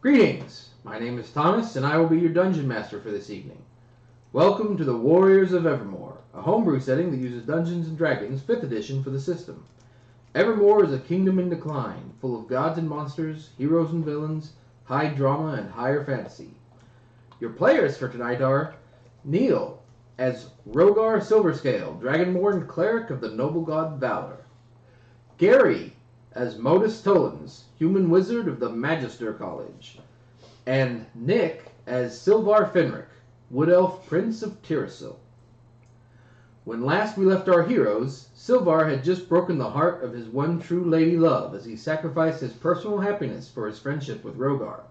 Greetings, my name is Thomas, and I will be your dungeon master for this evening. Welcome to the Warriors of Evermore, a homebrew setting that uses Dungeons & Dragons 5th edition for the system. Evermore is a kingdom in decline, full of gods and monsters, heroes and villains, high drama, and higher fantasy. Your players for tonight are Neil, as Rogar Silverscale, Dragonborn Cleric of the Noble God Valor. Gary, as Modus Tollens, Human Wizard of the Magister College. And Nick, as Silvar Fenric, Wood Elf Prince of Tirasil. When last we left our heroes, Silvar had just broken the heart of his one true lady love as he sacrificed his personal happiness for his friendship with Rogar.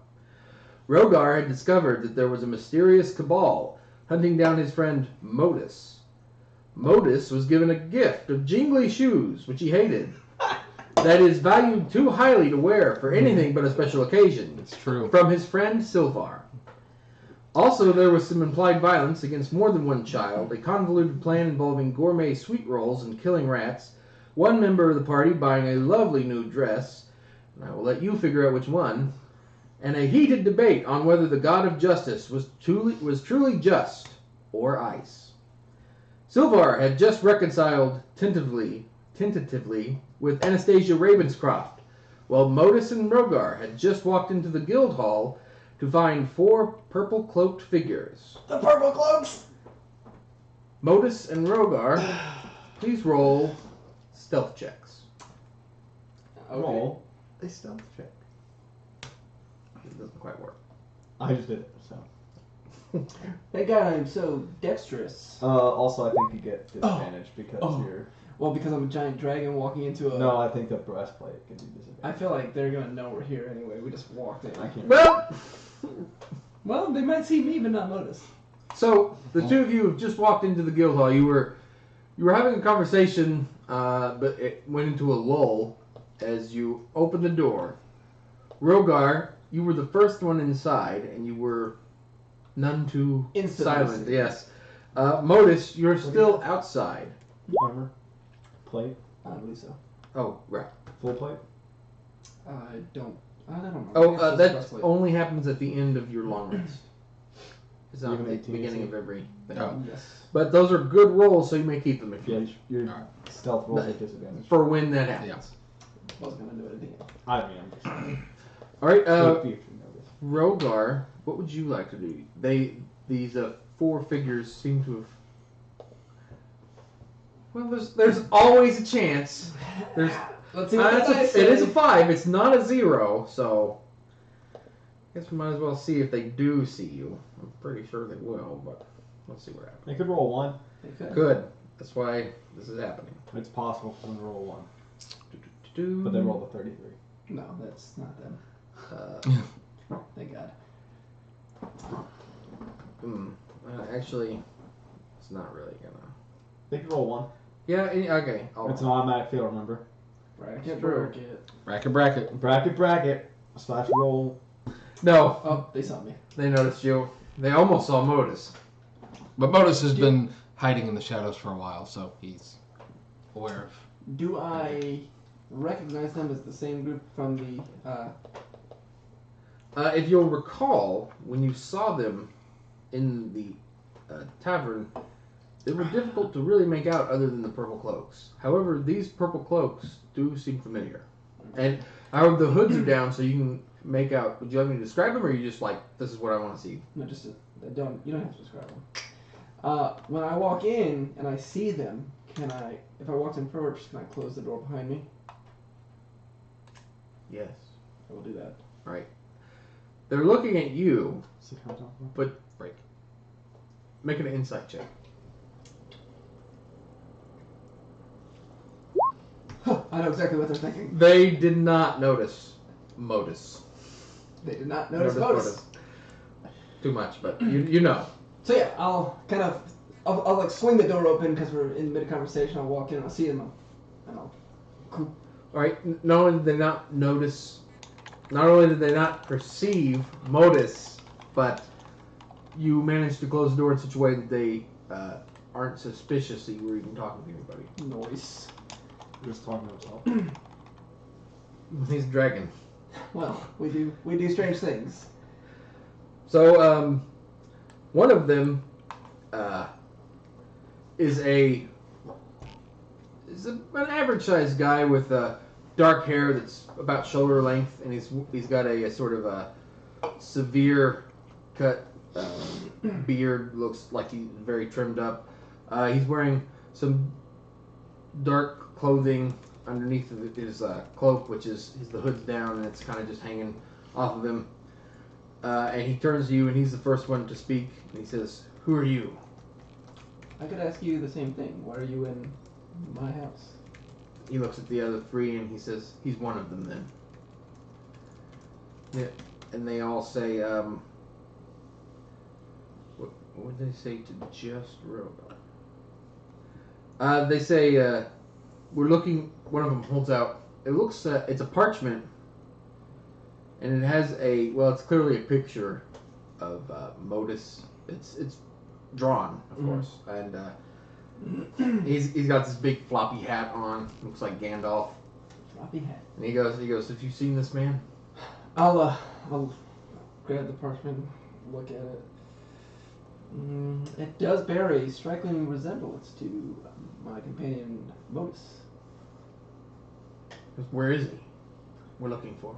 Rogar had discovered that there was a mysterious cabal hunting down his friend Modus. Modus was given a gift of jingly shoes, which he hated, that is valued too highly to wear for anything but a special occasion. It's true. From his friend Silvar. Also, there was some implied violence against more than one child, a convoluted plan involving gourmet sweet rolls and killing rats, one member of the party buying a lovely new dress, and I will let you figure out which one, and a heated debate on whether the god of justice was truly just or ice. Silvar had just reconciled tentatively with Anastasia Ravenscroft, while Modus and Rogar had just walked into the guild hall to find 4 purple-cloaked figures. The purple cloaks! Modus and Rogar, please roll stealth checks. Okay. Roll. A stealth check. It doesn't quite work. I just did it, so. Thank God I'm so dexterous. Also, I think you get disadvantage because you're... Well, because I'm a giant dragon walking into a... No, I think the breastplate can do disadvantage. I feel like they're gonna know we're here anyway. We just walked in. I can't... Well, they might see me, but not notice. So, the two of you have just walked into the guild hall. You were having a conversation, but it went into a lull as you opened the door. Rogar, you were the first one inside, and you were none too silent. Yes. Modus, you're still outside. Armor? Plate? I believe so. Oh, right. Full plate? I don't know. Oh, that only happens at the end of your long rest. It's not Even at the 18, beginning so- of every thing. Oh, yes. But those are good rolls, so you may keep them if you Yeah, wish. your Alright. stealth rolls with disadvantage. For when that happens. I was gonna do it again. I mean, I'm just saying. All right, So if you notice. Rogar, what would you like to do? These 4 figures seem to have. Well, there's always a chance. There's. Let's see what the dice it is say. a 5. It's not a 0, so. I guess we might as well see if they do see you. I'm pretty sure they will, but let's see what happens. They could roll 1. Okay. Good. That's why this is happening. It's possible for them to roll 1. Do-do-do-do. But they rolled a 33. No, that's not them. Thank God. Actually, it's not really gonna. They could roll 1. Yeah. Okay. It's an automatic fail, remember? Bracket, true. bracket. Bracket. Bracket. Slash roll. No, Oh, they saw me. they noticed you. They almost saw Modus. But Modus has been hiding in the shadows for a while, so he's aware of. Do I recognize them as the same group from the... If you'll recall, when you saw them in the tavern, they were difficult to really make out other than the purple cloaks. However, these purple cloaks do seem familiar. And however, the hoods are down, so you can make out. Would you like me to describe them, or are you just like, this is what I want to see? No, just... you don't have to describe them. When I walk in and I see them, if I walked in first, can I close the door behind me? Yes. I will do that. All right. They're looking at you, but Break. make an insight check. I know exactly what they're thinking. They did not notice Modus. They did not notice Modus. Too much, but you know. So yeah, I'll like swing the door open because we're in mid-conversation. I'll walk in and I'll see them, and I'll... All right. Not only did they not notice, not only did they not perceive Modus, but you managed to close the door in such a way that they aren't suspicious that you were even talking to anybody. Noise. Just talking to himself. He's a dragon. Well, we do strange things. So, one of them is an average-sized guy with dark hair that's about shoulder length, and he's got a sort of a severe cut beard. Looks like he's very trimmed up. He's wearing some dark clothing underneath of his cloak, which is the hood's down and it's kind of just hanging off of him. And he turns to you, and he's the first one to speak. And he says, "Who are you?" I could ask you the same thing. Why are you in my house? He looks at the other three, and he says, "He's one of them, then." Yeah. And they all say, what would they say to just Rogar? They say, "We're looking." One of them holds out. It looks. It's a parchment, and it has it's clearly a picture of Modus. It's drawn, of course, and he's got this big floppy hat on. Looks like Gandalf. Floppy hat. And he goes, "Have you seen this man?" I'll grab the parchment, look at it. It does bear a striking resemblance to my companion Modus. Where is he? We're looking for.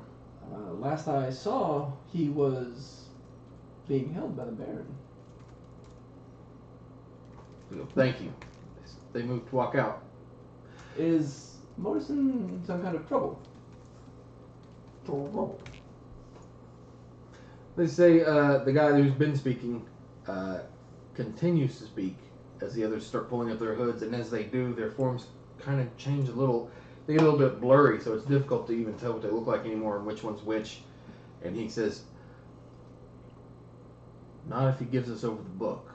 Last I saw, he was being held by the Baron. We go, "Thank you." They move to walk out. Is Modus in some kind of trouble? They say the guy who's been speaking continues to speak as the others start pulling up their hoods, and as they do, their forms kind of change a little. They get a little bit blurry, so it's difficult to even tell what they look like anymore and which one's which. And he says, "Not if he gives us over the book."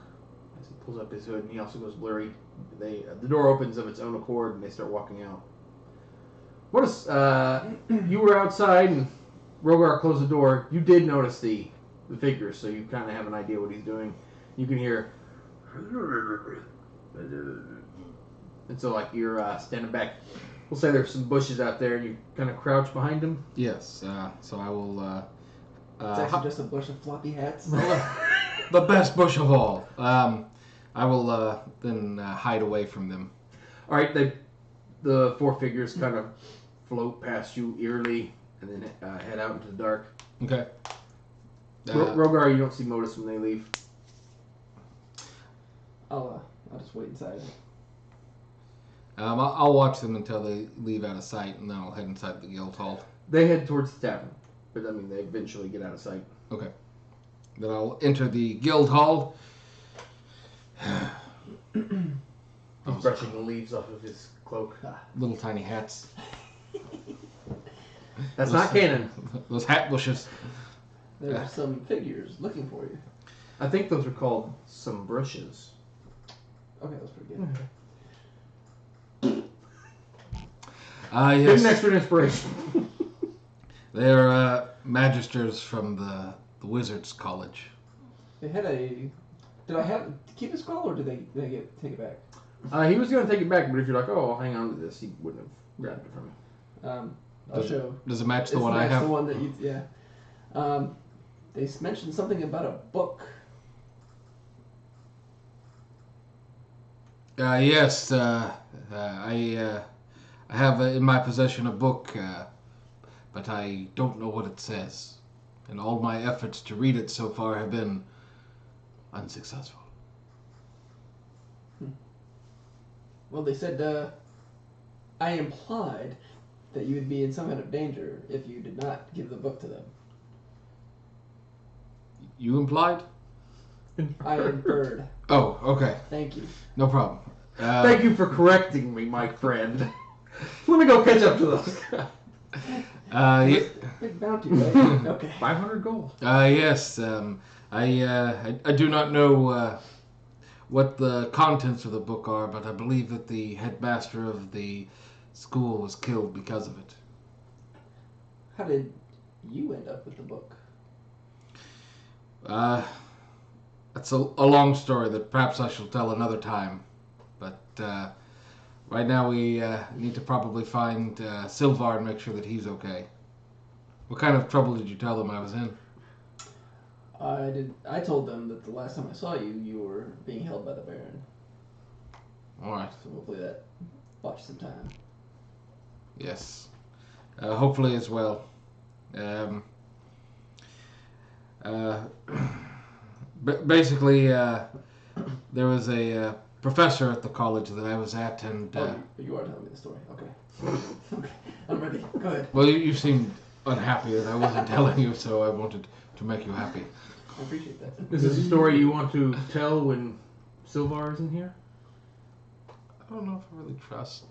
As he pulls up his hood, and he also goes blurry. The door opens of its own accord, and they start walking out. What is you were outside, and Rogar closed the door. You did notice the figures, so you kind of have an idea what he's doing. You can hear, and so like you're standing back. We'll say there's some bushes out there, and you kind of crouch behind them. Yes. So I will. It's actually just a bush of floppy hats. The best bush of all. I will then hide away from them. All right, the four figures kind of float past you eerily, and then head out into the dark. Okay. Rogar, you don't see Modus when they leave. I'll just wait inside. I'll watch them until they leave out of sight, and then I'll head inside the guild hall. They head towards the tavern, but I mean they eventually get out of sight. Okay. Then I'll enter the guild hall. He's brushing the leaves off of his cloak. Little tiny hats. That's not canon. Those hat bushes. There are some figures looking for you. I think those are called some brushes. Okay, that's pretty good. Give Yes. an extra inspiration. They're magisters from the Wizards College. They had a. Did I have keep the scroll or did they take it back? He was going to take it back, but if you're like, "Oh, I'll hang on to this," he wouldn't have grabbed it from you. I'll show. Does it match the It's one I have? The one that you, yeah. They mentioned something about a book. Yes. I have in my possession a book, but I don't know what it says. And all my efforts to read it so far have been unsuccessful. Well, they said I implied that you would be in some kind of danger if you did not give the book to them. You implied? I inferred. Oh, okay. Thank you. No problem. Thank you for correcting me, my friend. Let me go catch up to those guys. Big bounty, right? Okay. 500 gold. Yes. I do not know what the contents of the book are, but I believe that the headmaster of the school was killed because of it. How did you end up with the book? That's a long story that perhaps I shall tell another time. But right now we need to probably find Silvar and make sure that he's okay. What kind of trouble did you tell them I was in? I told them that the last time I saw you, you were being held by the Baron. All right. So hopefully that bought you some time. Yes. Hopefully as well. Basically, there was a professor at the college that I was at, and You are telling me the story. Okay. Okay. I'm ready. Go ahead. well, you seemed unhappy that I wasn't telling you, so I wanted to make you happy. I appreciate that. Is this a story you want to tell when Silvar isn't here? I don't know if I really trust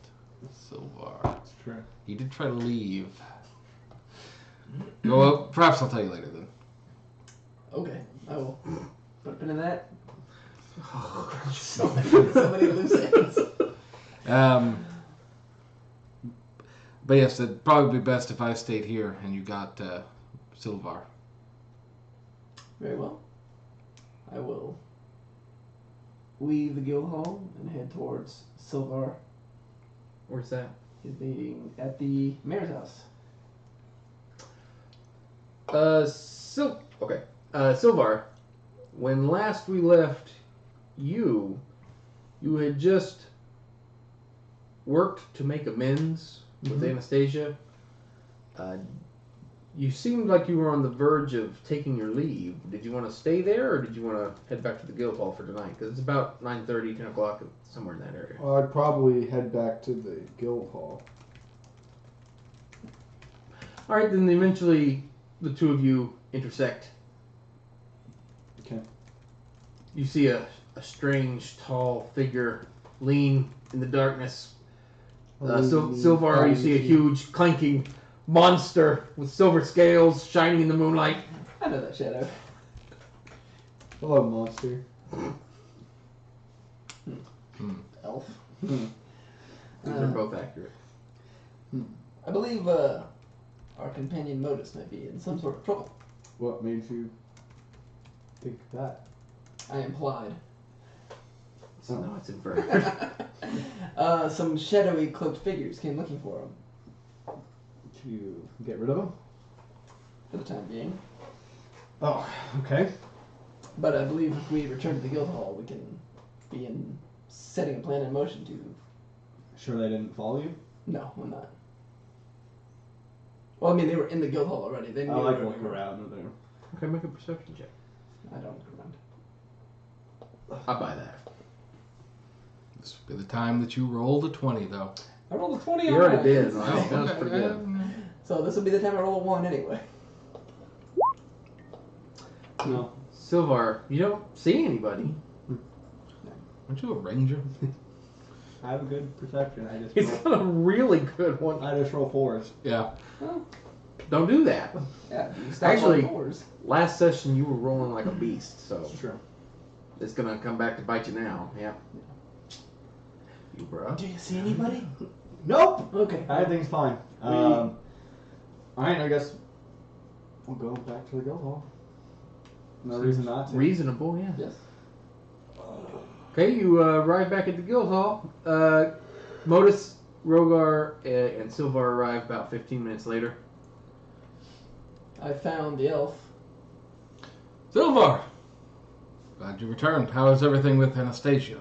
Silvar. That's true. He did try to leave. Well, perhaps I'll tell you later then. Okay. I will put a pin in that. So many loose ends. But yes, it'd probably be best if I stayed here and you got Silvar. Very well. I will leave the guild hall and head towards Silvar. Where's that? He's meeting at the mayor's house. Okay. Silvar, when last we left you had just worked to make amends with Anastasia. You seemed like you were on the verge of taking your leave. Did you want to stay there, or did you want to head back to the guild hall for tonight? Because it's about 9:30, 10 o'clock, somewhere in that area. Well, I'd probably head back to the guild hall. All right, then eventually the two of you intersect. Okay. You see a strange, tall figure lean in the darkness. Silvar, you see a huge, clanking monster with silver scales shining in the moonlight. I know that shadow. Hello, monster. Elf. These are both accurate. I believe our companion Modus might be in some sort of trouble. What made you think that? I implied. So now it's inferred. Some shadowy cloaked figures came looking for him Did you get rid of him? for the time being. Oh, okay. But I believe if we return to the guild hall, we can be setting a plan in motion to... Sure they didn't follow you? No, I'm not. Well, I mean, they were in the guild hall already. They knew I like where we looking were. around over there. Okay, make a perception check. I don't look around. I buy that. This would be the time that you rolled a 20, though. I rolled a 20 You on already that. did. Well, that was pretty good. So this will be the time I roll a 1 anyway. No. Silvar, you don't see anybody. Aren't you a ranger? I have a good perception. I just He's roll, got a really good one. I just roll 4s. Yeah. Well, Don't do that. yeah, you stop Actually- on 4s. Last session you were rolling like a beast, so That's true. it's gonna come back to bite you now. Yeah. You bro. Do you see anybody? Nope! Okay. Everything's fine. Alright, I guess we'll go back to the guild hall. No reason not to. Reasonable, yeah. Yes. Okay, you arrive back at the guild hall. Modus, Rogar, and Silvar arrive about 15 minutes later. I found the elf. Silvar! Glad you returned. How is everything with Anastasia?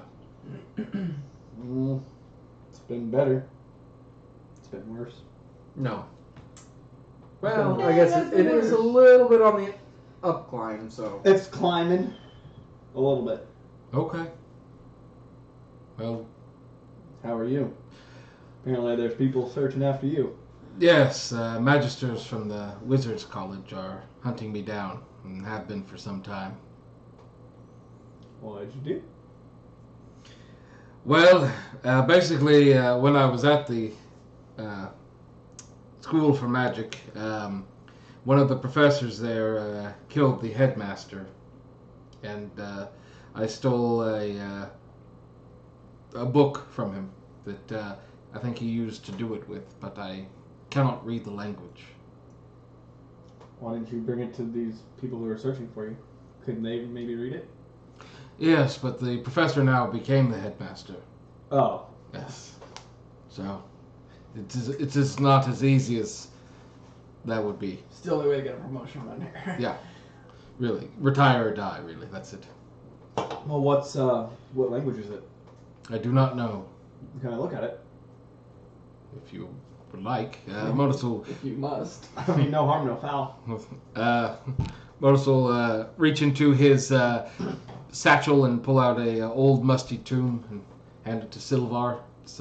It's been better. It's been worse. No. Well, Yeah, I guess that's it is a little bit on the up climb, so. It's climbing. A little bit. Okay. Well, How are you? Apparently there's people searching after you. yes, magisters from the Wizards College are hunting me down, and have been for some time. What did you do? Well, basically, when I was at the school for magic, one of the professors there killed the headmaster, and I stole a book from him that I think he used to do it with, but I cannot read the language. Why didn't you bring it to these people who are searching for you? Couldn't they maybe read it? Yes, but the professor now became the headmaster. Oh. Yes. So, it's not as easy as that would be. Still the way to get a promotion around here. Yeah. Really. Retire or die, really. That's it. Well, what language is it? I do not know. Can I look at it? If you would like. Modus will... If you must. I mean, no harm, no foul. Modus will reach into his satchel and pull out a old musty tome and hand it to Silvar. It's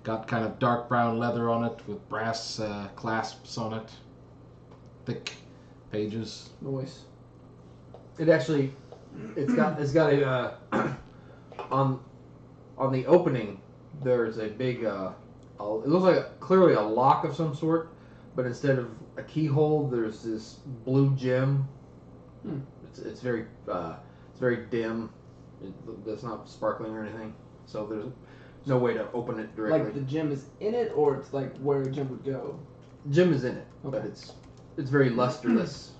got kind of dark brown leather on it with brass clasps on it. Thick pages. Noise. It actually, it's got a on the opening. There's a big. It looks like clearly a lock of some sort, but instead of a keyhole, there's this blue gem. It's very dim. It's not sparkling or anything, so there's no way to open it directly. Like the gem is in it, or it's like where a gem would go? Gem is in it, Okay. but it's very lusterless.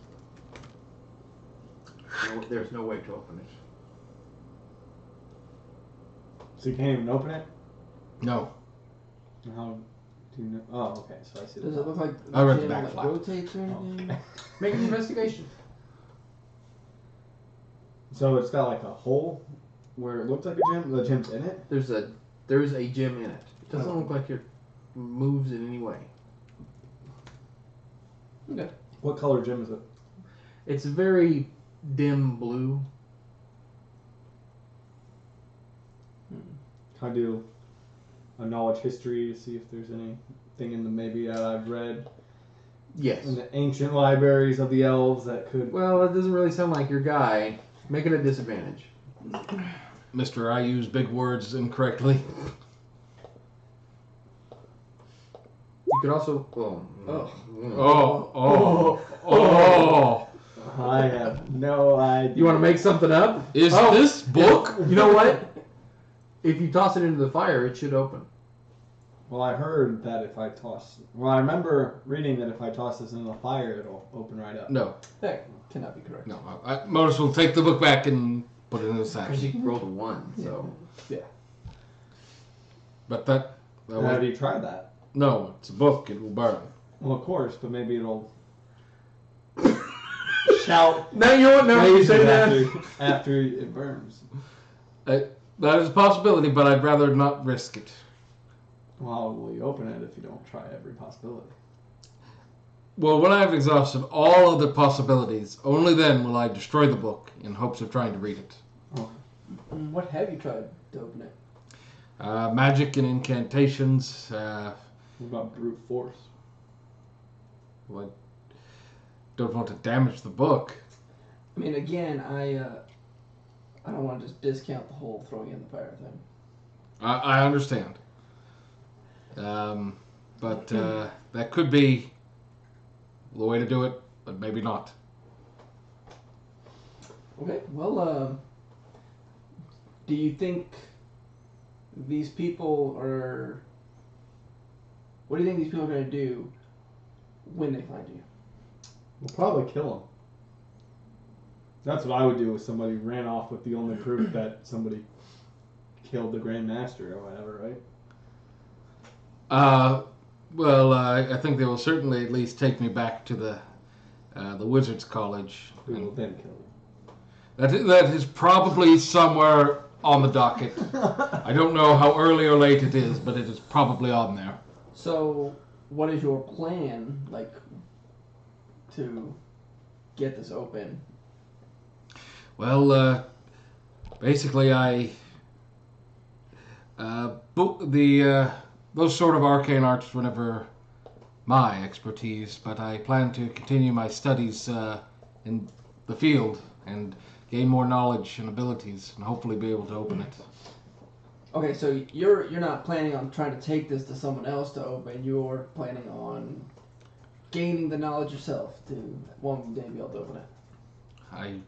There's no way to open it. So you can't even open it? No. How do you know? Oh, okay. So I see. Does it look like I read the gem back like flap. rotates or anything? Make an investigation. So it's got like a hole where it looks like a gem. The gem's in it. There is a gem in it. It doesn't look like it moves in any way. Okay. What color gem is it? It's a very dim blue. Can I do a knowledge history to see if there's anything in the maybe that I've read Yes. in the ancient libraries of the elves that could? Well, it doesn't really sound like your guy. Make it a disadvantage. Mister, I use big words incorrectly. You could also. Oh. I have no idea. You want to make something up? Is Oh. this book? You know what? If you toss it into the fire, it should open. Well, I heard that if I toss. Well, I remember reading that if I toss this in the fire, it'll open right up. No. That cannot be correct. No. Modus will take the book back and put it in the sack. Because you rolled a 1, so. Yeah. But that Have you tried that? no, it's a book. It will burn. Well, of course, but maybe it'll shout. Now you know what? Now you praises say that. after it burns. That is a possibility, but I'd rather not risk it. Well, how will you open it if you don't try every possibility? Well, when I have exhausted all other possibilities, only then will I destroy the book in hopes of trying to read it. Oh. What have you tried to open it? Magic and incantations. What about brute force? I don't want to damage the book. I mean, again, I don't want to just discount the whole throwing in the fire thing. I understand. But that could be the way to do it, but maybe not. Okay, well, do you think these people are... What do you think these people are going to do when they find you? We'll probably kill him. That's what I would do if somebody ran off with the only proof that somebody killed the Grand Master or whatever, right? Well, I think they will certainly at least take me back to the Wizards College. We will then kill him. That is probably somewhere on the docket. I don't know how early or late it is, but it is probably on there. So, what is your plan, like, to get this open? Well, basically, those sort of arcane arts were never my expertise, but I plan to continue my studies in the field and gain more knowledge and abilities, and hopefully be able to open it. Okay, so you're not planning on trying to take this to someone else to open. You're planning on gaining the knowledge yourself to one day be able to open it. I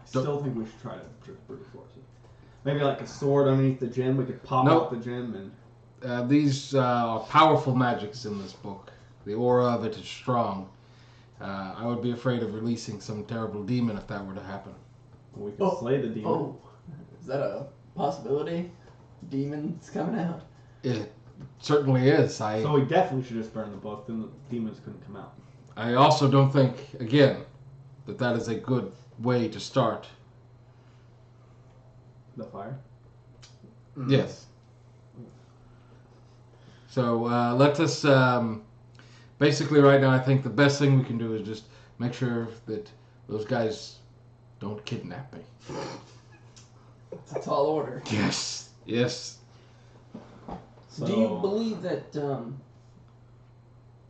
still think we should try to just brute force it. Maybe like a sword underneath the gem. We could pop out the gem and... These are powerful magics in this book. The aura of it is strong. I would be afraid of releasing some terrible demon if that were to happen. We could slay the demon. Oh, is that a possibility? Demons coming out? It certainly is. So we definitely should just burn the book, then the demons couldn't come out. I also don't think, again, that is a good way to start. The fire. Yes. So let us. Basically, right now, I think the best thing we can do is just make sure that those guys don't kidnap me. It's a tall order. Yes. Yes. So, Do you believe that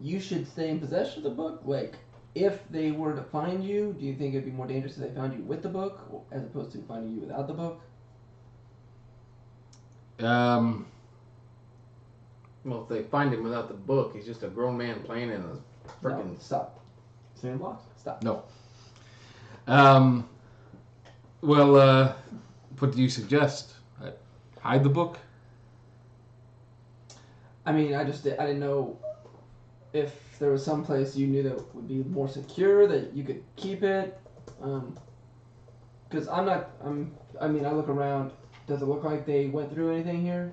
you should stay in possession of the book? Like, if they were to find you, do you think it'd be more dangerous if they found you with the book as opposed to finding you without the book? Well, if they find him without the book, he's just a grown man playing in a freaking. No, stop. sandbox? Stop. No. Well, what do you suggest? Hide the book? I mean, I didn't know if there was some place you knew that would be more secure, that you could keep it. Because I look around. Does it look like they went through anything here?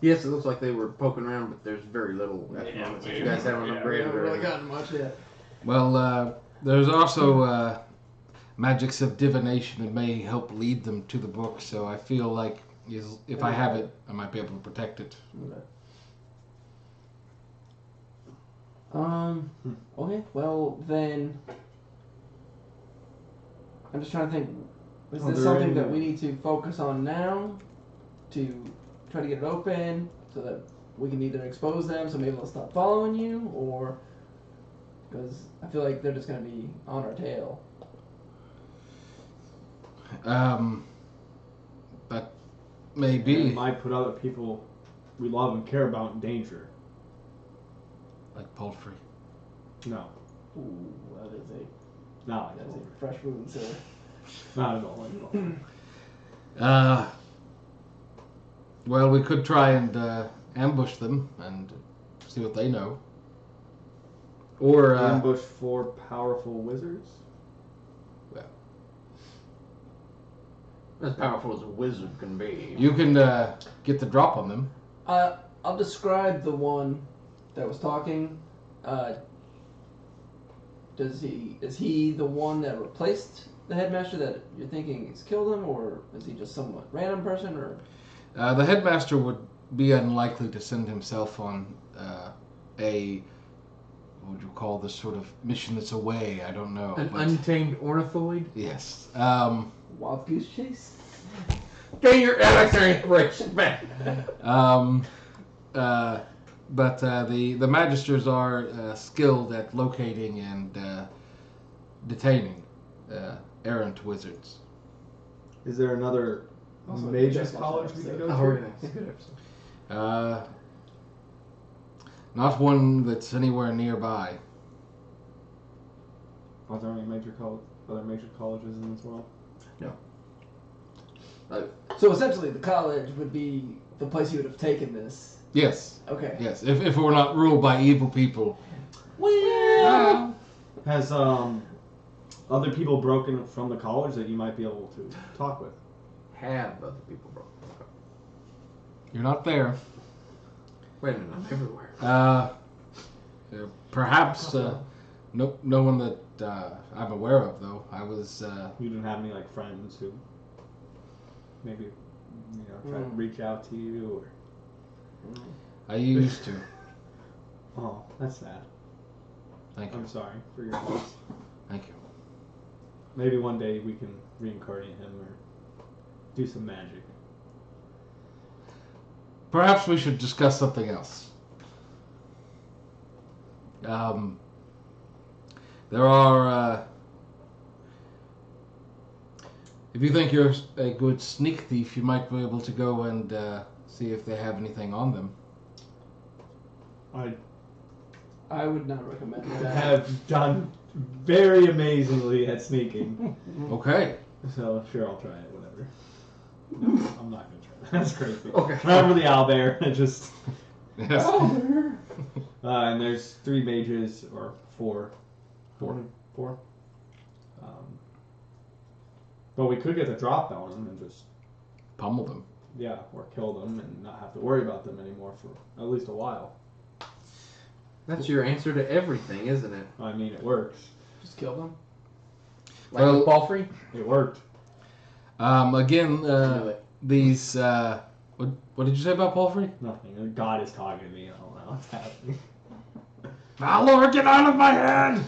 Yes, it looks like they were poking around, but there's very little at the moment. Since you guys haven't upgraded or anything. gotten much yet. Well, there's also magics of divination that may help lead them to the book, so I feel like if I have it, I might be able to protect it. Okay. Well, then, I'm just trying to think. Is this something that we need to focus on now to try to get it open so that we can either expose them so maybe they'll stop following you, or because I feel like they're just going to be on our tail. But maybe It might put other people we love and care about in danger. like poultry. No, Ooh, not that like is that. a fresh wound, sir. Not at all. Like that. Well, we could try and ambush them and see what they know. Or Ambush 4 powerful wizards. As powerful as a wizard can be. you can get the drop on them. I'll describe the one that was talking. Is he the one that replaced the headmaster that you're thinking has killed him, or is he just somewhat random person, or? The headmaster would be unlikely to send himself on what would you call this sort of mission that's away? I don't know. An but- untamed ornithoid? Yes. Wild goose chase? Gain your inspiration back. But the magisters are skilled at locating and detaining errant wizards. Is there another Also, mages just college watch we that could go Oh, to? yeah, it's a good episode. Not one that's anywhere nearby. Are there any other major colleges in this world? So essentially, the college would be the place you would have taken this. Yes. Okay. Yes. If it were not ruled by evil people. Well, Has other people broken from the college that you might be able to talk with? Have other people broken. You're not there. Wait a minute, I'm everywhere. Perhaps no one that I'm aware of though. I was You didn't have any like friends who maybe try to reach out to you or I used to. oh, that's sad. Thank you. I'm sorry for your loss. Thank you. Maybe one day we can reincarnate him or do some magic. Perhaps we should discuss something else. There are. If you think you're a good sneak thief, you might be able to go and see if they have anything on them. I would not recommend I that. have done very amazingly at sneaking. Okay. So sure, I'll try it. Whatever. I'm not gonna try that. That's crazy. Okay. Try over the owlbear and just. Yes. And there's 3 mages or 4. 4. But we could get the drop on them and just Pummel them. or kill them and not have to worry about them anymore for at least a while. That's your answer to everything, isn't it? I mean, it works. Just kill them. Like Well- with Palfrey? It worked. Again, Knew it. these. What did you say about Palfrey? Nothing. God is talking to me. I don't know what's happening. Valor, get out of my head!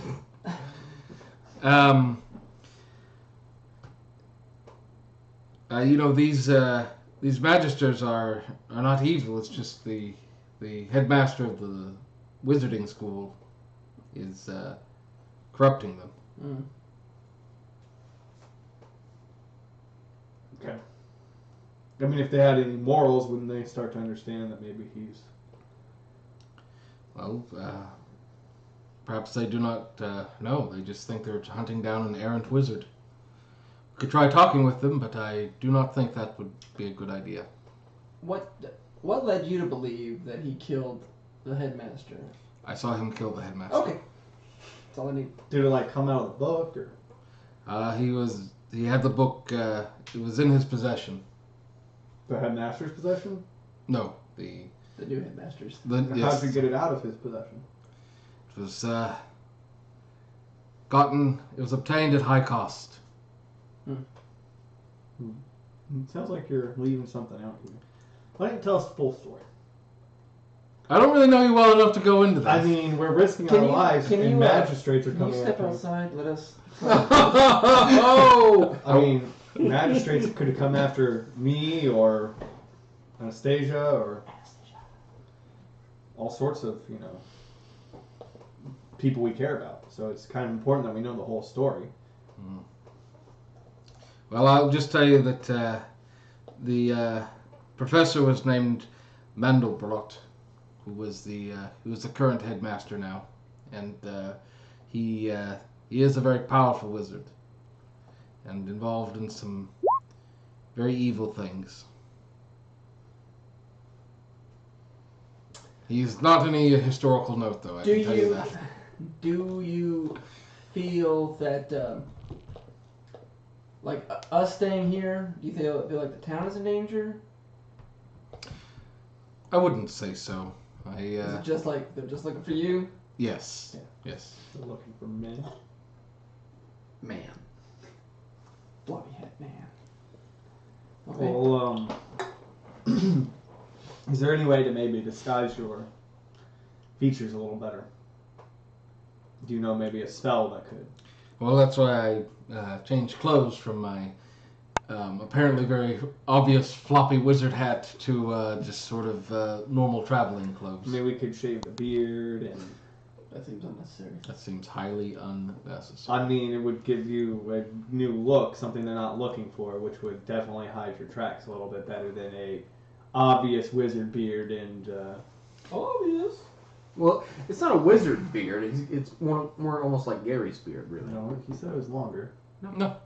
These magisters are not evil. It's just the headmaster of the wizarding school is corrupting them. Mm. Okay. I mean, if they had any morals, wouldn't they start to understand that maybe he's... Well, perhaps they do not know. They just think they're hunting down an errant wizard. We could try talking with them, but I do not think that would be a good idea. What led you to believe that he killed the headmaster? I saw him kill the headmaster. Okay. That's all I need. Did it, like, come out of the book, or... He had the book. It was in his possession. The headmaster's possession? No, the new headmasters. How did you get it out of his possession? It was gotten. It was obtained at high cost. It sounds like you're leaving something out here. Why don't you tell us the full story? I don't really know you well enough to go into that. I mean, we're risking Can our you- lives, can and you, magistrates are Can you coming step after us. outside? Let us. Oh! I mean, magistrates could have come after me or Anastasia or all sorts of, people we care about. So it's kind of important that we know the whole story. Well, I'll just tell you that the professor was named Mandelbrot, who was the current headmaster now, and he is a very powerful wizard, and involved in some very evil things. He's not any historical note, though. I can tell you that. Do you feel that, us staying here? Do you feel like the town is in danger? I wouldn't say so. Is it just like they're just looking for you? Yes, Yeah. yes. They're looking for men. Man. Blobby head man. Okay. Well, is there any way to maybe disguise your features a little better? Do you know maybe a spell that could? Well, that's why I changed clothes from my apparently very obvious floppy wizard hat to just sort of normal traveling clothes. Maybe we could shave the beard, and That seems unnecessary. That seems highly unnecessary. I mean, it would give you a new look, something they're not looking for, which would definitely hide your tracks a little bit better than a obvious wizard beard and. Obvious. Well, it's not a wizard beard. It's more almost like Gary's beard, really. No, he said it was longer. No.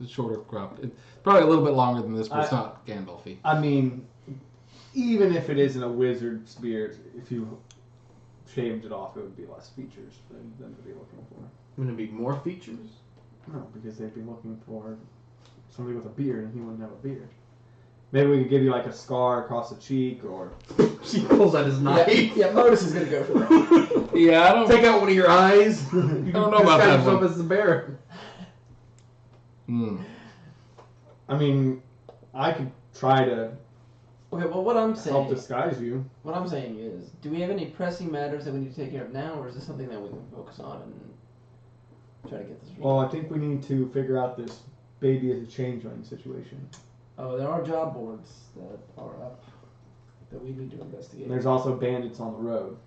It's shorter cropped. It's probably a little bit longer than this, but it's I- not Gandalfy. I mean, even if it isn't a wizard's beard, if you shaved it off, it would be less features than to be looking for. Wouldn't it be more features? No, because they'd be looking for somebody with a beard, and he wouldn't have a beard. Maybe we could give you like a scar across the cheek, or She pulls out his knife. Yeah, Modus is gonna go for it. Yeah, I don't. Take out one of your eyes. You I don't know about that yourself one. as the bear. I mean, I could try to Okay, well, what I'm help saying, disguise you. what I'm saying is, do we have any pressing matters that we need to take care of now, or is this something that we can focus on and try to get this Well, resolved? I think we need to figure out this baby is a changeling situation. Oh, there are job boards that are up that we need to investigate. And there's also bandits on the road.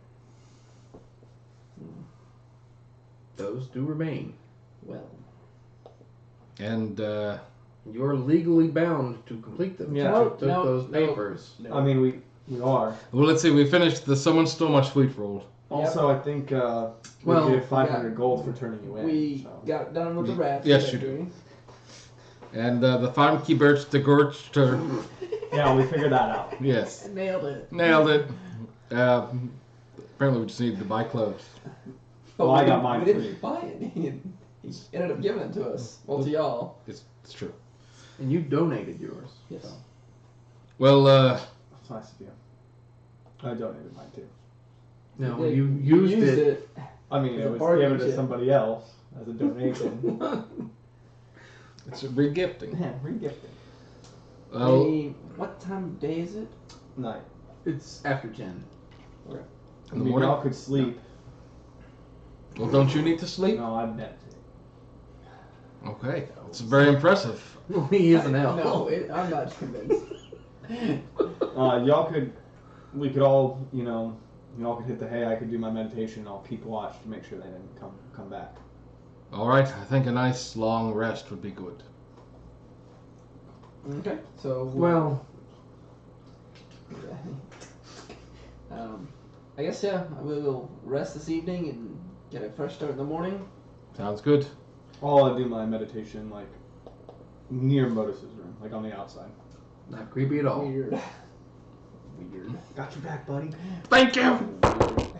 Those do remain. Well, And You're legally bound to complete them. Yeah. You took No, those no. papers. no. I mean, we are. well, let's see. We finished the Someone Stole My Sweet roll. Also, I think Well, we get 500 yeah. gold for turning you in. we so. got done with the rats. Yes, you do. And the Farmkey Birch de Gorchter. Yeah, we figured that out. Yes. Nailed it. Nailed it. Apparently, we just needed to buy clothes. But Well, I we got didn't- mine We free. didn't buy it. He ended up giving it to us. Well, to y'all. It's true. And you donated yours. Yes. So. Well, That's nice of you. I donated mine too. No, did. you used it. I mean, As it a was bargain given to chip. somebody else as a donation. It's a regifting. Man, regifting. Well, Hey, what time of day is it? Night. It's after 10. I in the mean, morning. y'all could sleep. Well, don't you need to sleep? No, I'd meditate. Okay, it's very impressive. He is an elf. No, I'm not convinced. We could all, y'all could hit the hay. I could do my meditation. I'll keep watch to make sure they didn't come back. All right, I think a nice long rest would be good. Okay, so Well, I guess we will rest this evening and get a fresh start in the morning. Sounds good. I'll do my meditation like near Modus's room, like on the outside. not creepy at all. Weird. Got your back, buddy. Thank you.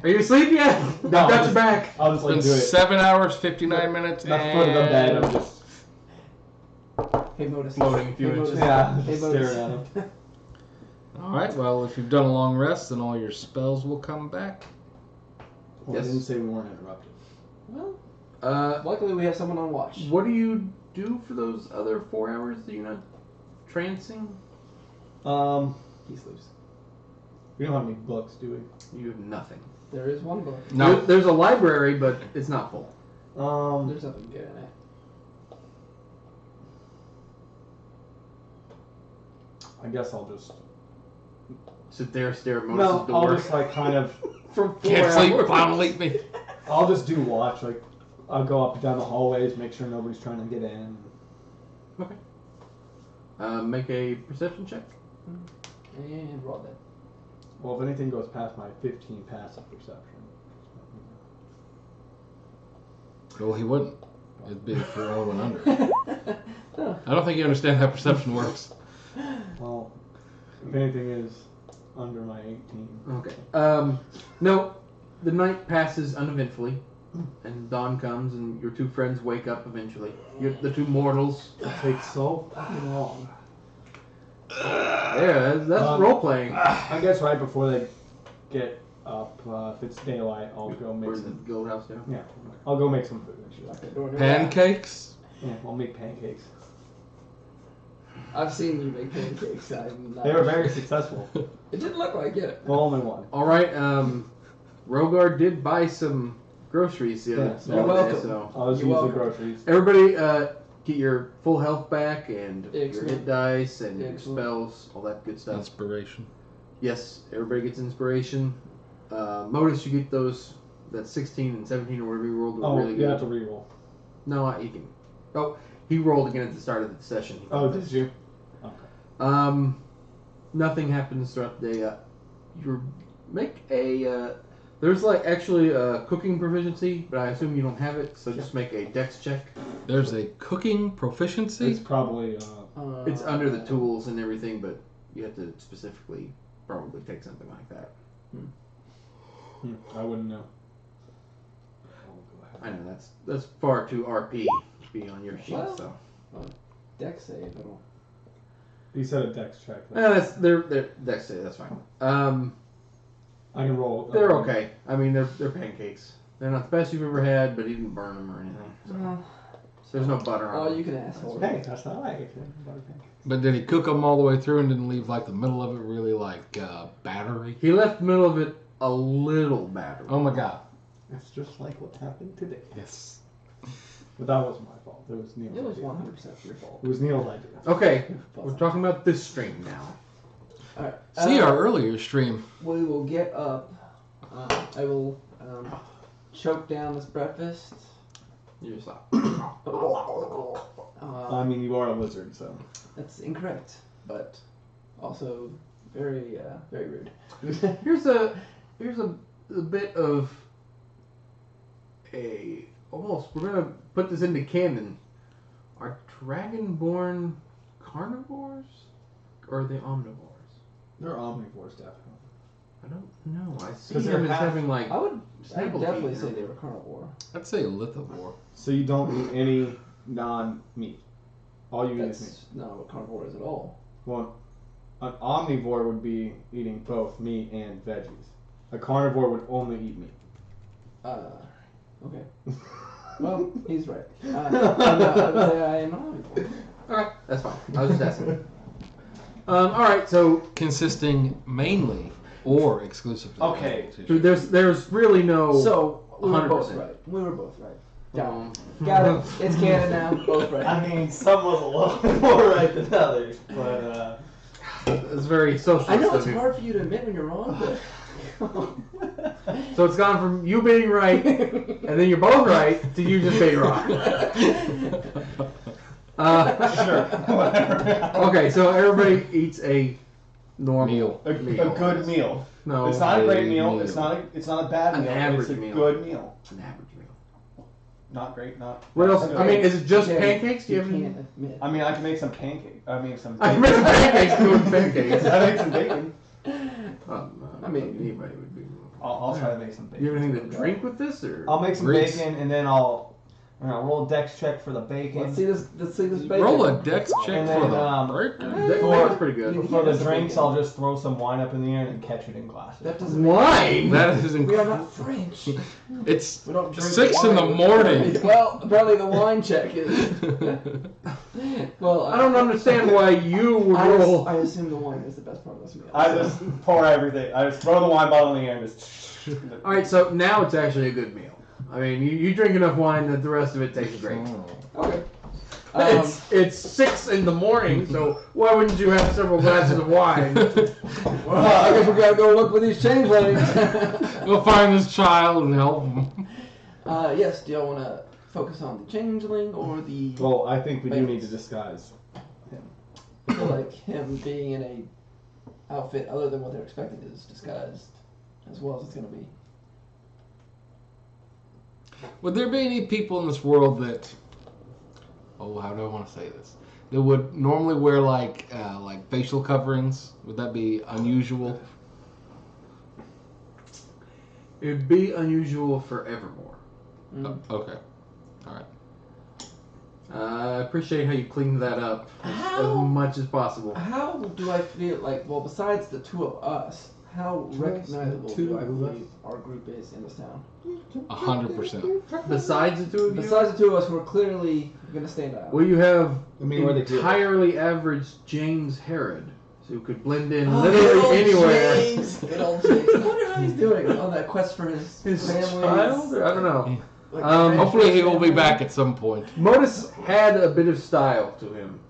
Are you asleep yet? No, I've got just- your back. I'll just It's like been do it. 7 hours, 59 minutes, At the foot of the bed. I'm just Hey, Modus. Floating a few Hey, inches. Modus. Yeah, Hey, just Modus. staring at All right. Well, if you've done a long rest, then all your spells will come back. Well, Yes. I didn't say we weren't interrupted. Well, luckily we have someone on watch. What do you do for those other 4 hours that you're not trancing? He sleeps. We don't have any books, do we? You have nothing. There is one book. No. There's a library, but it's not full. There's nothing good in it. I guess I'll just. Sit there, stare at No, Moses' I'll door. just like kind of. For 4 Can't hours. sleep. Final leave me. I'll just do watch. Like, I'll go up and down the hallways, make sure nobody's trying to get in. Okay. Make a perception check. And roll that. Well, if anything goes past my 15 passive perception. Well, he wouldn't. It'd be if you're all went under. I don't think you understand how perception works. Well, if anything is under my 18. Okay. No, the night passes uneventfully, and dawn comes, and your two friends wake up eventually. The two mortals. It takes so fucking long. Yeah, that's role playing. I guess right before they get up, if it's daylight, I'll go make We're in the some. guild house now. Yeah, I'll go make some food and shit. Lock that door. Pancakes? Yeah, I'll make pancakes. I've seen you make pancakes. I'm not They were very successful. It didn't look like it. Well, only one. All right. Rogar did buy some groceries the other Yes. day, You're welcome. so I'll just You're use the welcome. groceries. everybody get your full health back and your Excellent. hit dice and your Excellent. spells, all that good stuff. Inspiration. Yes, everybody gets inspiration. Modus, you get those. That 16 and 17 or whatever you rolled were Oh, really you good. have to reroll. No, you can. Oh, he rolled again at the start of the session. He Oh, got did this. you? Okay. Nothing happens throughout the day. You make a. There's like actually a cooking proficiency, but I assume you don't have it, so just make a dex check. There's a cooking proficiency. It's probably. It's under the tools and everything, but you have to specifically probably take something like that. I wouldn't know. I know that's far too RP to be on your sheet. Well. So Dex save. It'll... He said a dex check. that's they're dex save. That's fine. I can roll. They're okay. I mean, they're pancakes. They're not the best you've ever had, but he didn't burn them or anything. So. There's no butter on All them. you can ask for. Hey, that's not like it. Butter pancakes. But did he cook them all the way through and didn't leave like the middle of it really like battery? He left the middle of it a little battered. Oh my god. It's just like what happened today. Yes. But that wasn't my fault. It was Neil's It was idea. 100% your fault. It was Neil's idea. Okay, we're talking about this stream now. Alright. See our earlier stream. We will get up. I will choke down this breakfast. You just stop. I mean, you are a lizard, so. That's incorrect, but also very, very rude. Here's a bit of a almost. We're gonna put this into canon. Are dragonborn carnivores or are they omnivores? They're omnivores, definitely. I don't know. I see 'Cause them they're as half- having like. I'd Snapple definitely feet, say yeah. they were carnivore. I'd say lithivore. So you don't eat any non-meat. All you eat is meat. That's not what carnivore is at all. Well, an omnivore would be eating both meat and veggies. A carnivore would only eat meat. Okay. Well, he's right. I am not omnivore. Okay, that's fine. I was just asking. All right, so Consisting mainly or exclusively. of Okay. animal tissue. there's really no. So we were both 100%. right. We were both right. Got Um, it. Got it. It's canon now. Both right. I mean, some was a little bit more right than others, but It's very socialist. I know it's of you. hard for you to admit when you're wrong, but So it's gone from you being right, and then you're both right, to you just being wrong. sure, whatever. Okay, so everybody eats a normal Meal. A good meal. No, It's not a great meal. meal. It's not a bad An meal. average It's a meal. good meal. an average meal. Not great. Not. What else? good. I mean, is it just Yeah, pancakes? Do you have any? can't admit. I mean, I can make some pancake. I mean, some. I can make some pancakes. Doing pancakes. I make some bacon. I mean, anybody would be. I'll try to make some bacon. You have anything to drink with this, or? I'll make some Grease. bacon and then I'll roll a dex check for the bacon. Let's see this. Let's see this bacon. Roll a dex check And for then, the bacon. That- for- that's pretty good. For the drinks, I'll just throw some wine up in the air and then catch it in glasses. That doesn't make Wine. That is We are incredible. not French. It's We don't drink 6 in the wine. morning. Well, apparently the wine check is. Well, I don't understand why you would I roll. assume the wine is the best part of this meal. I so. just pour everything. I just throw the wine bottle in the air and just. All right, so now it's actually a good meal. I mean, you drink enough wine that the rest of it tastes great. Okay. It's 6 in the morning, so why wouldn't you have several glasses of wine? Well, I guess we gotta go look for these changelings. Go find this child and help him. Yes. Do y'all want to focus on the changeling or the? Well, I think we do Bacon. need to disguise. I feel like him being in a outfit other than what they're expecting is disguised as well as it's gonna be. Would there be any people in this world that, how do I want to say this? That would normally wear like facial coverings? Would that be unusual? It would be unusual for Evermore. Okay, all right. I appreciate how you cleaned that up as How? much as possible. How do I feel like? Well, besides the two of us, how recognizable do I believe our group is in this town? 100%. Besides the two of you, Besides the two of us, we're clearly gonna stand out. well, you have I mean, where they do it. entirely average James Herod, who could blend in Oh, good literally old anywhere. James. Good old James. I wonder how he's doing on that quest for his family. child? I don't know. Like, Hopefully he will be back at some point. Modus had a bit of style to him,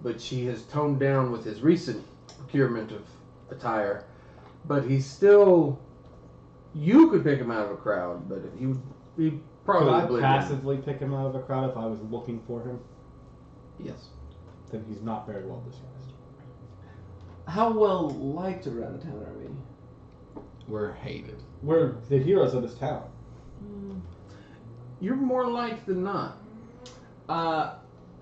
but she has toned down with his recent procurement of attire. But he's still. You could pick him out of a crowd, but he Could probably I blend in. passively pick him out of a crowd if I was looking for him? Yes. Then he's not very well disguised. How well liked around the town are we? We're hated. We're the heroes of this town. You're more liked than not.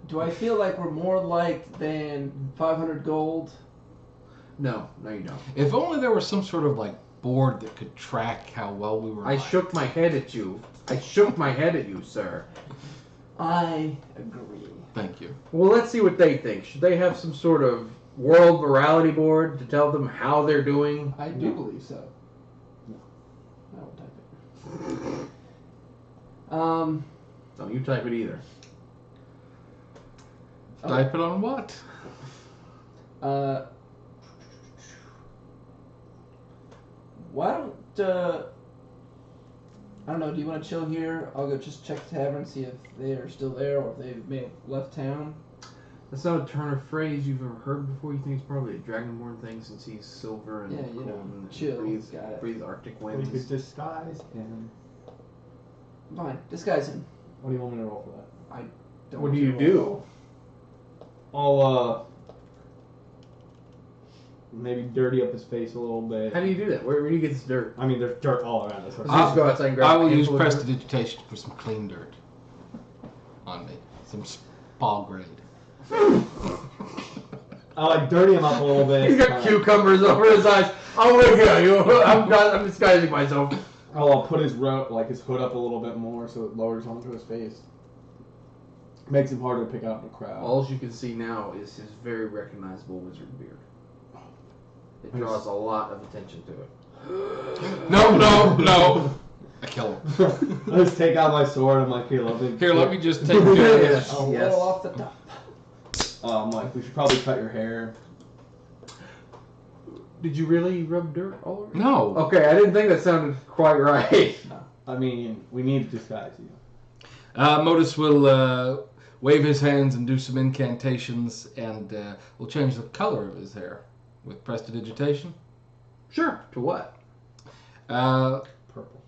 Do I feel like we're more liked than 500 gold? No, you don't. If only there was some sort of like board that could track how well we were. I liked. shook my head at you. I shook my head at you, sir. I agree. Thank you. Well, let's see what they think. Should they have some sort of world morality board to tell them how they're doing? I do believe so. I won't type it. Don't you type it either. Type it on what? Why don't I don't know, do you want to chill here? I'll go just check the tavern, see if they're still there or if they may have left town. That's not a turn of phrase you've ever heard before. You think it's probably a dragonborn thing since he's silver and Yeah, you know, cold and chill, breathes, got it. breathes Arctic We winds. could disguise him. Fine, disguise him. What do you want me to roll for that? Don't What want do you you to roll. do? I'll maybe dirty up his face a little bit. How do you do that? Where do you get this dirt? I mean, there's dirt all around us. So you just go outside and grab I a will use handful of dirt? prestidigitation for some clean dirt on me. Some spa grade. I like dirty him up a little bit. He's got cucumbers over his eyes. I'm with you. I'm disguising myself. I'll put his his hood up a little bit more so it lowers onto his face. Makes him harder to pick out in a crowd. All you can see now is his very recognizable wizard beard. It draws a lot of attention to it. No. I kill him. I just take out my sword. I'm like, here, Let me just take care of this. I'll Yes. roll off the top. I'm like, we should probably cut your hair. Did you really rub dirt all over? No. Okay, I didn't think that sounded quite right. I mean, we need to disguise you. Modus will wave his hands and do some incantations, and we'll change the color of his hair with prestidigitation. Sure. To what? Purple.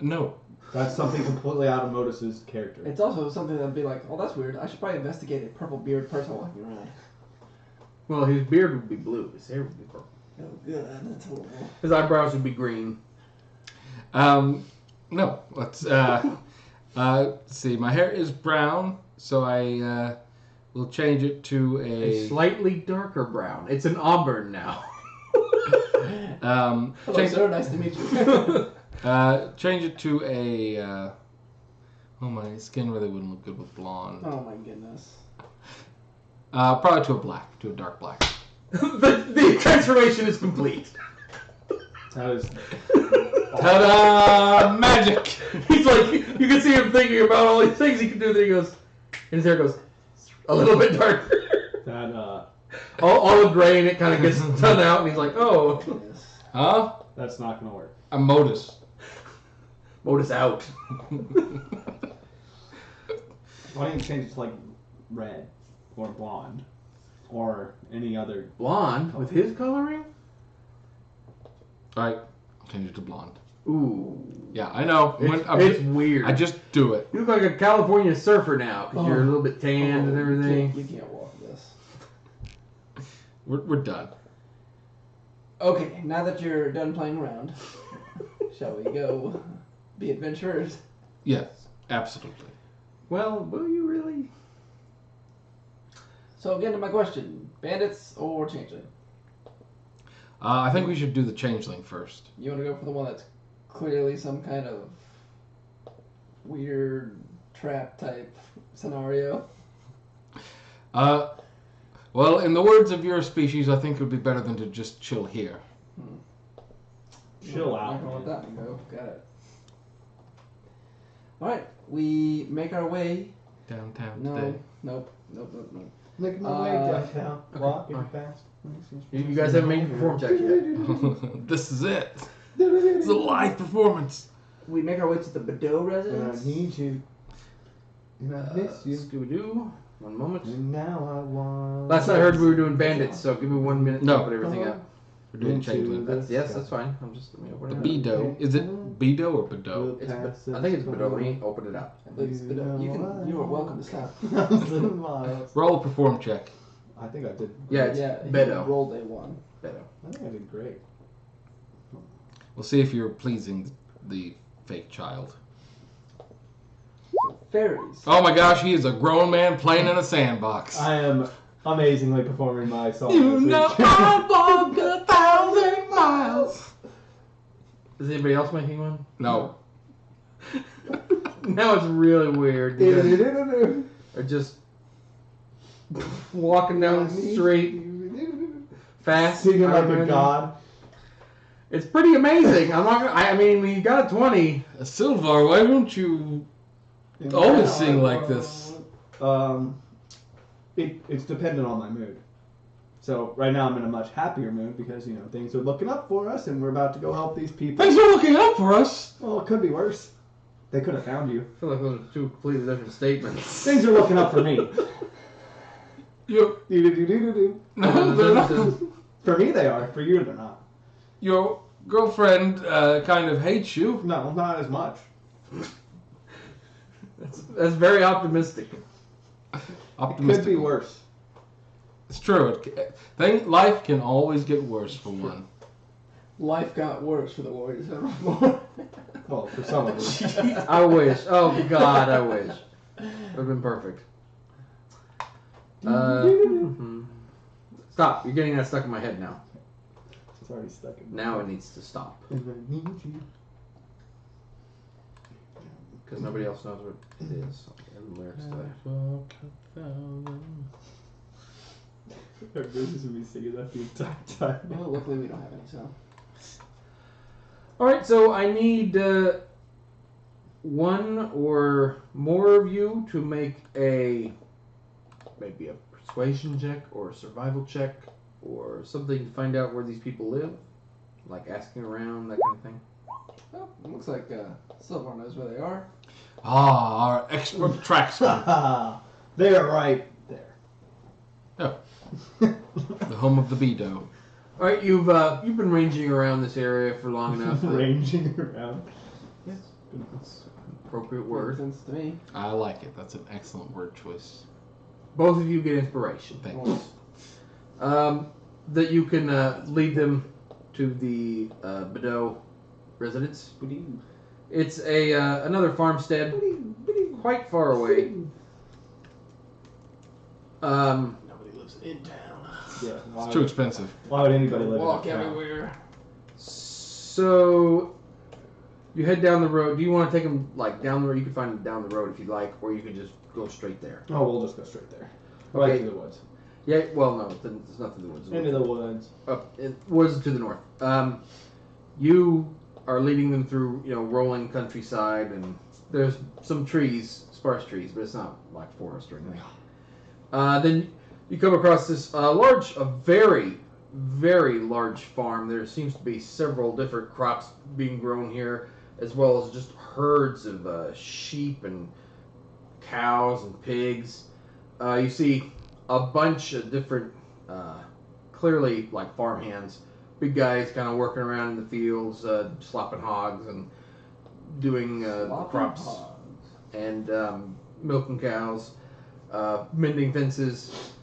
No. That's something completely out of Modus's character. It's also something that'd be like, oh, that's weird. I should probably investigate a purple beard person walking around. Well, his beard would be blue. His hair would be purple. Oh, God, that's horrible. His eyebrows would be green. No. Let's see. My hair is brown, so I will change it to A slightly darker brown. It's an auburn now. Hello, change, sir. Nice to meet you. change it to a. Oh, my skin really wouldn't look good with blonde. Oh, my goodness. Probably to a dark black. the transformation is complete. That is. Ta-da! Magic! He's like, you can see him thinking about all these things he can do. Then he goes, and his hair goes a little bit darker. That all the gray and it kind of gets done out, and he's like, oh, Goodness. Huh? that's not gonna work. I'm Modus. Modus out. Why don't you change it to like red or blonde or any other? Blonde with his coloring? Alright, change it to blonde. Ooh. Yeah, I know. It's weird. I just do it. You look like a California surfer now because you're a little bit tanned and everything. You can't walk this. We're done. Okay, now that you're done playing around, shall we go be adventurers? Yes, absolutely. Well, will you really? So again to my question, bandits or changeling? I think we should do the changeling first. You want to go for the one that's clearly some kind of weird trap type scenario? Well, in the words of your species, I think it would be better than to just chill here. Chill I'm out, not gonna let man. that one go. Got it. Alright, we make our way. Downtown No, today. nope. Making my way downtown. Walking fast. You guys haven't made your perform check yet. This is it. It's a live performance. We make our way to the Badeau And I residence. need you. And I miss you. Scooby-Doo. One moment. And now I want. Last I heard we were doing bandits, so give me 1 minute to No. put everything up. We're doing Into changeling. the- Yes, that's fine. I'm just let me open The it up. Bedo. Is it Bedo or Bedo? It's, I think it's Bedeau. Let me open it up. I believe it's Badeau. You are welcome to stop. Roll a perform check. I think I did. Yeah, it's Yeah, he Bedeau. rolled a 1. Bedeau. I think I did great. We'll see if you're pleasing the fake child. Fairies. Oh my gosh, he is a grown man playing in a sandbox. I am amazingly performing my song. You this know week. I walked 1,000 miles. Is anybody else making one? No. Now it's really weird. You guys are just walking down the street fast. Singing I like a imagine. god. It's pretty amazing. I'm not. I mean, when you got a 20. Silvar, why don't you always sing like this? It's dependent on my mood. So right now I'm in a much happier mood because things are looking up for us and we're about to go help these people. Thanks for looking out for us. Well, it could be worse. They could have found you. I feel like those are two completely different statements. Things are looking up for me. Your no, they're not. For me they are. For you they're not. Your girlfriend kind of hates you. No, not as much. That's very optimistic. It Optimistic. could be worse. It's true. Life can always get worse for one. Life got worse for the Warriors Evermore. Well, for some of us. I wish. Oh God, I wish. Would have been perfect. Stop! You're getting that stuck in my head now. It's already stuck in Now it needs to stop And I need you. because nobody else knows what it is in the lyrics today. Our business would be singing that the entire time. Well, luckily we don't have any, so. All right, so I need one or more of you to make maybe a persuasion check or a survival check or something to find out where these people live, like asking around, that kind of thing. Oh, it looks like Silver knows where they are. Ah, our expert tracksman. They're right there. The home of the Bedo. All right, you've been ranging around this area for long enough. Ranging around. Yes, that's an appropriate Makes word. sense to me. I like it. That's an excellent word choice. Both of you get inspiration. Thank you. That you can lead them to the Bedeau residence. It's another farmstead, quite far away. Nobody lives in town. Yeah. It's too expensive. Why would anybody live Walk in a town? everywhere. So you head down the road. Do you want to take them like down the road? You can find them down the road if you'd like, or you can just go straight there. Oh, we'll just go straight there. Right Okay. through the woods. Yeah. Well, no, there's nothing in the woods. Into the woods. Up in woods to the north. You are leading them through, rolling countryside, and there's some trees, sparse trees, but it's not like forest or anything. Then you come across this very, very large farm. There seems to be several different crops being grown here, as well as just herds of sheep and cows and pigs. You see a bunch of different, clearly like farmhands, big guys kind of working around in the fields, slopping hogs and doing crops and milking cows, mending fences,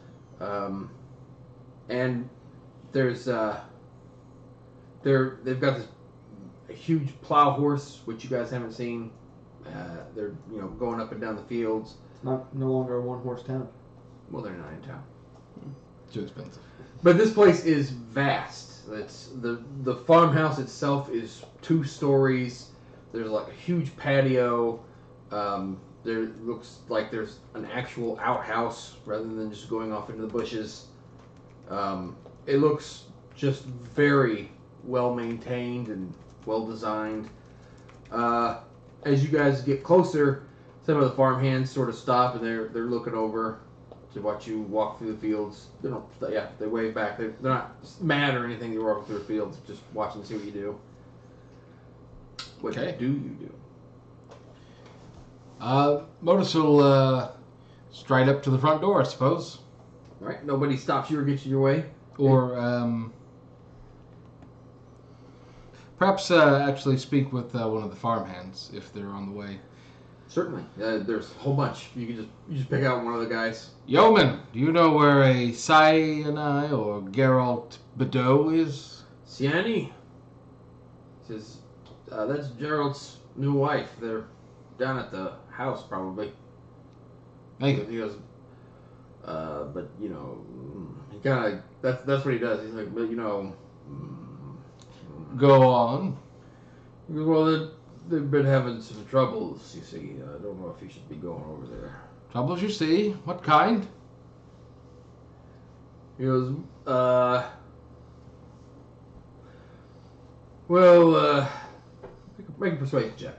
and there's they've got this huge plow horse which you guys haven't seen. They're going up and down the fields. It's no longer a one-horse town. Well, they're not in town. Too expensive. But this place is vast. It's the farmhouse itself is 2 stories. There's like a huge patio. There looks like there's an actual outhouse rather than just going off into the bushes. It looks just very well maintained and well designed. As you guys get closer, some of the farmhands sort of stop and they're looking over to watch you walk through the fields. They wave back. They're not mad or anything. You're walking through the fields, just watching to see what you do. What Okay. do you do? Modus will stride up to the front door, I suppose. All right. Nobody stops you or gets you your way. Or perhaps actually speak with one of the farmhands if they're on the way. Certainly. There's a whole bunch. You just pick out one of the guys. Yeoman, do you know where a Sinai or Geralt Bedeau is? Siani says, that's Gerald's new wife. They're down at the house, probably. Thank you. He goes, but, he kind of, that's what he does. He's like, but, Go on. he goes, well, they've been having some troubles, you see. I don't know if you should be going over there. Troubles you see? What kind? He goes, make a persuasion check.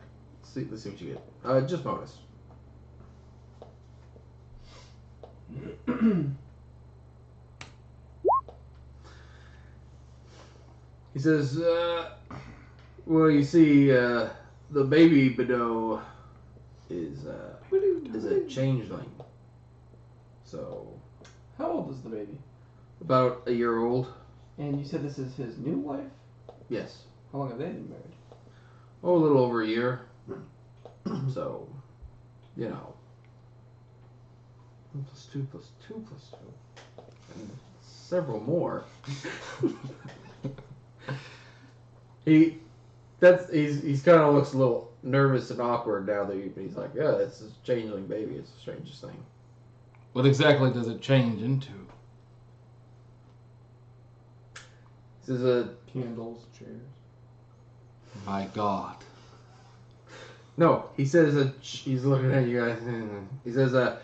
Let's see what you get. Just bonus. He says, well, you see, the baby Bedeau is a changeling. So, How old is the baby? about a year old. And you said this is his new wife? Yes. How long have they been married? Oh, a little over a year. So, 1 plus 2 plus 2 plus 2. And several more. He's kind of looks a little nervous and awkward now that he's like, yeah, it's a changeling baby. It's the strangest thing. What exactly does it change into? This is Candles, chairs. My God. no. He says he's looking at you guys. He says a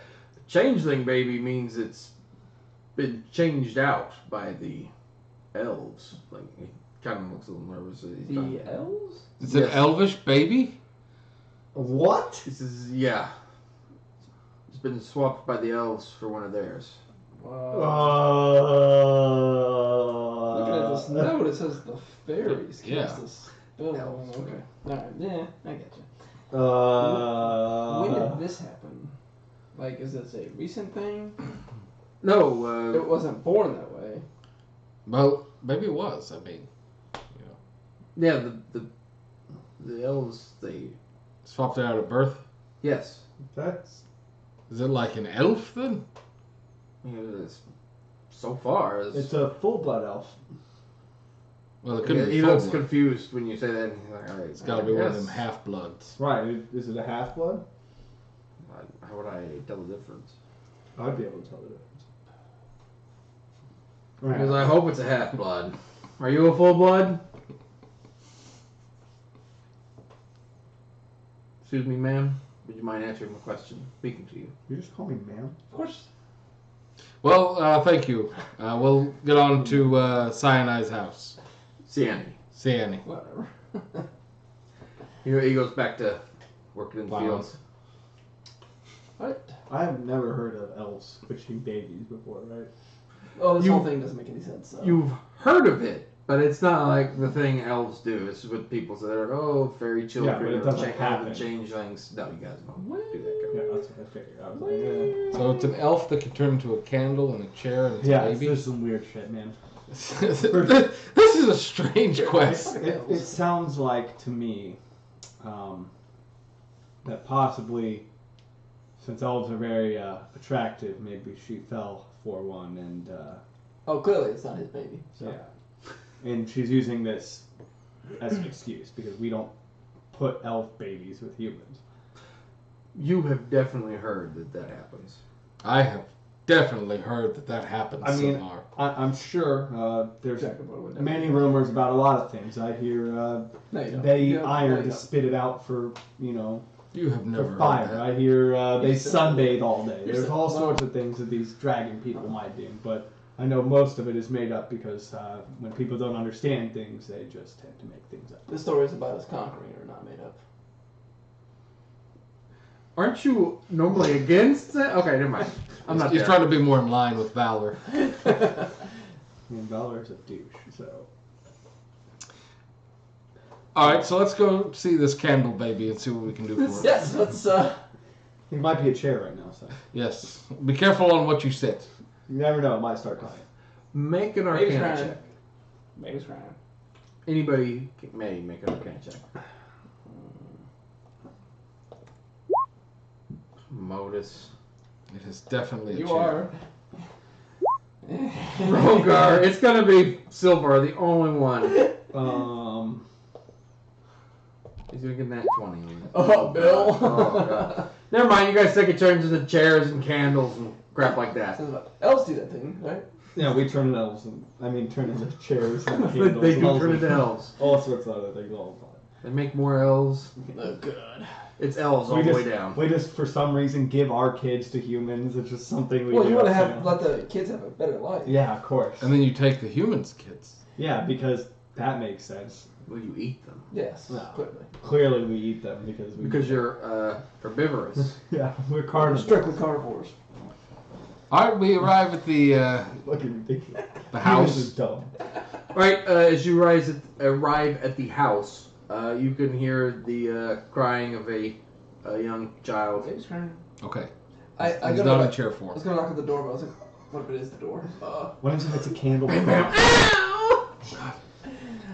changeling baby means it's been changed out by the elves. Like kind of looks a little nervous. The elves? It's an elvish baby? What? This is, yeah. It's been swapped by the elves for one of theirs. Looking at this note, it says the fairies Yeah. cast this spell. Elves. Okay. Alright, yeah, I get you. When did this happen? Like, is this a recent thing? No, It wasn't born that way. Well, maybe it was. I mean, yeah, the elves, they... swapped it out at birth. Yes. That's Is it like an elf then? So far, it's a full blood elf. Well, it couldn't be he looks full. confused when you say that. He's like, all right, It's got to be one of them half-bloods. Right? Is it a half blood? How would I tell the difference? I'd be able to tell the difference. Because I hope it's a half blood. Are you a full blood? Excuse me, ma'am. Would you mind answering my question? Speaking to you. You just call me ma'am. Of course. Well, thank you. We'll get on to Cyanide's house. Siani. Cyani. Whatever. He goes back to working in the Wow. fields. What? I have never heard of elves switching babies before, right? Oh, this You- whole thing doesn't make any sense. So. You've heard of it, but it's not like the thing elves do. It's what people say, fairy children, Yeah, but it doesn't happen. changelings. No, you guys don't What? do that. Yeah, that's what I figured. I was like, yeah. So it's an elf that can turn into a candle and a chair and it's Yeah, a it's baby? just some weird shit, man. This is a strange quest. It sounds like to me that possibly, since elves are very attractive, maybe she fell for one, and Oh, clearly it's not his baby. So. yeah, and she's using this as an excuse because we don't put elf babies with humans. You have definitely heard that happens. I have definitely heard that happens I mean, somewhere. I'm sure there's Exactly what it would many rumors about a lot of things. I hear No, you don't. they You don't- iron you to don't. spit it out for You have never for heard fire. that. I hear they You're so- sunbathe all day. you're There's so- all well- sorts of things that these dragon people might do, but I know most of it is made up because when people don't understand things, they just tend to make things up. The stories about us conquering are not made up. Aren't you normally against that? Okay, never mind. I'm not He's there. trying to be more in line with Valor. And Valor's a douche, so Alright, so let's go see this candle baby and see what we can do for it. Yes, let's. he might be a chair right now. So Yes. Be careful on what you sit. you never know; it might start crying. Make an Maybe arcana trying. check. Maybe trying. Anybody may make an arcana check. Modus. It is definitely a You chair. are. Rogar. It's gonna be Silver, the only one. He's gonna get that 20. Oh, Bill. Oh, God. Never mind, you guys take a turns into chairs and candles and crap like that. Elves do that thing, right? Yeah, we turn into elves. Turn into chairs and candles. They and do all turn into sorts- elves. All sorts of other things all the time. They make more elves. Oh, good. It's elves all the way down. We just, for some reason, give our kids to humans. It's just something we Well, do. you want to so- let the kids have a better life. Yeah, of course. And then you take the humans' kids. Yeah, because that makes sense. Well, you eat them. Yes, No. clearly. Clearly, we eat them because You're herbivorous. yeah, we're We're carnivores. strictly carnivores. Alright, we arrive at the Fucking ridiculous. the Humans is house. dumb. Right, as you arrive at the house, you can hear the crying of a young child. Baby's crying. Okay. I He's go not to in chair I 4. was gonna knock at the door, but I was like, what if it is the door? What if it's a candle?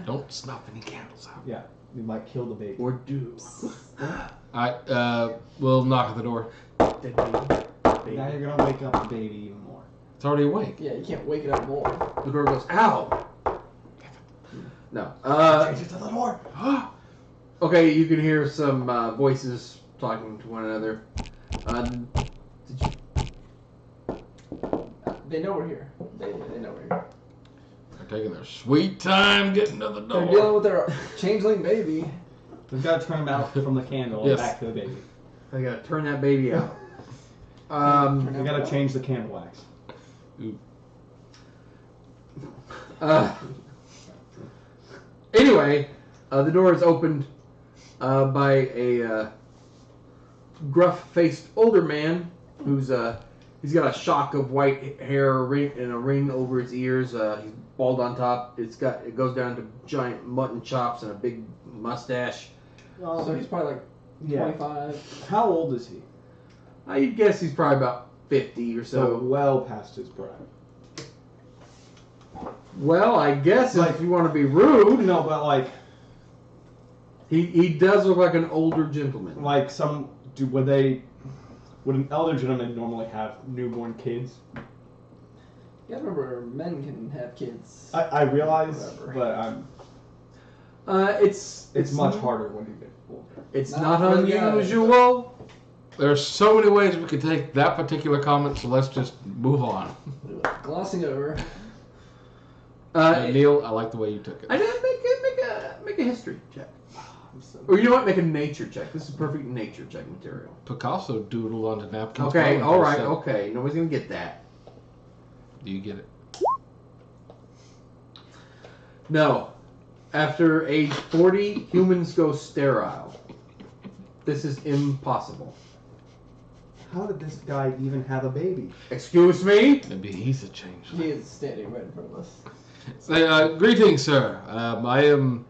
Don't snuff any candles out. Yeah, we might kill the baby. Or do. Alright, we'll knock at the door. Dead baby. Now you're gonna wake up the baby even more. It's already awake. Yeah, you can't wake it up more. The door goes, ow! No. Change it to the door. Okay, you can hear some voices talking to one another. Did you... They know we're here. They know we're here. They're taking their sweet time getting to the They're door. dealing with their changeling baby. We've got to turn them out from the candle Yes. and back to the baby. I gotta turn that baby out. We got to change the candle wax. Anyway, the door is opened by a gruff-faced older man who's he's got a shock of white hair and a ring over his ears. He's bald on top. It goes down to giant mutton chops and a big mustache. So he's probably like Yeah. 25. How old is he? I'd guess he's probably about 50 or So so. well past his prime. Well, I guess Like- if you want to be rude, No, but he does look like an older gentleman. would an elder gentleman normally have newborn kids? You gotta remember, men can have kids. I realize, Whatever. but It's much harder when you get older. It's Not not for the guys. unusual. There are so many ways we could take that particular comment, so let's just move on. Glossing over. Neil, I like the way you took it. I didn't make a history check. Or you know what? Make a nature check. This is perfect nature check material. Picasso doodled onto napkins. Okay, well all right, until okay. Nobody's gonna get that. Do you get it? No. After age 40, humans go sterile. This is impossible. How did this guy even have a baby? Excuse me? Maybe he's a change. He is standing right in front of us. Say, greetings, sir. I am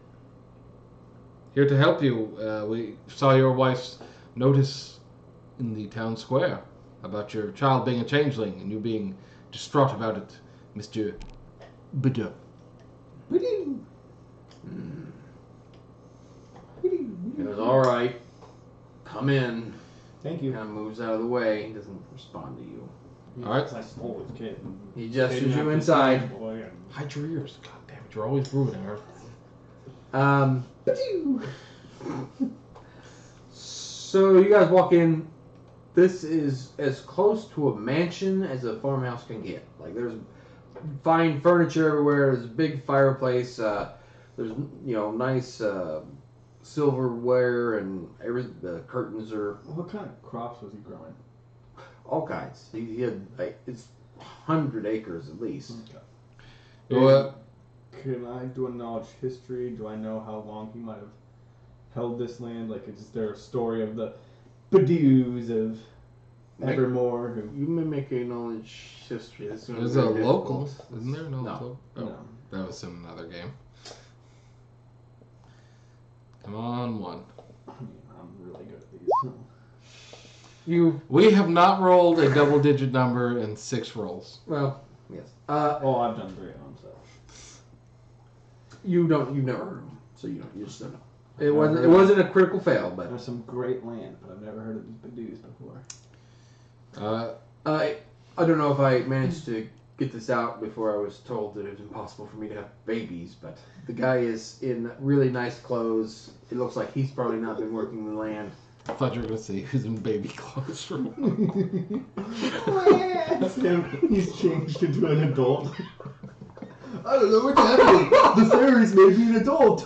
here to help you. We saw your wife's notice in the town square about your child being a changeling and you being distraught about it, Mr. Bideau. He goes, all right. Come in. Thank He you. kind of moves out of the way. He doesn't respond to you. All right. I stole his kid. He gestures you inside. Boy, Hide your ears. God damn it, you're always ruining her. So you guys walk in. This is as close to a mansion as a farmhouse can get. Like there's fine furniture everywhere. There's a big fireplace. There's nice silverware and the curtains are what kind of crops was he growing? all kinds. He had it's 100 acres at least. Well, Can I do a knowledge history? Do I know how long he might have held this land? Like, is there a story of the Badews of Evermore? Who, You may make a knowledge history. This is gonna be there's a very local. difficult. Isn't there no No. local? Oh, No. that was in another game. Come on, one. I'm really good at these. We have not rolled a double-digit number in 6 rolls. Well, yes. Oh, I've done 3 of them, so. You've never heard of them, so you just don't know. It Never wasn't. heard It of wasn't a critical fail, but There's some great land, but I've never heard of these Badews before. I don't know if I managed to get this out before I was told that it was impossible for me to have babies. But the guy is in really nice clothes. It looks like he's probably not been working the land. I thought you were going to say who's in baby clothes for That's him. He's changed into an adult. I don't know what's happening. The fairies made me an adult.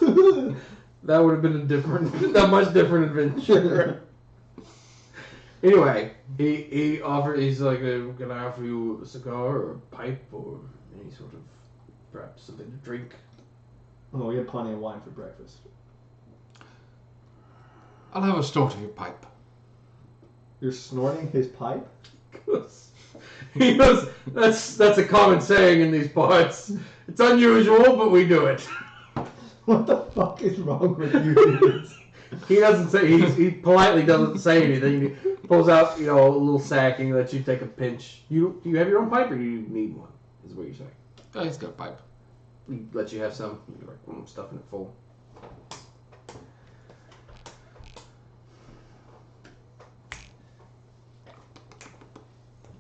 That would have been a much different adventure. Anyway, he offered. He's like, "Can I offer you a cigar or a pipe or any sort of perhaps something to drink?" Oh, we had plenty of wine for breakfast. I'll have a snort of your pipe. You're snorting his pipe? He goes, "That's a common saying in these parts. It's unusual, but we do it." What the fuck is wrong with you? He doesn't say. He politely doesn't say anything. He pulls out, a little sack and he lets you take a pinch. Do you have your own pipe or do you need one? Is what you're saying. Oh, he's got a pipe. He lets you have some. You're like, I'm stuffing it full.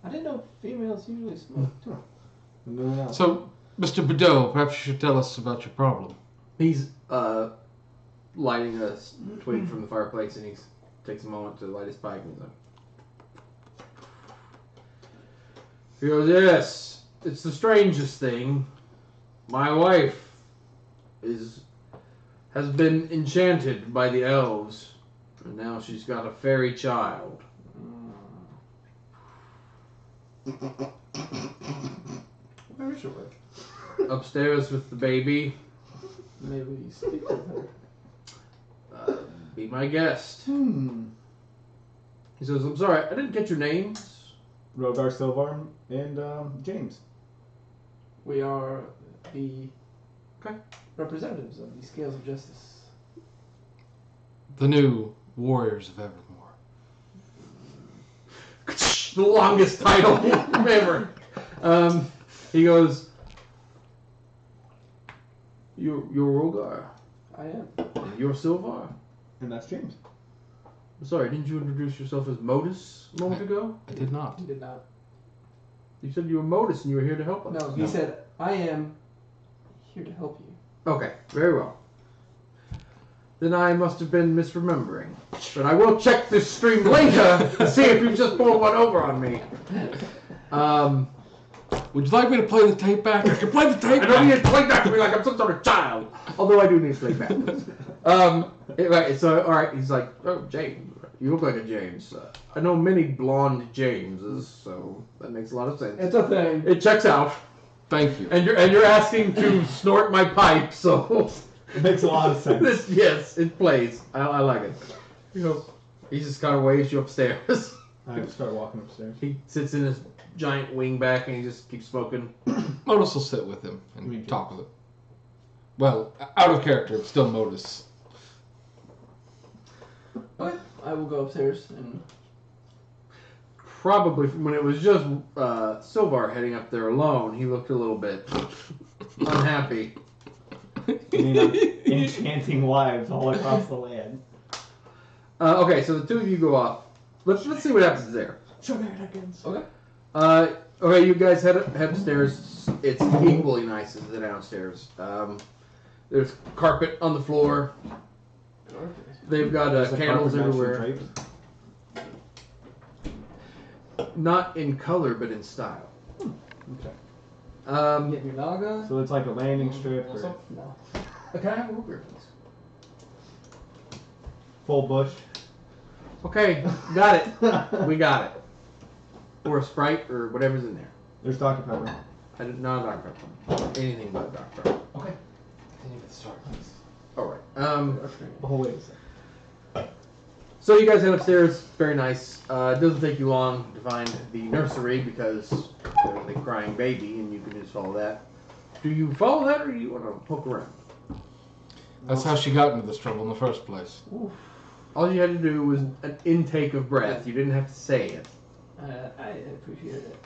I didn't know females usually smoke too. No. So, Mr. Bideau, perhaps you should tell us about your problem. He's lighting a twig from the fireplace and he takes a moment to light his pipe and he's like, he goes, "Yes, it's the strangest thing. My wife has been enchanted by the elves, and now she's got a fairy child. Where is your work? Upstairs with the baby. Maybe speak with her. Be my guest. He says, I'm sorry, I didn't get your names. Rogar Silvar and James. We are the Okay. representatives of the Scales of Justice. The new Warriors of Evermore. The longest title ever. He goes, You're Rogar. I am. And you're Silvar. And that's James. Sorry, didn't you introduce yourself as Modus a moment ago? I did not. He did not. You said you were Modus and you were here to help us. No, he said, I am here to help you. Okay, very well. Then I must have been misremembering. But I will check this stream later to see if you've just pulled one over on me. Would you like me to play the tape back? I can play the tape I don't need back. to play back to me like I'm some sort of child. Although I do need to play back. Right, so, alright, he's like, oh, James. You look like a James. I know many blonde Jameses, so that makes a lot of sense. It's a thing. It checks out. Thank you. And you're asking to snort my pipe, so It makes a lot of sense. yes, it plays. I like it. He just kind of waves you upstairs. I start walking upstairs. He sits in his giant wingback and he just keeps smoking. Modus will sit with him and Me too. talk with him. Well, out of character, but still Modus. Okay. I will go upstairs and Probably when it was just Silvar heading up there alone, he looked a little bit unhappy. I mean, I'm enchanting wives all across the land. Okay, so the two of you go off. Let's see what happens there. Shenanigans. okay. Okay, you guys head upstairs. It's equally nice as the downstairs. There's carpet on the floor. They've got Is the candles carpet matching everywhere. drapes? Not in color, but in style. Okay. Get your naga. So it's like a landing strip or No. Can I have a Ruger, please? full bush. Okay, got it. We got it. Or a Sprite or whatever's in there. There's Dr. Pepper. I didn't know Dr. Pepper. Anything but Dr. Pepper. Okay. Then you get the start, please. All right. Oh, wait a second. So you guys head upstairs. Very nice. It doesn't take you long to find the nursery because there's a crying baby, and you can just follow that. Do you follow that, or do you want to poke around? That's how she got into this trouble in the first place. All you had to do was an intake of breath. You didn't have to say it. I appreciate it.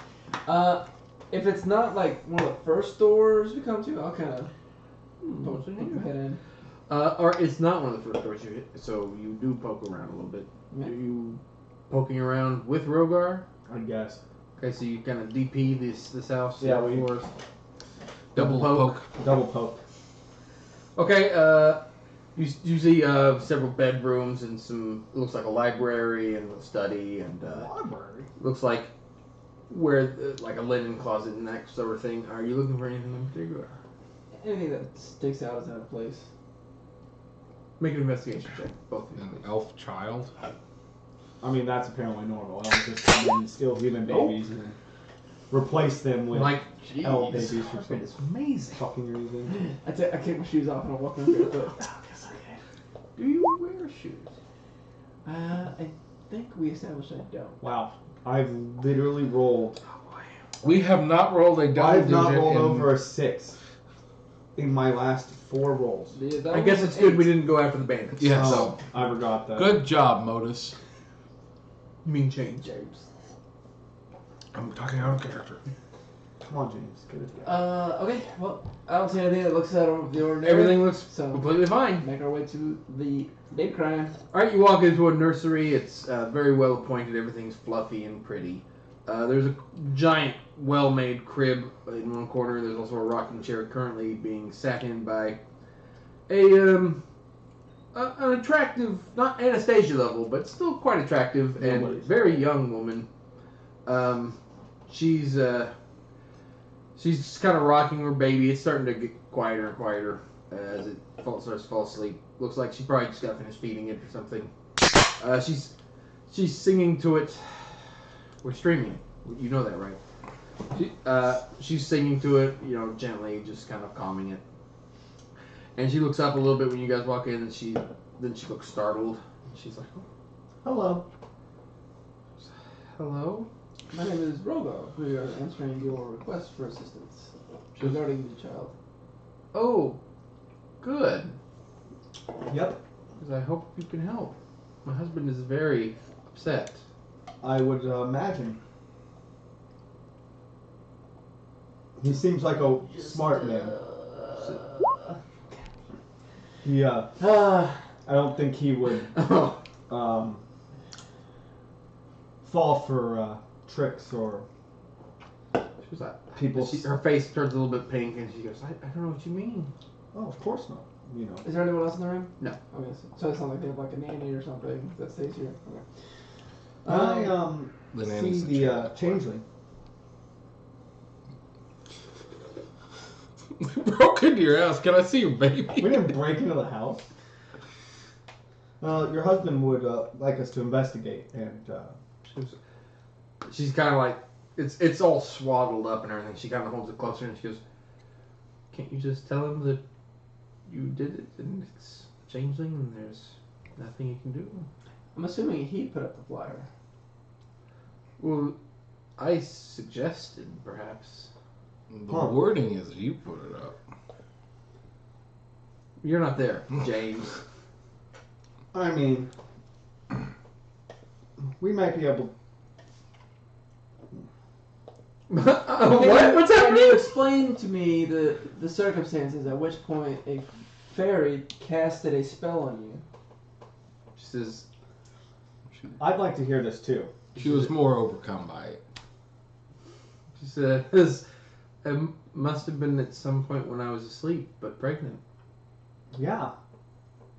If it's not like one of the first doors we come to, I'll kind of poke my head in. Or it's not one of the first doors you hit, so you do poke around a little bit. Yeah. Are you poking around with Rogar? I guess. Okay, so you kind of DP this house. Yeah, the we- floors. Double poke. Double poke. Okay, you see several bedrooms and some, it looks like a library and a study and Library. looks like where, like a linen closet and that sort of thing. Are you looking for anything in particular? Anything that sticks out is out of place. Make an investigation check, both of you. An please. elf child. I mean, that's apparently normal. Elves just come in and steal human babies and then replace them with Like, elf jeez. babies for some It's amazing. fucking reason. I kick my shoes off and I walk under the Do you wear shoes? I think we established I don't. Wow. I've literally rolled. Oh boy. We have not rolled a double I've not digit rolled in- over a 6 in my last 4 rolls. I guess it's good we didn't go after the bandits. Yes. Oh, I forgot that. Good job, Modus. You mean change. James. I'm talking out of character. Come on, James. Get it together. Okay, well, I don't see anything that looks out of the ordinary. Everything looks So, completely fine. make our way to the baby crime. Alright, you walk into a nursery. It's very well appointed. Everything's fluffy and pretty. There's a giant, well-made crib in one corner. There's also a rocking chair currently being sat in by an attractive, not Anastasia level, but still quite attractive and Nobody's. very young woman. She's kind of rocking her baby. It's starting to get quieter and quieter as it starts to fall asleep. Looks like she probably just got finished feeding it or something. She's singing to it. We're streaming it. You know that, right? She's singing to it, gently, just kind of calming it. And she looks up a little bit when you guys walk in, and she looks startled. She's like, Hello. "Hello." My name is Rogo. We are answering your request for assistance regarding the child. Oh, good. Yep. Because I hope you can help. My husband is very upset. I would imagine. He seems like a smart man. He, I don't think he would fall for tricks or She was like, people. her face turns a little bit pink, and she goes, I don't know what you mean. Oh, of course not. You know. Is there anyone else in the room? No. Okay, so it's not like they have like a nanny or something that stays here. Okay. I The see nanny's the child. changeling. Broke into your house. Can I see your baby? We didn't break into the house. Your husband would like us to investigate, and She's kind of like, it's all swaddled up and everything. She kind of holds it closer, and she goes, can't you just tell him that you did it, and it's changeling, and there's nothing you can do? I'm assuming he put up the flyer. Well, I suggested, perhaps. The wording is you put it up. You're not there, James. I mean, we might be able. What? What's Can you happening? explain to me the circumstances at which point a fairy casted a spell on you? She says, I'd like to hear this too. She was more overcome by it. she says, it must have been at some point when I was asleep, but pregnant. Yeah.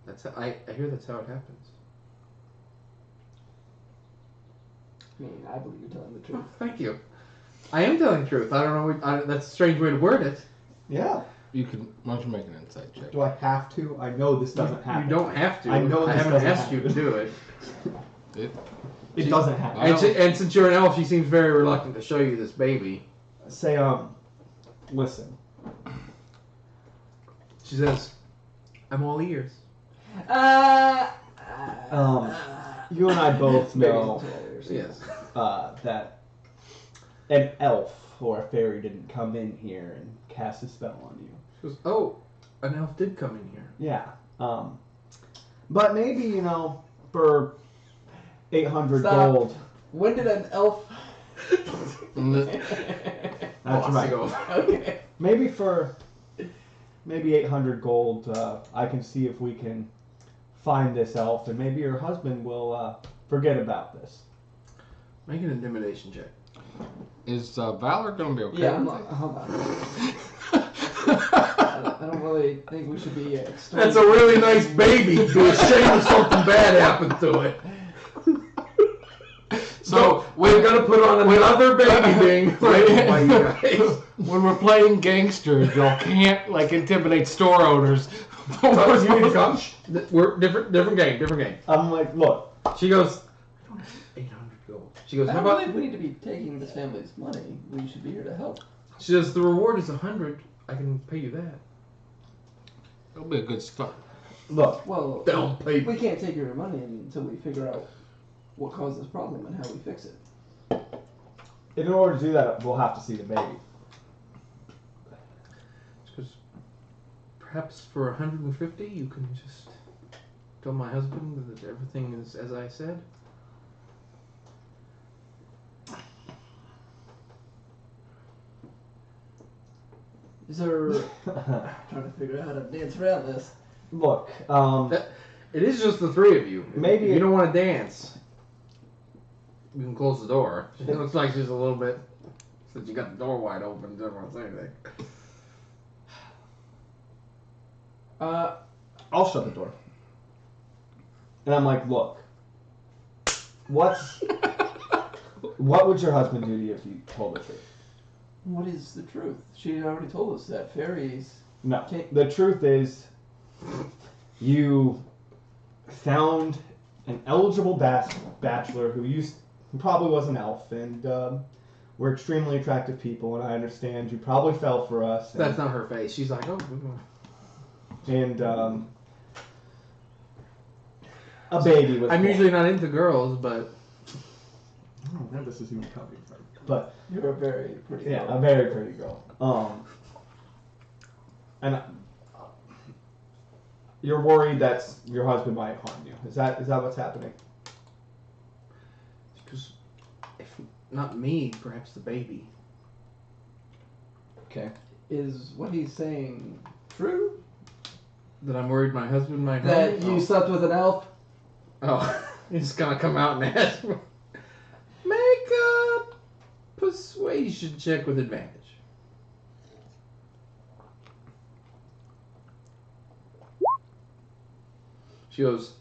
That's how, I hear that's how it happens. I mean, I believe you're telling the truth. Thank you. I am telling the truth. I don't know. That's a strange way to word it. Yeah. You can. Why don't you make an insight check? Do I have to? I know this doesn't happen. You don't have to. I know I this haven't doesn't asked you to happen. do it. It doesn't happen. And since you're an elf, she seems very reluctant to show you this baby. Say, listen. She says, I'm all ears. You and I both know Yes. that an elf or a fairy didn't come in here and cast a spell on you. She goes, oh, an elf did come in here. Yeah. But maybe, you know, for 800 Stop. gold. When did an elf? That's right. Okay. Maybe for 800 gold, I can see if we can find this elf, and maybe your husband will forget about this. Make an intimidation check. Is Valor gonna be okay? Yeah, I'm with not. it? Hold on. I don't really think we should be. That's a really nice baby. Be ashamed if something bad happened to it. So We're gonna put on another baby being played by you guys. when we're playing gangsters, y'all can't like intimidate store owners. We're different game. I'm like, look, She goes, I don't have 800 gold. She goes, I how don't about? believe we need to be taking this family's money. We should be here to help. She says the reward is 100. I can pay you that. It'll be a good start. look. Well, They'll pay. we can't take your money until we figure out what caused this problem and how we fix it. In order to do that, we'll have to see the baby. She goes, perhaps for 150, you can just tell my husband that everything is as I said. Is there? Trying to figure out how to dance around this. Look, It is just the three of you. Maybe if you it- don't want to dance, you can close the door. It looks like she's a little bit. Since you got the door wide open, doesn't want to say anything. I'll shut the door. And I'm like, look, what would your husband do to you if you told the truth? What is the truth? She already told us that fairies. No. Can't- The truth is, you found an eligible bachelor who probably was an elf, and we're extremely attractive people, and I understand you probably fell for us. And That's not her face. She's like, oh. and a baby was I'm born. usually not into girls, but I don't know where this is even coming from. But You're a very pretty yeah, girl. a very pretty girl. And you're worried that your husband might harm you. Is that what's happening? because if not me, perhaps the baby. Okay. Is what he's saying true? That I'm worried my husband might harm That me? you slept with an elf? Oh, he's gonna come out and ask me. Make a persuasion check with advantage. She goes,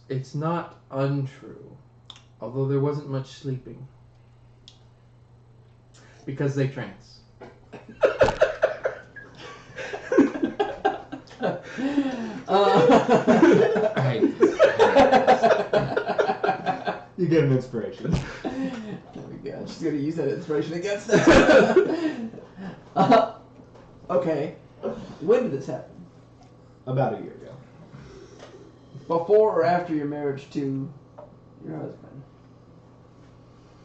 it's not untrue, although there wasn't much sleeping. Because they trance. I hate this. You get an inspiration. There we go. She's gonna use that inspiration against us. Okay. When did this happen? About a year ago. Before or after your marriage to your husband?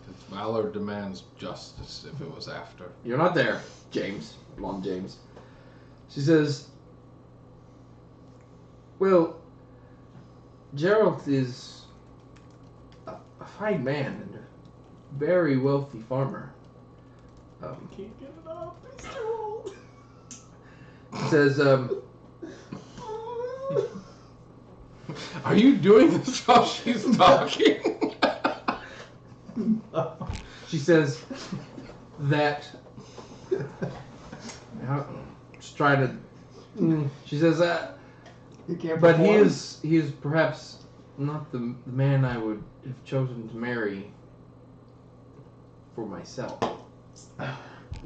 Because valor demands justice if it was after. You're not there, James. Blonde James. She says, well, Gerald is a fine man and a very wealthy farmer. Can't get it up. He's too old. She says, Are you doing this while she's talking? she says that, just trying to, she says that, He can't but he perform? is perhaps not the man I would have chosen to marry for myself.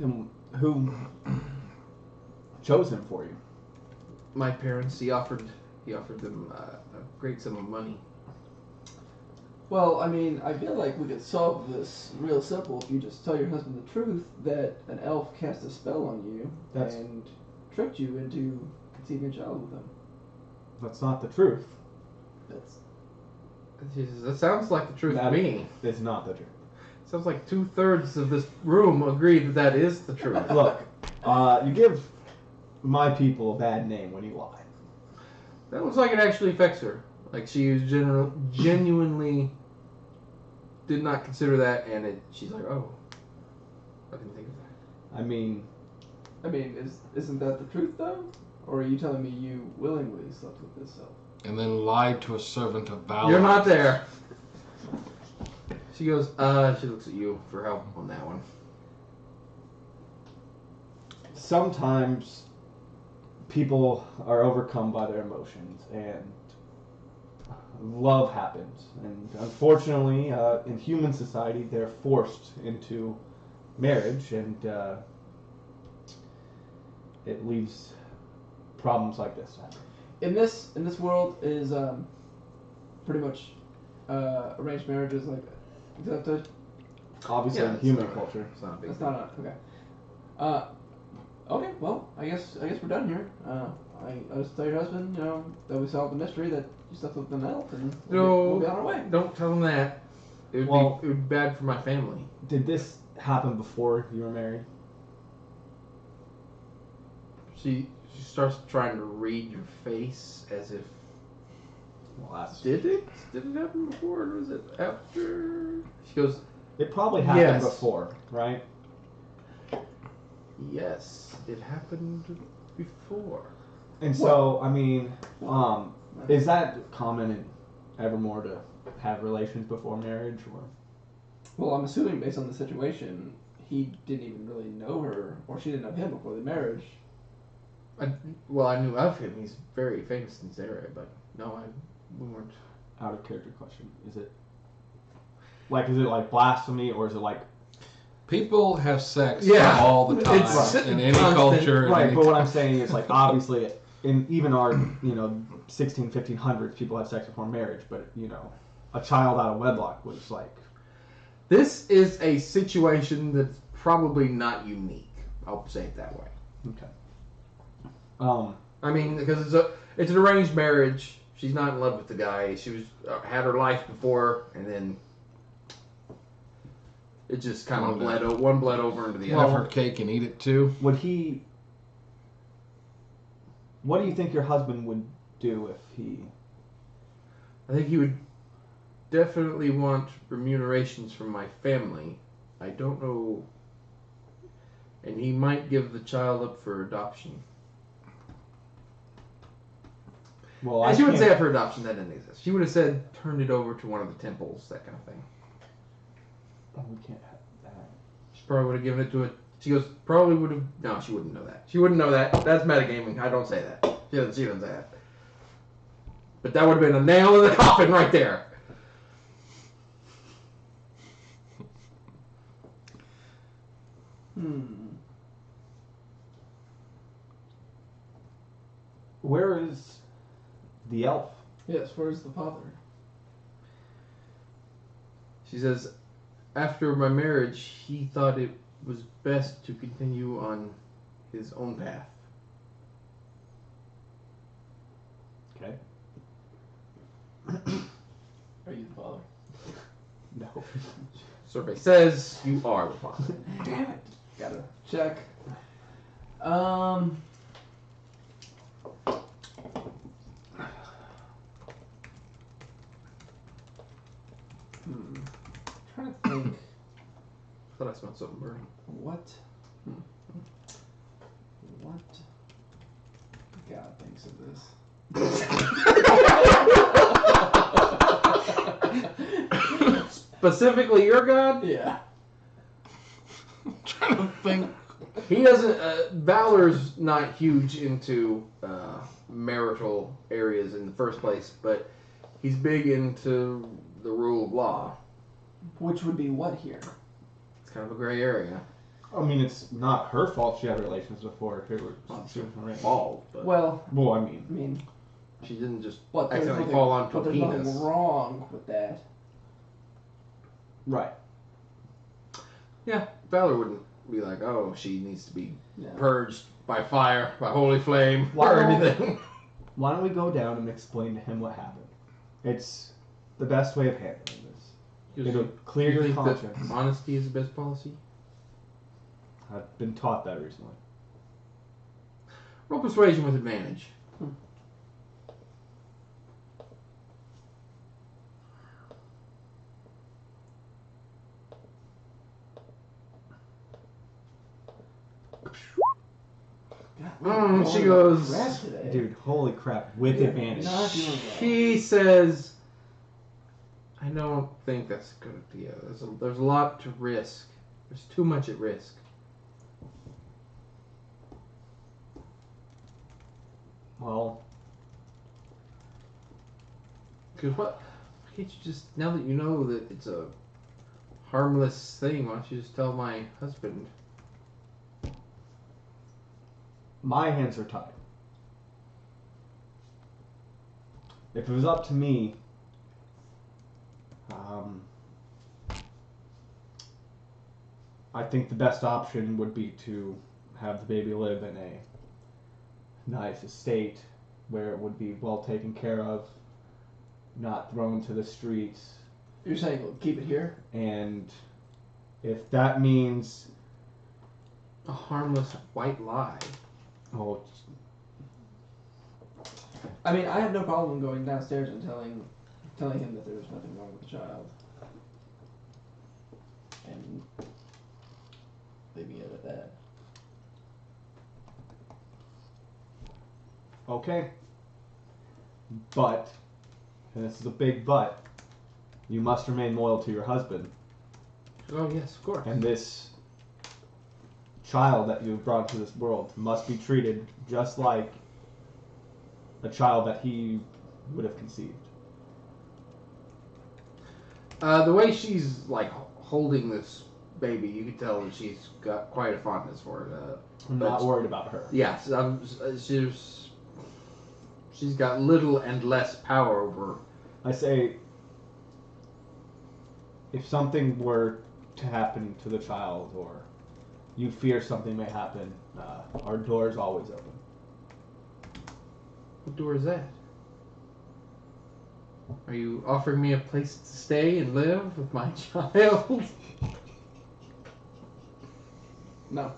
And who chose him for you? My parents, he offered them a great sum of money. Well, I mean, I feel like we could solve this real simple if you just tell your husband the truth that an elf cast a spell on you and tricked you into conceiving a child with him. That's not the truth. She says, that sounds like the truth That to me. is not the truth. Sounds like 2/3 of this room agree that is the truth. Look, you give my people a bad name when you lie. That looks like it actually affects her. Like she was genuinely did not consider that, and she's like, oh, I didn't think of that. I mean, isn't that the truth though? Or are you telling me you willingly slept with this elf? And then lied to a servant of valor. You're not there. She goes, she looks at you for help on that one. sometimes people are overcome by their emotions and love happens. And unfortunately, in human society, they're forced into marriage, and it leaves problems like this happen. In this world is pretty much arranged marriages like accepted. Obviously, Yeah, in it's human not- culture. It's not a big That's deal. not okay. Okay. Well, I guess we're done here. I just tell your husband, that we solved the mystery that you slept with an elf, and we'll be on our way. Don't tell him that. It would be bad for my family. Did this happen before you were married? She starts trying to read your face as if. Well, that's... Did it happen before, or was it after? She goes, It probably happened Yes. before, right? yes, it happened before. And so, I mean, is that common in Evermore to have relations before marriage, or? Well, I'm assuming based on the situation, he didn't even really know her, or she didn't know him before the marriage. I knew of him. He's very famous in this area, but no, we weren't. Out of character question. Is it like blasphemy, or is it like... People have sex Yeah. all the time It's in any constant. culture. in Right, any but what I'm saying is, like, obviously, in even our, 1500s, people had sex before marriage, but, a child out of wedlock was like... This is a situation that's probably not unique. I'll say it that way. Okay. I mean, because it's an arranged marriage. She's not in love with the guy. She was had her life before, and then it just kind of one bled over into the Have other. her cake and eat it too. Would he? What do you think your husband would do if he? I think he would definitely want remunerations from my family. I don't know, and he might give the child up for adoption. Well, She wouldn't say up for adoption. That didn't exist. She would have said turn it over to one of the temples, that kind of thing. Oh, we can't have that. She probably would have given it to it. She goes, probably would have. No, she wouldn't know that. She wouldn't know that. That's metagaming. I don't say that. She doesn't say that. But that would have been a nail in the coffin right there. Where is the elf? Yes, where's the father? She says, after my marriage, he thought it was best to continue on his own path. Okay. Are you the father? No. Survey says you are the father. Damn it. Gotta check. Trying to think. I thought I smelled something burning. What God thinks of this? Specifically your god? Yeah. I'm trying to think. He doesn't. Valor's not huge into marital areas in the first place, but he's big into the rule of law. Which would be what here? It's kind of a gray area. I mean, it's not her fault she had relations before. She was arranged. Fault, but Well, I mean, I mean, she didn't just but there's accidentally nothing, fall onto but a there's penis. nothing wrong with that. right. Yeah, Valor wouldn't be like, oh, she needs to be Yeah. purged by fire, by holy flame, Why or don't- anything. Why don't we go down and explain to him what happened? It's the best way of handling this. It'll clear You your think that conscience. honesty is the best policy? I've been taught that recently. Roll persuasion with advantage. She goes, Crap today. Dude, holy crap, with Yeah, advantage. not doing well. She says, I don't think that's a good idea. There's a lot to risk. There's too much at risk. Well, Because what? Why can't you just, now that you know that it's a harmless thing, why don't you just tell my husband? my hands are tied. If it was up to me, I think the best option would be to have the baby live in a nice estate where it would be well taken care of, not thrown to the streets, You're saying we'll keep it here? and if that means, A harmless white lie. oh, I mean, I have no problem going downstairs and telling him that there's nothing wrong with the child. And leaving it at that. okay, but, and this is a big but, you must remain loyal to your husband, Oh, yes, of course. and this child that you've brought to this world must be treated just like a child that he would have conceived. The way she's, like, holding this baby, you can tell that she's got quite a fondness for it. I'm But- not worried about her. Yes, she's got little and less power over. I say, if something were to happen to the child, or you fear something may happen, our door is always open. What door is that? Are you offering me a place to stay and live with my child? No.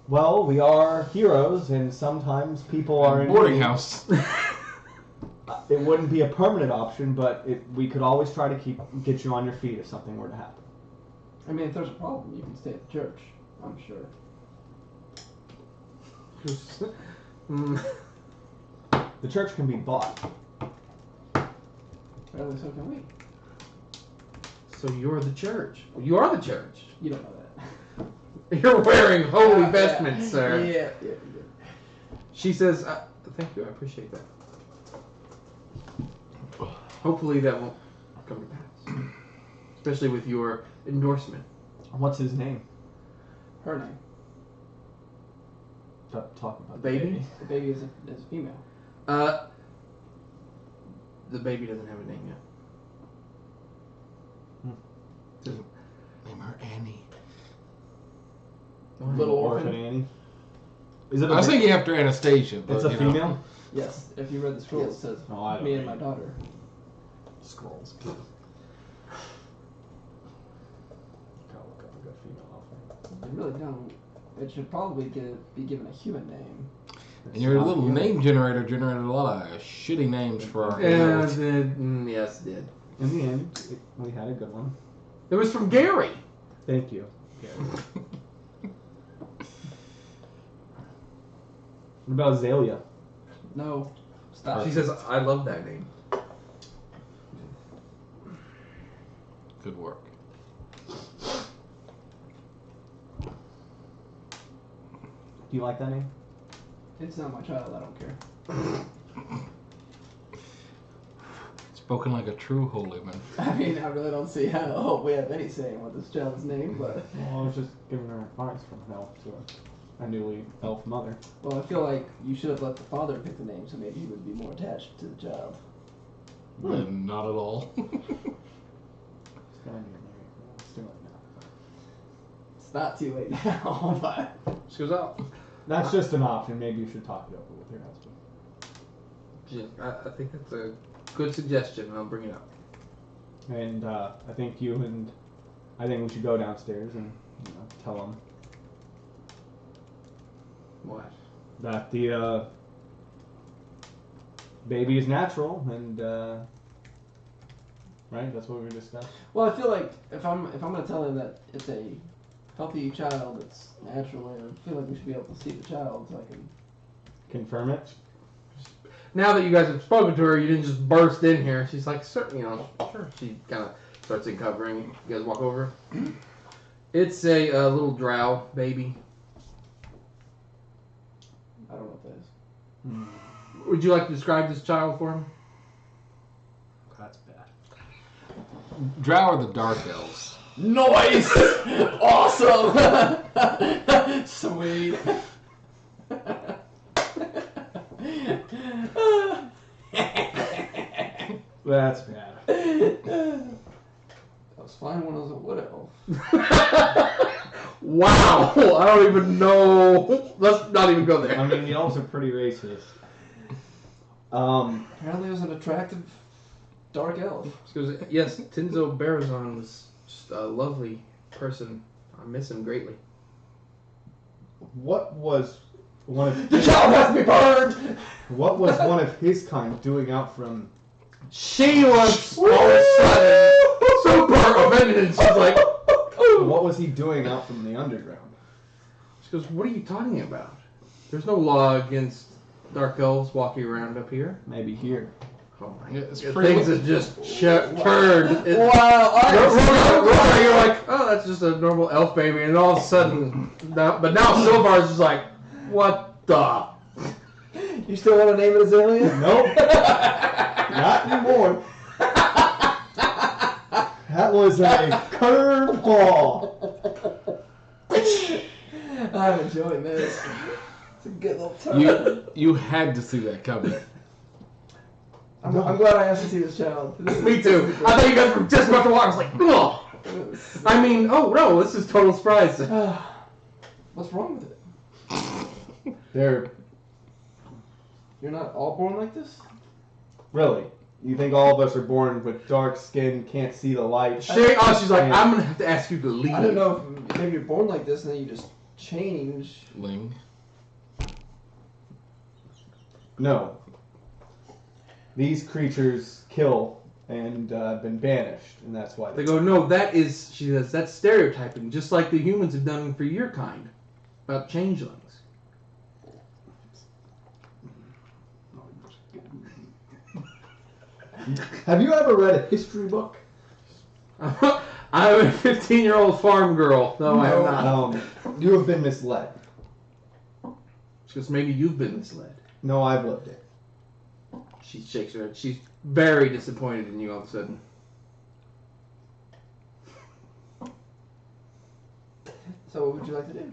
Well, we are heroes, and sometimes people are in Boarding need. house. It wouldn't be a permanent option, but we could always try to get you on your feet if something were to happen. I mean, if there's a problem, you can stay at the church. I'm sure. The church can be bought. Apparently, so can we. So you're the church. You are the church. You don't know that. You're wearing holy vestments, sir. Yeah. She says, thank you, I appreciate that. Hopefully that won't come to pass. Especially with your endorsement. What's his name? Her name. Talk about The baby? The baby is a female. The baby doesn't have a name yet. Name her Annie. Little orphan. Annie. Is it? I was thinking after Anastasia. But, It's a you know. female. Yes. If you read the scroll, it says No, I don't me and read. my daughter. Scrolls. Gotta look up a good female offering. You really don't. It should probably be given a human name. And your little name generator generated a lot of shitty names for our heroes. Yes, it did. In the end, we had a good one. It was from Gary. Thank you. What about Azalea? No. Stop. She says, I love that name. Good work. Do you like that name? It's not my child. I don't care. Spoken like a true holy man. I mean, I really don't see how we have any say in what this child's name, but Well, I was just giving her advice from an elf to a newly elf mother. well, I feel like you should have let the father pick the name, so maybe he would be more attached to the child. Not at all. It's gonna be married. Let's do it now. It's not too late now, but She goes, oh. That's just an option. Maybe you should talk it over with your husband. I think that's a good suggestion, and I'll bring it up. And I think we should go downstairs and tell him What? that the baby is natural and right. That's what we discussed. well, I feel like if I'm gonna tell him that it's a healthy child that's natural, I feel like we should be able to see the child so I can. Confirm it. Now that you guys have spoken to her, you didn't just burst in here. She's like, certainly, sure. She kind of starts uncovering. You guys walk over. It's a little drow baby. I don't know what that is. Would you like to describe this child for him? That's bad. Drow are the dark elves. Noise! Awesome! Sweet. That's bad. That was fine when I was a wood elf. Wow! I don't even know. Let's not even go there. I mean, the elves are pretty racist. Apparently, it was an attractive dark elf. She goes, yes, Tinzo Barazon was just a lovely person. I miss him greatly. What was one of The child has to be burned! what was one of his kind doing out from? She was all of a sudden super offended, and she's like, What was he doing out from the underground? she goes, what are you talking about? There's no law against dark elves walking around up here. Maybe here. Oh my Yeah, god. it's Things have just turned. Wow, Roar, you're like, oh, that's just a normal elf baby, and all of a sudden, now Silvar's just like, what the? You still want to name it Azalea? Nope. Not anymore. That was a curveball. I'm enjoying this. It's a good little turn. You had to see that coming. I'm glad I asked to see this child. Me too. I thought you guys were just about to walk. I was like, ugh. I mean, oh no, this is total surprise. What's wrong with it? They're You're not all born like this? Really? You think all of us are born with dark skin, can't see the light? She's like, I'm gonna have to ask you to leave. I don't know if maybe you're born like this and then you just change. Ling. No. These creatures kill and been banished, and that's why They go, no, she says, that's stereotyping, just like the humans have done for your kind, about changelings. Have you ever read a history book? I'm a 15-year-old farm girl. No, I have not. You have been misled. Because maybe you've been misled. No, I've lived it. She shakes her head. She's very disappointed in you all of a sudden. So what would you like to do?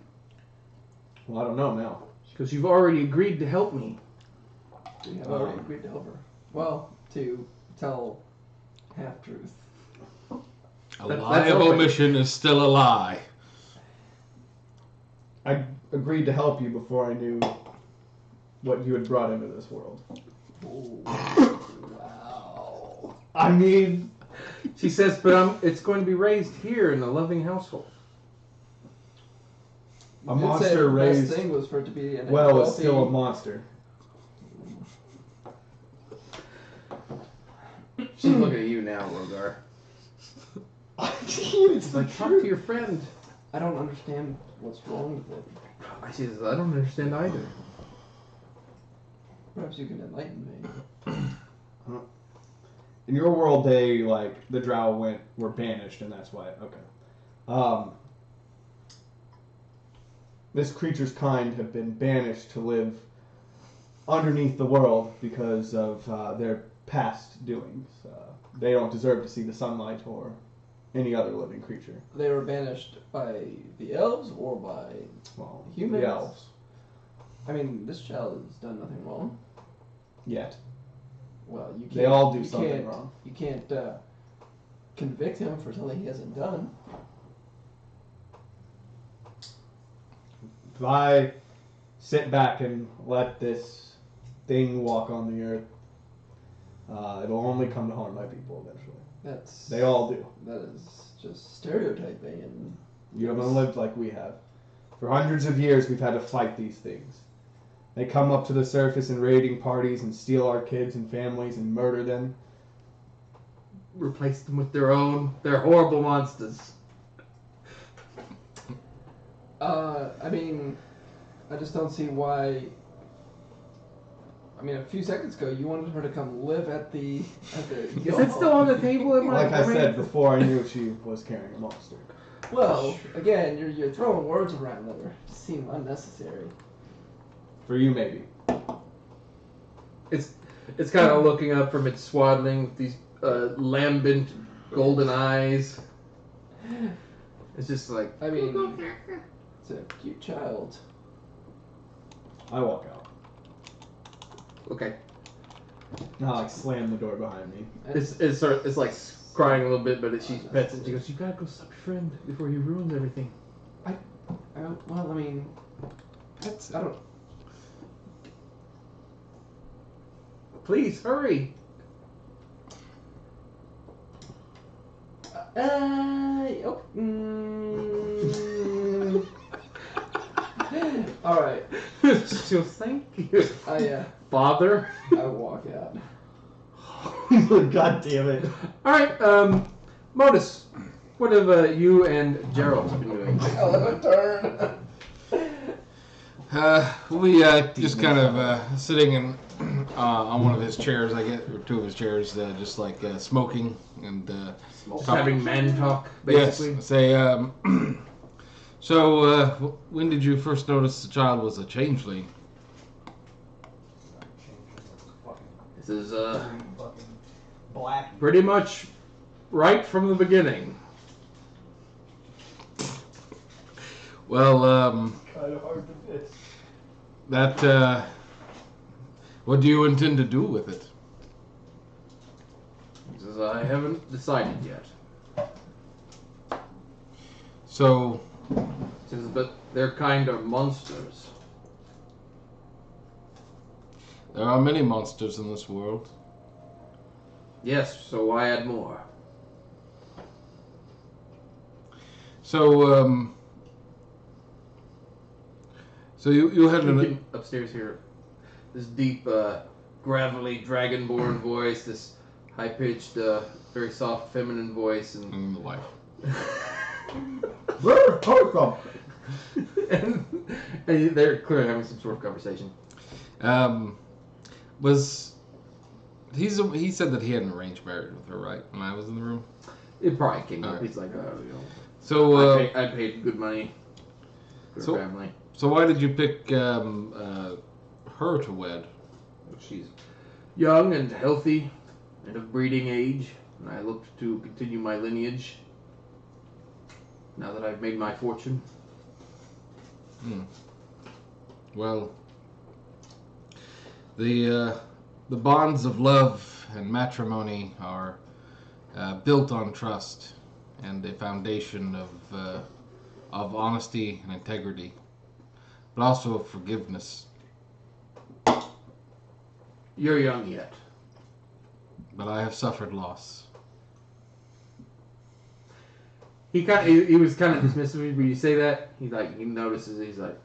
Well, I don't know now. Because you've already agreed to help me. You have already agreed to help her. Well, to tell half-truth. A That's lie of open. omission is still a lie. I agreed to help you before I knew what you had brought into this world. Wow. I mean, She says, but it's going to be raised here in a loving household. a You did say monster the raised best thing was for it to be an well is wealthy- still a monster. She's looking at you now, Rogar. It's Like, talk to your friend. I don't understand what's wrong with it. She says, I don't understand either. Perhaps you can enlighten me. In your world, the drow were banished, and that's why. Okay. This creature's kind have been banished to live underneath the world because of their past doings. They don't deserve to see the sunlight or any other living creature. They were banished by the elves or by Well, humans? the elves. I mean, this child has done nothing wrong. Yet. Well, you can't. They all do you something can't- wrong. You can't convict him for something he hasn't done. If I sit back and let this thing walk on the earth, it'll only come to harm my people eventually. That's They all do. That is just stereotyping, and You haven't lived like we have. For hundreds of years, we've had to fight these things. They come up to the surface in raiding parties and steal our kids and families and murder them. Replace them with their own. They're horrible monsters. I mean, I just don't see why. I mean, a few seconds ago, you wanted her to come live at the. Is it still on the table? In my Like I said before, I knew she was carrying a monster. Well, again, you're throwing words around that seem unnecessary. For you, maybe. It's kind of looking up from its swaddling with these lambent golden eyes. It's just like, I mean, it's a cute child. I walk out. okay. And I slam the door behind me. It's like crying a little bit, but she pets it. She goes, "You gotta go stop your friend before he ruins everything." Well, I mean, I don't. Please hurry. All right. She goes, "Thank you, Father." I walk out. God damn it. All right, Modus, what have you and Gerald been doing? I'll have a turn. We just kind of sitting in on one of his chairs, I guess, or two of his chairs, just like smoking and Just having man talk, basically. Yes. Say, so when did you first notice the child was a changeling? This is Black. pretty much right from the beginning. Well, Kind of hard to fit. that. What do you intend to do with it? He says, "I haven't decided yet." So, He says, "But they're kind of monsters." There are many monsters in this world. Yes, so why add more? So, so you had You an... can upstairs hear this deep, gravelly, dragonborn voice, this high-pitched, very soft, feminine voice, and And the wife. Where did it come from? and they're clearly having some sort of conversation. He said that he had an arranged marriage with her, right? When I was in the room. It probably came up. Alright. He's like, So, I paid good money for So- her family. so why did you pick her to wed? She's young and healthy and of breeding age, and I looked to continue my lineage now that I've made my fortune. Well, the bonds of love and matrimony are built on trust and a foundation of honesty and integrity, but also of forgiveness. You're young yet. But I have suffered loss. He was kind of dismissive when you say that. He notices. He's like,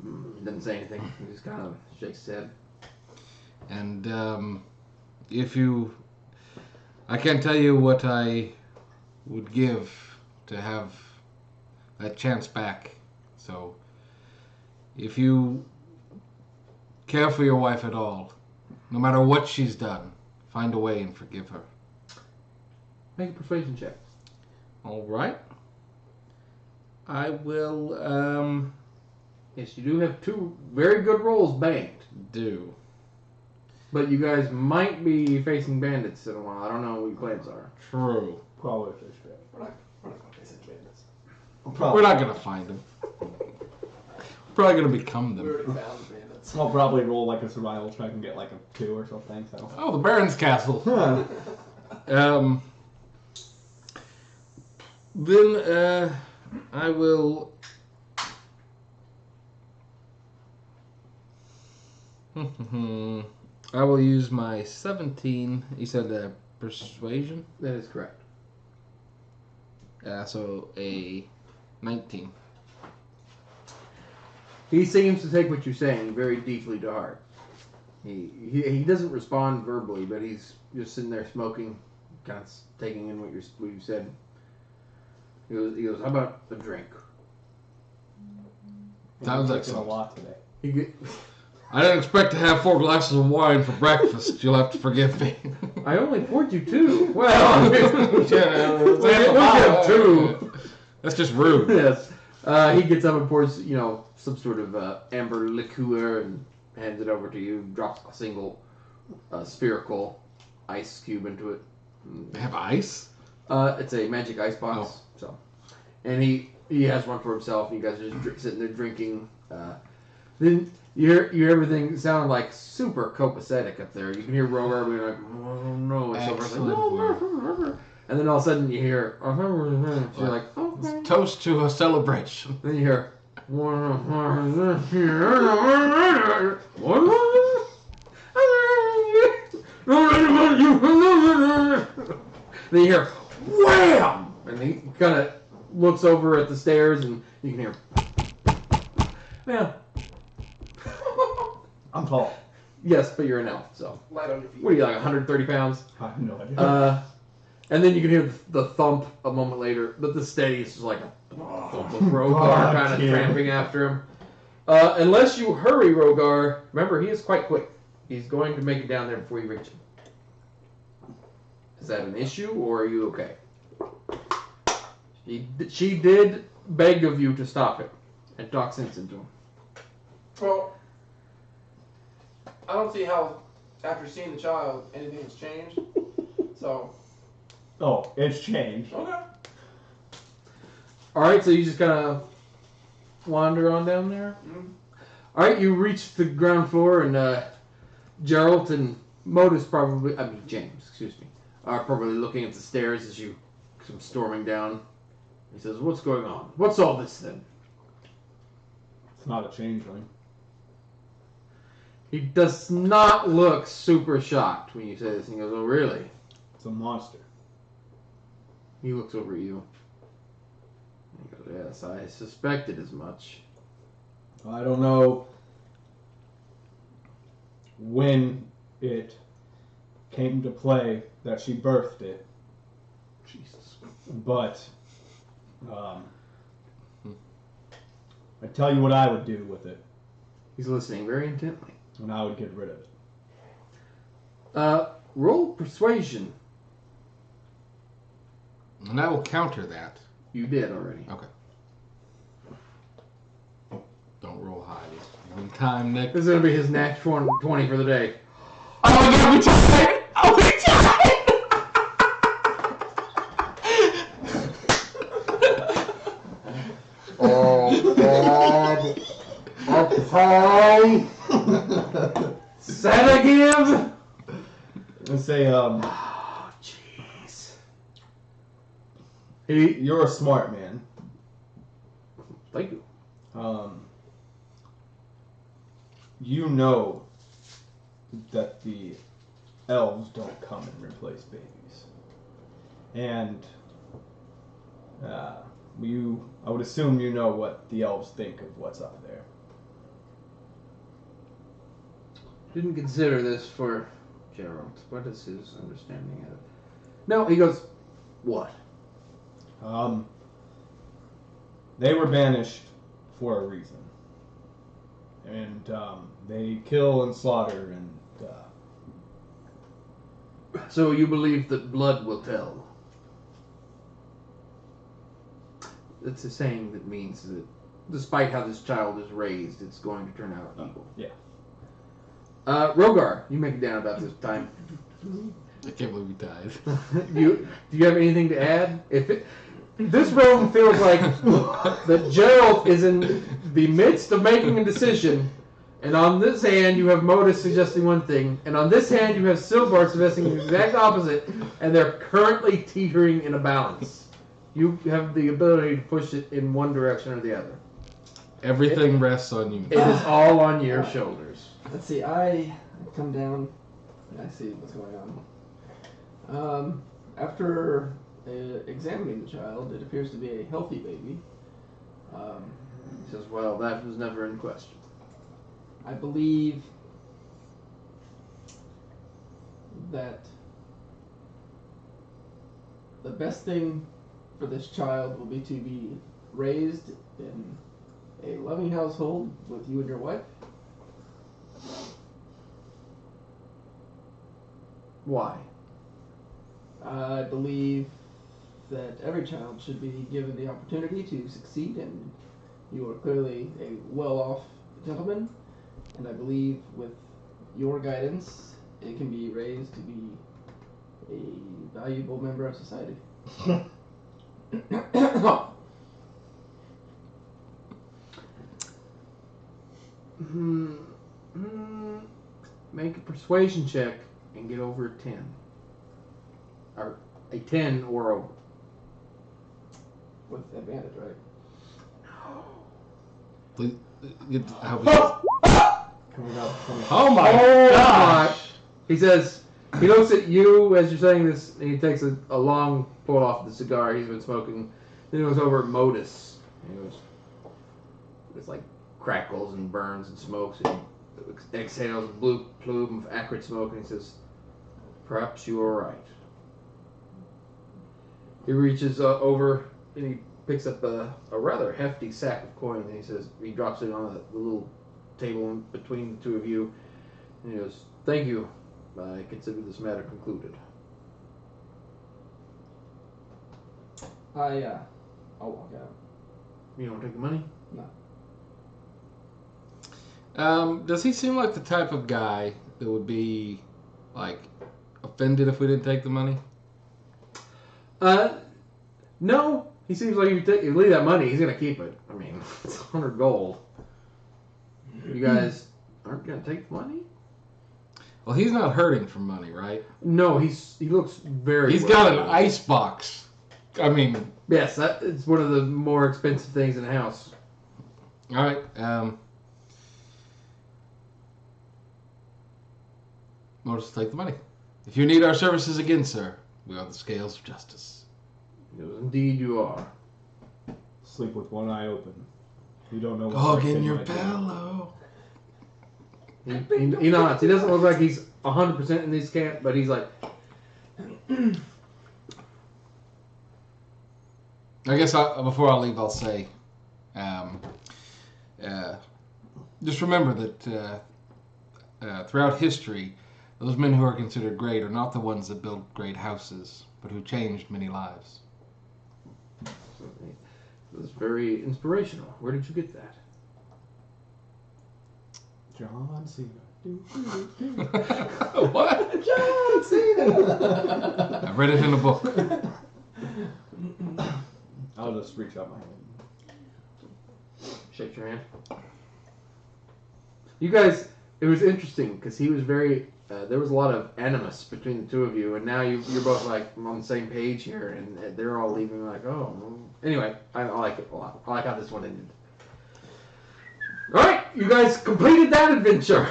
he doesn't say anything. He just kind of shakes his head. And I can't tell you what I would give to have that chance back. So, if you care for your wife at all, no matter what she's done, find a way and forgive her. Make a persuasion check. All right. I will Yes, you do have 2 very good rolls banked, do. but you guys might be facing bandits in a while. I don't know what your plans are. True. Probably fish bait. We're not going to face any bandits. We're not gonna find them. We're probably gonna become We them. already found the bandits. I'll probably roll like a survival check and get like a 2 or something. So. Oh, the Baron's castle. Then I will. I will use my 17. You said persuasion. That is correct. So a 19. He seems to take what you're saying very deeply to heart. He doesn't respond verbally, but he's just sitting there smoking, kind of taking in what you said. He goes, how about a drink? Sounds like a something. lot today. He get, I didn't expect to have 4 glasses of wine for breakfast. You'll have to forgive me. I only poured you 2. Well, I mean, we'll Yeah, give 2. That's just rude. Yes. He gets up and pours, some sort of amber liqueur and hands it over to you. Drops a single spherical ice cube into it. They have ice? It's a magic ice box. So, and he has one for himself. And you guys are just sitting there drinking. Then you hear everything sound like super copacetic up there. You can hear Rogar being like, "Oh no!" And Silver's like, "No." And then all of a sudden you hear, so you're like, okay. Toast to a celebration. Then you hear, then you hear, wham! And he kind of looks over at the stairs and you can hear, man, I'm tall. yes, but you're an elf, so. Light on your feet. What are you, like 130 pounds? I have no idea. And then you can hear the thump a moment later, but the steady is just like a thump of Rogar God kind of damn. tramping after him. Unless you hurry, Rogar, remember he is quite quick. He's going to make it down there before you reach him. Is that an issue, or are you okay? She did beg of you to stop him and talk sense into him. Well, I don't see how, after seeing the child, anything has changed. So, Oh, it's changed. okay. Alright, so you just kind of wander on down there? Mhm. Alright, you reach the ground floor, and Gerald and James, excuse me, are probably looking at the stairs as you come storming down. He says, what's going on? What's all this then? It's not a changeling. He does not look super shocked when you say this. He goes, "Oh, really?" It's a monster. He looks over at you. He goes, "Yes, I suspected as much." I don't know when it came to play that she birthed it, Jesus. but I tell you what I would do with it, He's listening very intently. and I would get rid of it. Roll persuasion. And I will counter that. You did already. Okay. Don't roll high. One time, Nick. This is gonna be his next 20 for the day. Oh my god, we tried! Oh, we tried! Oh God! Okay. Set again. And say, Oh jeez. He. you're a smart man. Thank you. You know that the elves don't come and replace babies. And I would assume you know what the elves think of what's up there. Didn't consider this for Gerald. What is his understanding of it? No, he goes, what? They were banished for a reason. And they kill and slaughter and So you believe that blood will tell? It's a saying that means that despite how this child is raised, it's going to turn out evil. yeah. Rogar, you make it down about this time. I can't believe he died. Do you have anything to add? This room feels like that Gerald is in the midst of making a decision, and on this hand you have Modus suggesting one thing, and on this hand you have Silbar suggesting the exact opposite, and they're currently teetering in a balance. You have the ability to push it in one direction or the other. Everything rests on you. It is all on your shoulders. Let's see, I come down and I see what's going on. After examining the child, it appears to be a healthy baby. He says, well, that was never in question. I believe that the best thing for this child will be to be raised in a loving household with you and your wife. Why? I believe that every child should be given the opportunity to succeed, and you are clearly a well-off gentleman, and I believe with your guidance, it can be raised to be a valuable member of society. Make a persuasion check and get over a 10. Or a 10 or over. With advantage, right? Please, Coming up 20. oh my Oh gosh! my. He says, he looks at you as you're saying this, and he takes a long pull off the cigar he's been smoking. Then he goes over at Modus. And he goes, it's like crackles and burns and smokes, and exhales a blue plume of acrid smoke, and he says, perhaps you are right. He reaches over and he picks up a rather hefty sack of coins, and he says, he drops it on the little table in between the two of you, and he goes, thank you. I consider this matter concluded. I'll walk out. You don't take the money? No. Does he seem like the type of guy that would be, like, offended if we didn't take the money? No. He seems like if you leave that money, he's going to keep it. I mean, it's 100 gold. You guys aren't going to take the money? Well, he's not hurting for money, right? No, he looks very He's well got an paid. ice box. I mean, Yes, that it's one of the more expensive things in the house. all right. We'll just take the money. If you need our services again, sir, we are the scales of justice. Yes, indeed you are. Sleep with one eye open. You don't know what Hog they in your might do. pillow. He nods. He doesn't look like he's 100% in this camp, but he's like, I guess before I leave, I'll say, just remember that throughout history, those men who are considered great are not the ones that built great houses, but who changed many lives. that's very inspirational. Where did you get that? John Cena. What? John Cena! I read it in a book. I'll just reach out my hand. Shake your hand. You guys, it was interesting because he was very. There was a lot of animus between the two of you, and now you're both like on the same page here, and they're all leaving like, oh. Well. Anyway, I like it a lot. I like how this one ended. All right, you guys completed that adventure.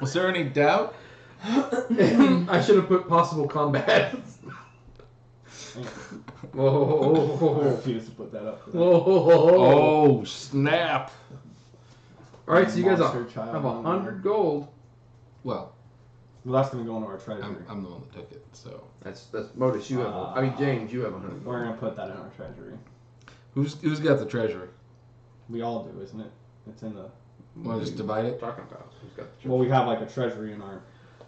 Was there any doubt? I should have put possible combat. I Whoa. refuse to put that up. For that. Whoa. Oh, snap. All right, so you guys Monster child have no more. 100 gold. Well, Well, that's going to go into our treasury. I'm the one that took it, so. That's Modus. You have. I mean James. You have 100 We're gold. going to put that in our treasury. Who's got the treasury? We all do, isn't it? It's in the... Want to just divide it? Talking about who's got the Well, we have like a treasury in our...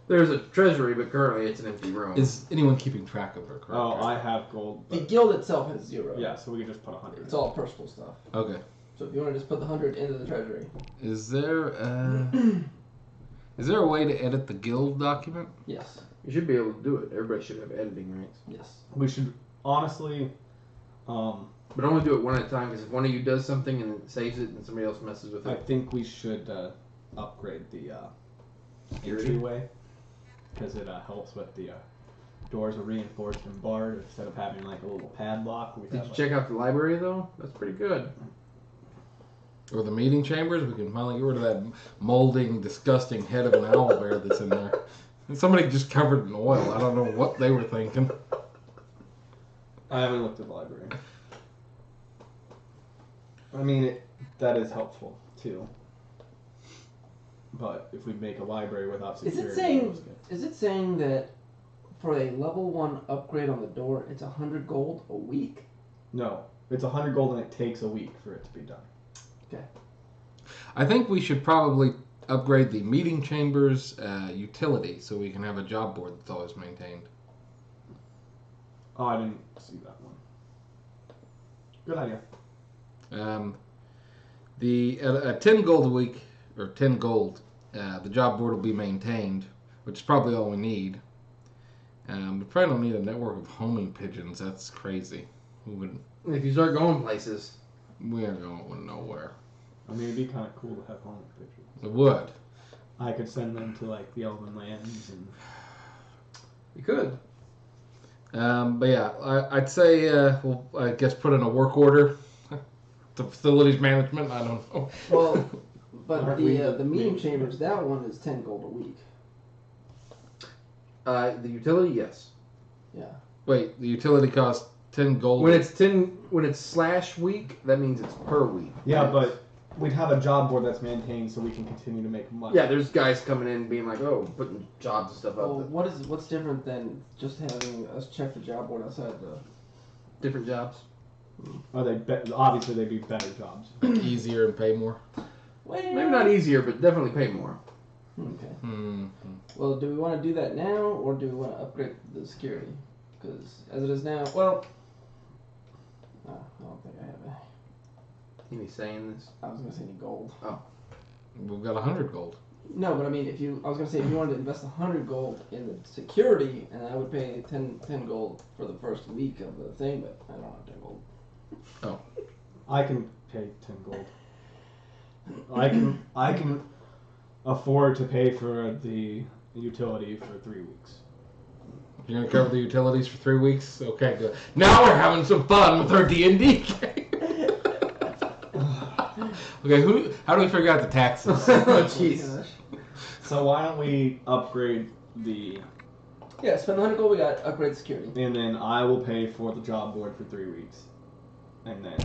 There's a treasury, but currently it's an empty room. Is anyone keeping track of her? Oh, I have gold. The But guild itself has 0. yeah, so we can just put 100. It's all personal stuff. Okay. So if you want to just put the 100 into the treasury. Is there a way to edit the guild document? Yes. You should be able to do it. Everybody should have editing rights, Yes. We should honestly... but only do it one at a time. Because if one of you does something and it saves it, and somebody else messes with I it, think we should upgrade the Security? entryway. Because it helps with the doors are reinforced and barred instead of having like a little padlock. We did have, you like, check out the library though? That's pretty good. Or the meeting chambers? We can finally get rid of that molding, disgusting head of an owl bear that's in there. And somebody just covered in oil. I don't know what they were thinking. I haven't looked at the library. I mean, that is helpful too. But if we make a library without Is security, it saying? that was good. Is it saying that for a level 1 upgrade on the door, it's 100 gold a week? No, it's 100 gold and it takes a week for it to be done. I think we should probably upgrade the meeting chambers utility so we can have a job board that's always maintained. Oh, I didn't see that one. Good idea. At 10 gold a week, or 10 gold, the job board will be maintained, which is probably all we need. We probably don't need a network of homing pigeons. That's crazy. If you start going places, We aren't going nowhere. I mean, it'd be kind of cool to have home pictures. It would. I could send them to like the Elven Lands and. you could. But yeah, I'd say we'll, I guess, put in a work order to facilities management. I don't know. Well, but Aren't we the meeting maybe- chambers, that one is 10 gold a week. The utility, yes. Yeah. Wait, the utility costs 10 gold. When it's slash week, that means it's per week. Yeah, but we'd have a job board that's maintained so we can continue to make money. Yeah, there's guys coming in being like, oh, putting jobs and stuff Well, up. what's different than just having us check the job board outside the? Different jobs. Or obviously they'd be better jobs. Easier and pay more. Well, Maybe not easier, but definitely pay more. Okay. Hmm. Well, do we want to do that now, or do we want to upgrade the security? Because as it is now, well, I don't think I have any. Any saying this? I was gonna say any gold. We've got 100 gold. No, but I mean, I was gonna say if you wanted to invest 100 gold in the security, and I would pay 10 gold for the first week of the thing, but I don't have 10 gold. I can pay 10 gold. I can afford to pay for the utility for 3 weeks. You're gonna cover the utilities for 3 weeks? Okay, good. Now we're having some fun with our D&D game. Okay, how do we figure out the taxes? Oh, jeez. Gosh. So why don't we upgrade the, Yeah, spend the 100 gold we got, upgrade security. and then I will pay for the job board for 3 weeks, and then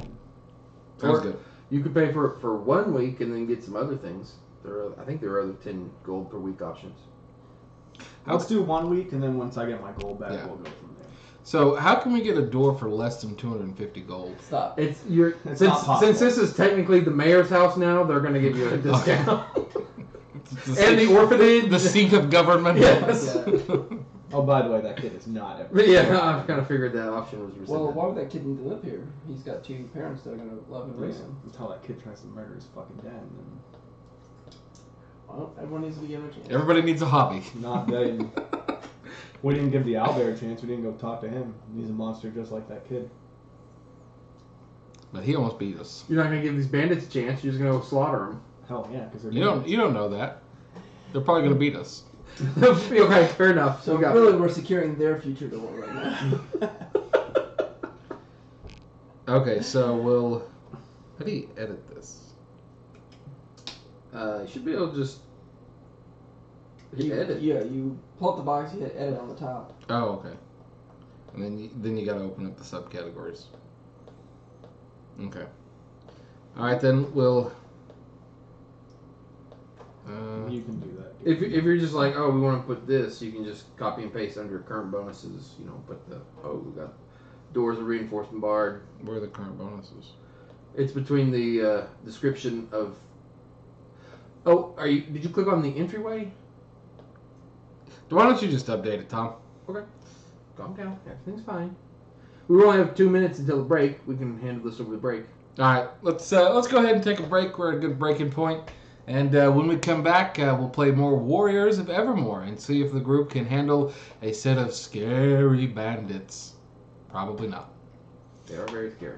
Sounds Or good. You could pay for 1 week and then get some other things. I think there are other 10 gold per week options. let's do 1 week, and then once I get my gold back, Yeah. we'll go from there. So how can we get a door for less than 250 gold? Stop. It's It's not possible. since this is technically the mayor's house now, they're going to give you a discount. And the orphanage. The seat of government. Yes. Oh, by the way, that kid is not ever. But yeah, I kind of figured that option was rescinded. Well, why would that kid need to live here? He's got 2 parents that are going to love and raise him. Until that kid tries to murder his fucking dad, and Well, everyone needs to be given a chance. Everybody needs a hobby. then not dating. We didn't give the owlbear a chance. We didn't go talk to him. He's a monster just like that kid. But he almost beat us. You're not going to give these bandits a chance. You're just going to slaughter them. Hell yeah, because they're You don't know that. They're probably gonna beat us. Okay, fair enough. So You got really, we're securing their future door right now. Okay, so we'll. How do you edit this? You should be able to just hit edit. Yeah, you pull up the box, you hit edit on the top. Oh, okay. And then you gotta open up the subcategories. Okay. All right, then we'll. You can do that. If you're just like, oh, we want to put this, you can just copy and paste under current bonuses. You know, put we got doors of reinforcement barred. Where are the current bonuses? It's between the description of. Oh, did you click on the entryway? Why don't you just update it, Tom? Calm down. Everything's fine. We only have 2 minutes until the break. We can handle this over the break. All right, let's go ahead and take a break. We're at a good breaking point. And when we come back, we'll play more Warriors of Evermore and see if the group can handle a set of scary bandits. Probably not. They are very scary.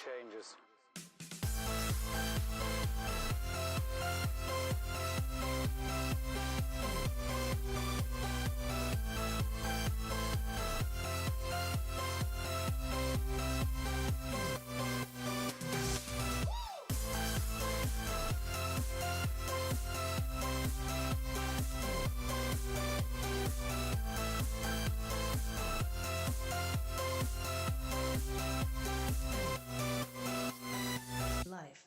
changes. Life.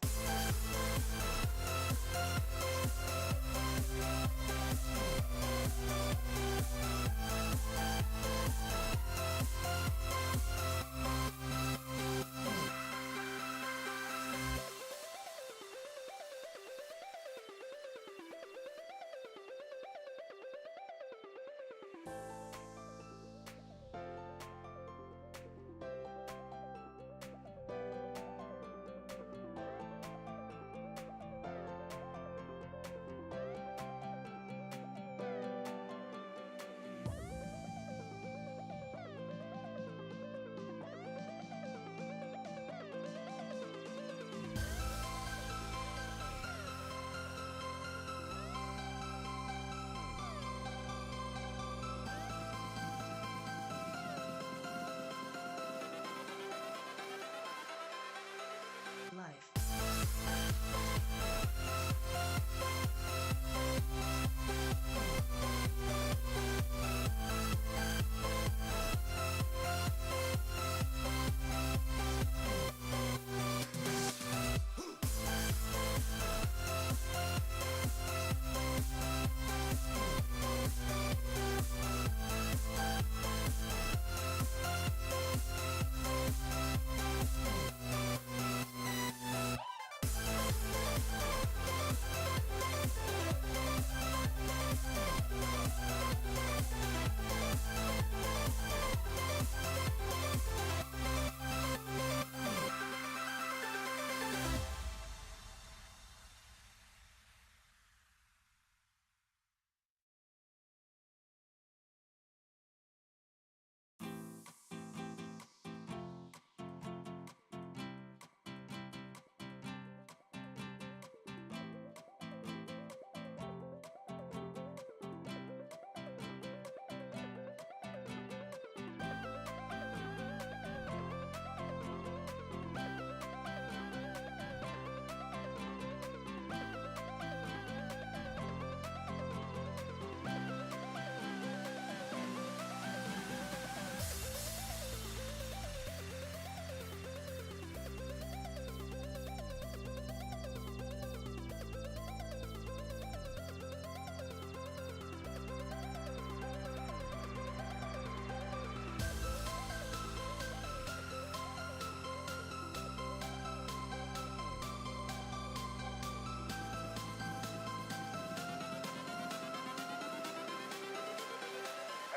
Life.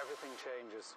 Everything changes.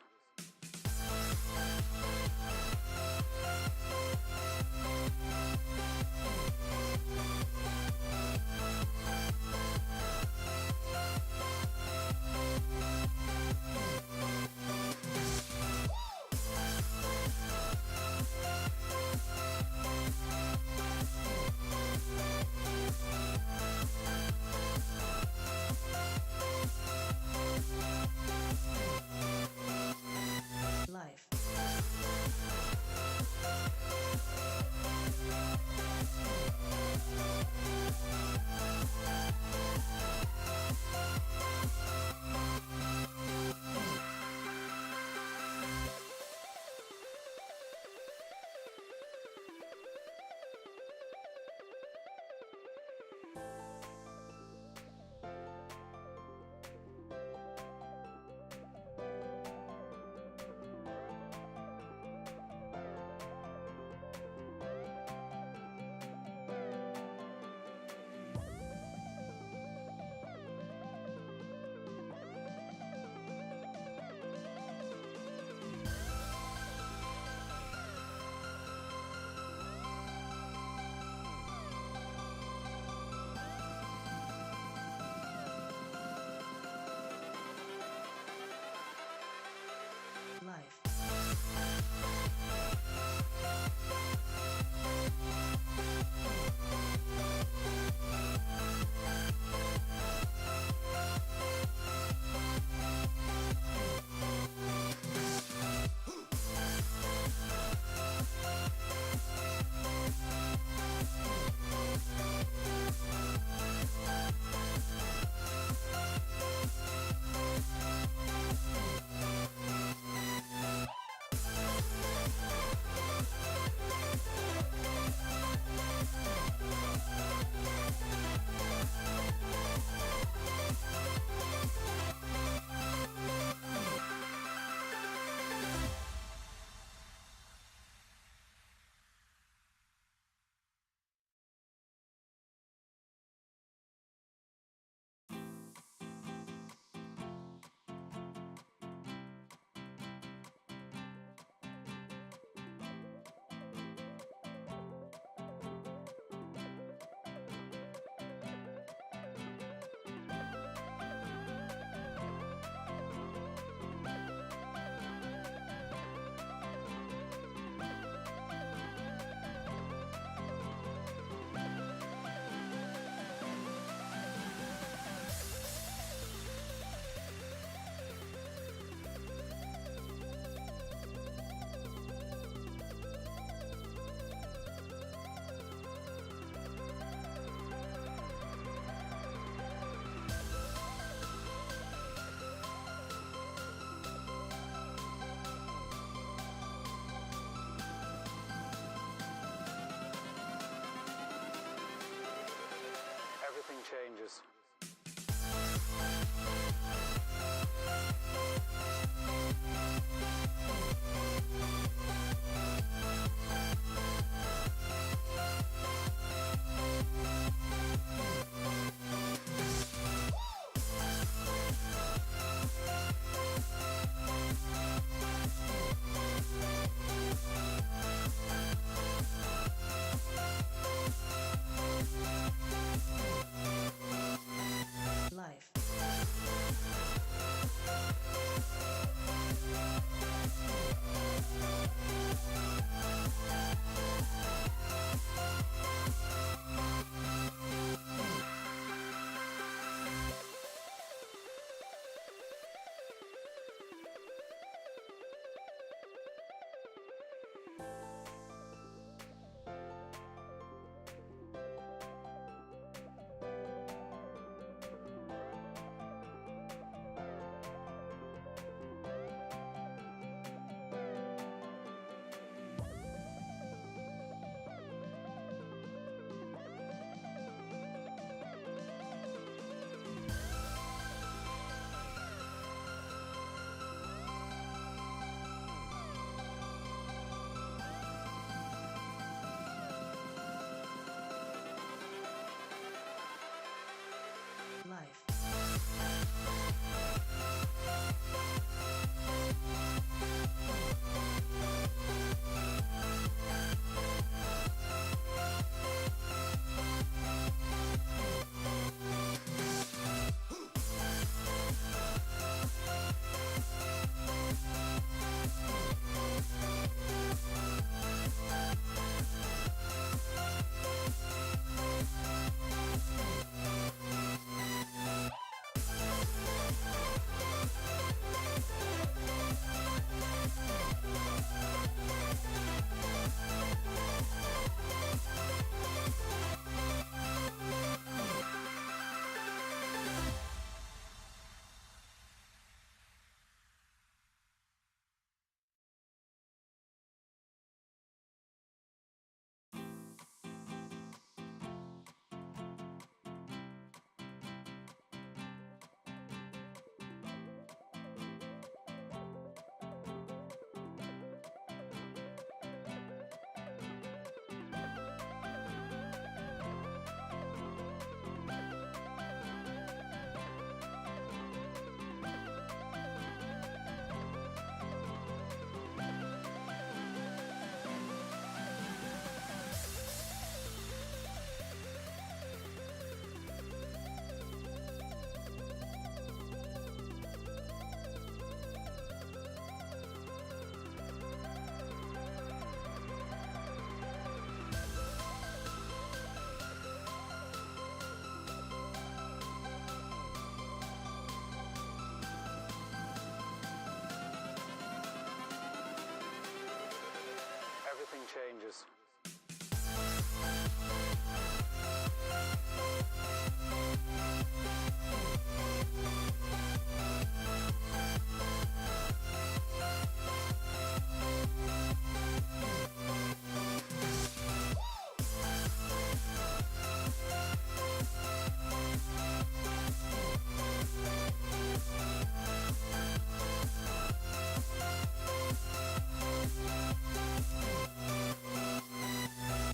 changes.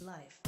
Life.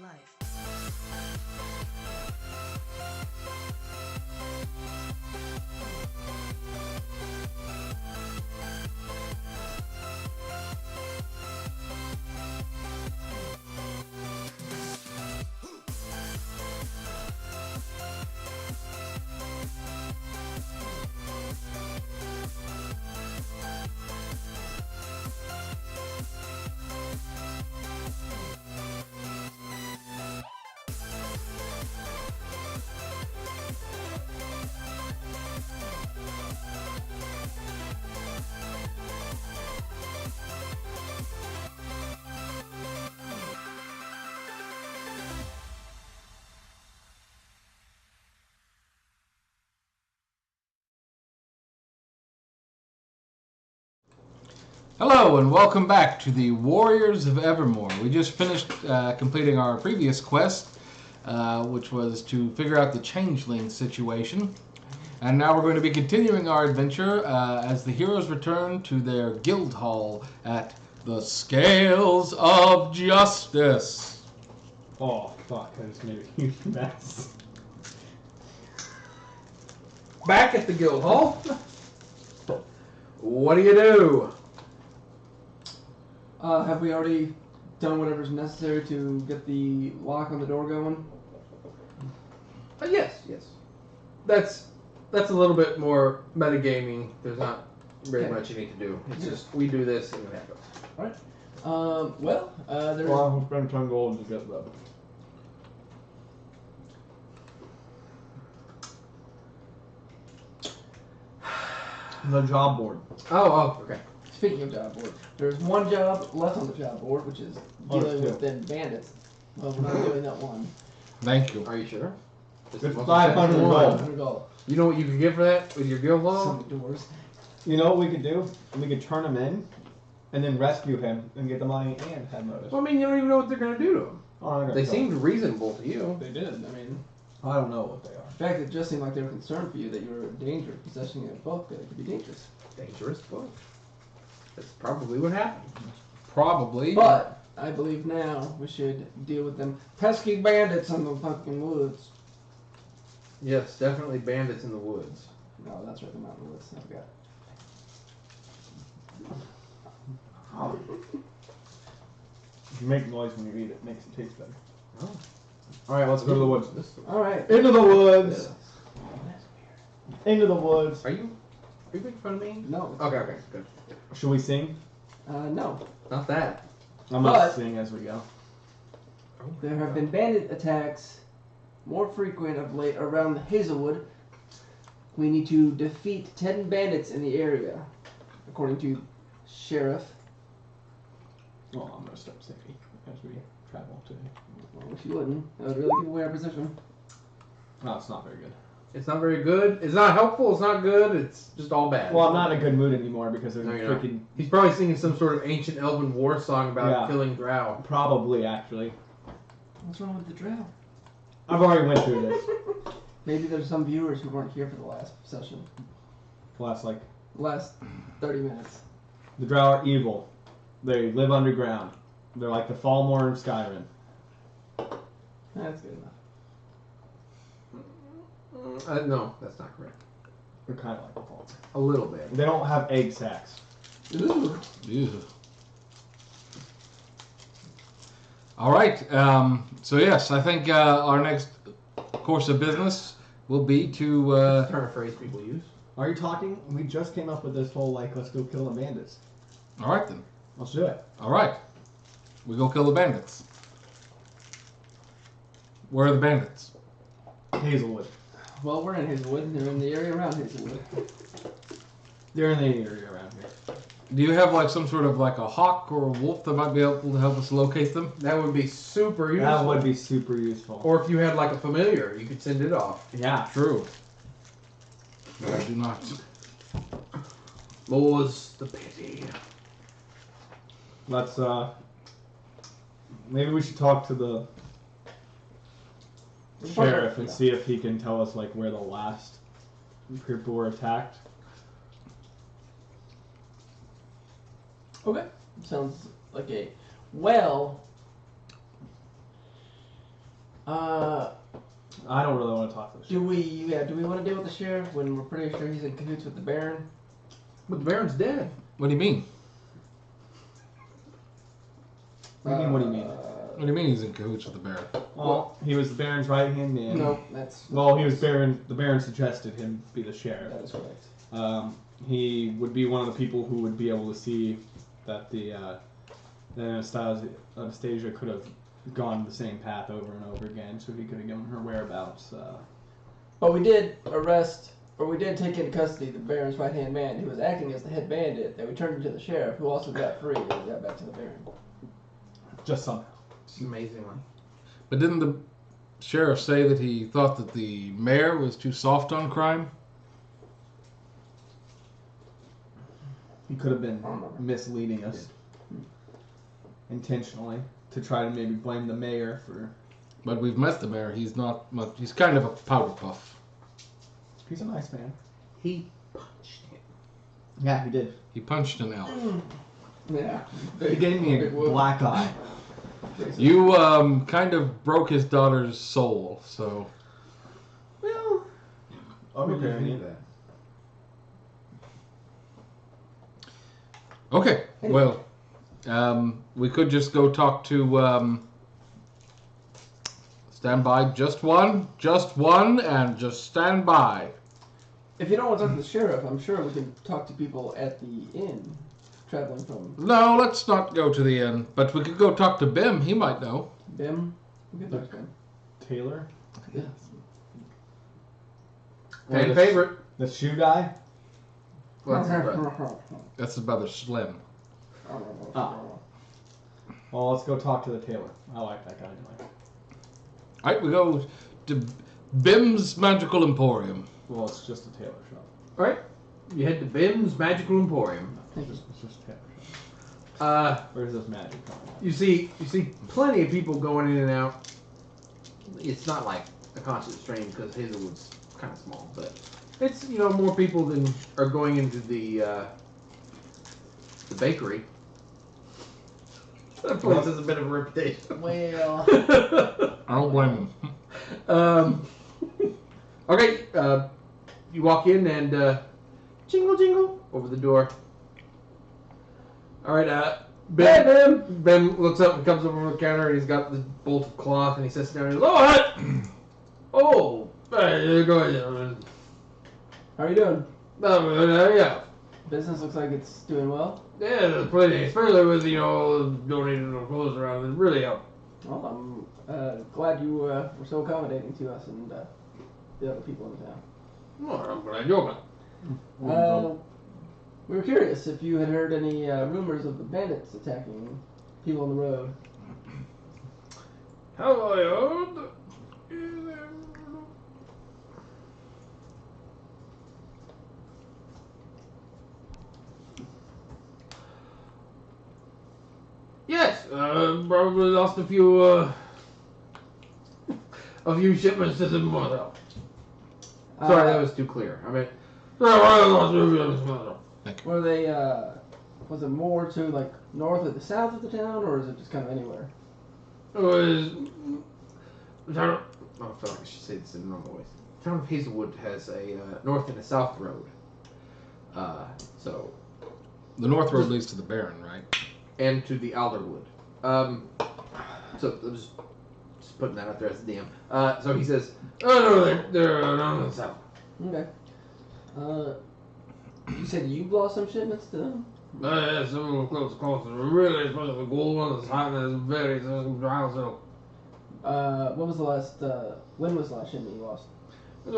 Life. Hello and welcome back to the Warriors of Evermore. We just finished completing our previous quest, which was to figure out the changeling situation. And now we're going to be continuing our adventure as the heroes return to their guild hall at the Scales of Justice. Oh, fuck, I just made a huge mess. Back at the guild hall. What do you do? Have we already done whatever's necessary to get the lock on the door going? Yes. That's a little bit more metagaming. There's not very Okay. much you need to do. It's just we do this and it happens. Alright. There's... Well, I'll spend 10 gold to get them. The job board. Oh, okay. Speaking of job board, there's one job left on the job board, which is dealing with them bandits. Well, we're not doing that one. Thank you. Are you sure? This It's is 500 gold. $100. You know what you can get for that with your guild hall? Some doors. You know what we could do? We could turn him in, and then rescue him, and get the money and have notice. Well, I mean, you don't even know what they're gonna do to him. Oh, I'm gonna They kill seemed him. reasonable to you. They did. I mean, I don't know what they are. in fact, it just seemed like they were concerned for you that you were in danger of possessing a book that it could be dangerous. Dangerous book. That's probably what happened. Probably. But I believe now we should deal with them pesky bandits in the fucking woods. Yes, definitely bandits in the woods. No, that's right, the mountain woods. I forgot. If you make noise when you eat it, it makes it taste better. Oh. Alright, let's go to the woods. All right. Into the woods! Into the woods. Are you making fun of me? No. Okay, good. Should we sing? No. Not that. I'm But- gonna sing as we go. There have been bandit attacks more frequent of late around Hazelwood. We need to defeat 10 bandits in the area, according to Sheriff. Well, I'm gonna start singing as we travel to. Well, I wish you wouldn't. That would really give away our position. No, it's not very good. It's not very good. It's not helpful. It's not good. It's just all bad. Well, I'm not in a good mood anymore because there's No, a you're not. freaking. He's probably singing some sort of ancient elven war song about Yeah. killing drow. Probably, actually. What's wrong with the drow? I've already went through this. Maybe there's some viewers who weren't here for the last session. Last, like, Last 30 minutes. the Drow are evil. They live underground. They're like the Fallmore in Skyrim. That's good enough. No, that's not correct. They're kind of like the Fallmore. A little bit. They don't have egg sacs. Ooh. Ew. All right. So yes, I think our next course of business will be to. Turn of phrase people use. Are you talking? We just came up with this whole, like, let's go kill the bandits. All right then. Let's do it. All right. We go kill the bandits. Where are the bandits? Hazelwood. Well, we're in Hazelwood. They're in the area around Hazelwood. They're in the area around here. Do you have like some sort of like a hawk or a wolf that might be able to help us locate them? That would be super useful. That would be super useful. Or if you had like a familiar, you could send it off. Yeah. True. But I do not. More's the pity. Let's, maybe we should talk to the sheriff and see if he can tell us, like, where the last people were attacked. Okay. Sounds like a... Well... I don't really want to talk to the sheriff. do we want to deal with the sheriff when we're pretty sure he's in cahoots with the Baron? But the Baron's dead. What do you mean? What do you mean? What do you mean he's in cahoots with the Baron? Well, he was the Baron's right-hand man. No, that's... Well, he was Baron. The Baron suggested him be the sheriff. That is correct. He would be one of the people who would be able to see that that Anastasia could have gone the same path over and over again, so he could have given her whereabouts. But we did arrest, or we did take into custody the Baron's right-hand man who was acting as the head bandit that we turned into the sheriff, who also got free and got back to the Baron. Just somehow. Amazingly. But didn't the sheriff say that he thought that the mayor was too soft on crime? He could have been misleading us intentionally to try to maybe blame the mayor for. But we've met the mayor. He's not much. He's kind of a powder puff. He's a nice man. He punched him. Yeah, he did. He punched an elf. Yeah. He gave me a Big whoop. black eye. You kind of broke his daughter's soul. So Well, I'm who do you repairing think it. that? okay. Well, we could just go talk to. Stand by. Just one, and just stand by. If you don't want to talk to the sheriff, I'm sure we can talk to people at the inn, traveling from No, let's not go to the inn. But we could go talk to Bim. He might know. Bim. We can talk to Bim. Taylor, Yes. Fan the- favorite. the shoe guy. What's his brother? That's his brother Slim. Ah. Well, let's go talk to the tailor. I like that guy anyway. All right, we go to Bim's Magical Emporium. Well, it's just a tailor shop. All right. You head to Bim's Magical Emporium. It's just a tailor shop. Where's this magic coming from? You see plenty of people going in and out. It's not like a constant stream because Hazelwood's kind of small, but it's more people than are going into the bakery. That place has a bit of a reputation. Well, I don't blame him. Okay, you walk in and jingle jingle over the door. All right, Hey, Bim. Bim looks up and comes over from the counter and he's got this bolt of cloth and he sits down and he goes, "Oh, what? Oh, go ahead. How are you doing? Yeah, Business looks like it's doing well. yeah, plenty, especially with donating the clothes around. It really helped. Well, I'm glad you were so accommodating to us and the other people in town. Well, I'm glad you're back. We were curious if you had heard any rumors of the bandits attacking people on the road. Have I heard? Yes, probably lost a few a few shipments to the mother. Sorry, that was too clear. I mean, Were they, was it more to, like, north or the south of the town, or is it just kind of anywhere? it was. Oh, I feel like I should say this in a normal voice. The town of Hazelwood has a north and a south road. So. The north road leads to the Baron, right? And to the Alderwood. So I was just putting that out there as a DM. So he says, "Oh no, they're on the south." Okay. You said you've lost some shipments to them? Yeah, some of the close. Really, especially the gold one. The hot and it's very dry. So, When was the last shipment you lost? a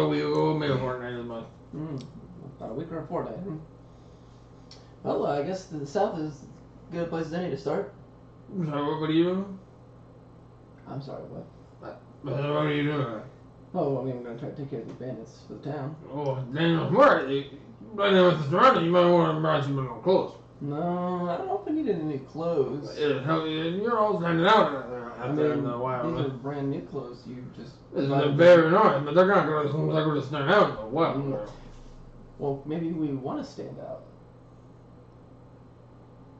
week ago, maybe a fortnight of the month. About a week or a fortnight. Well, I guess the south is as good a place as any to start. So what are you doing? I'm sorry, what? What are you doing? Oh, I mean, I'm going to try to take care of the bandits for the town. Oh, damn smart. Right now with the surrounding, you might want to buy some more clothes. No, I don't know if I need any new clothes. You're all standing out I after mean, a while. these are brand new clothes. You just... This is very nice, but they're not going to seem like we're just standing out in a while. Well, maybe we want to stand out.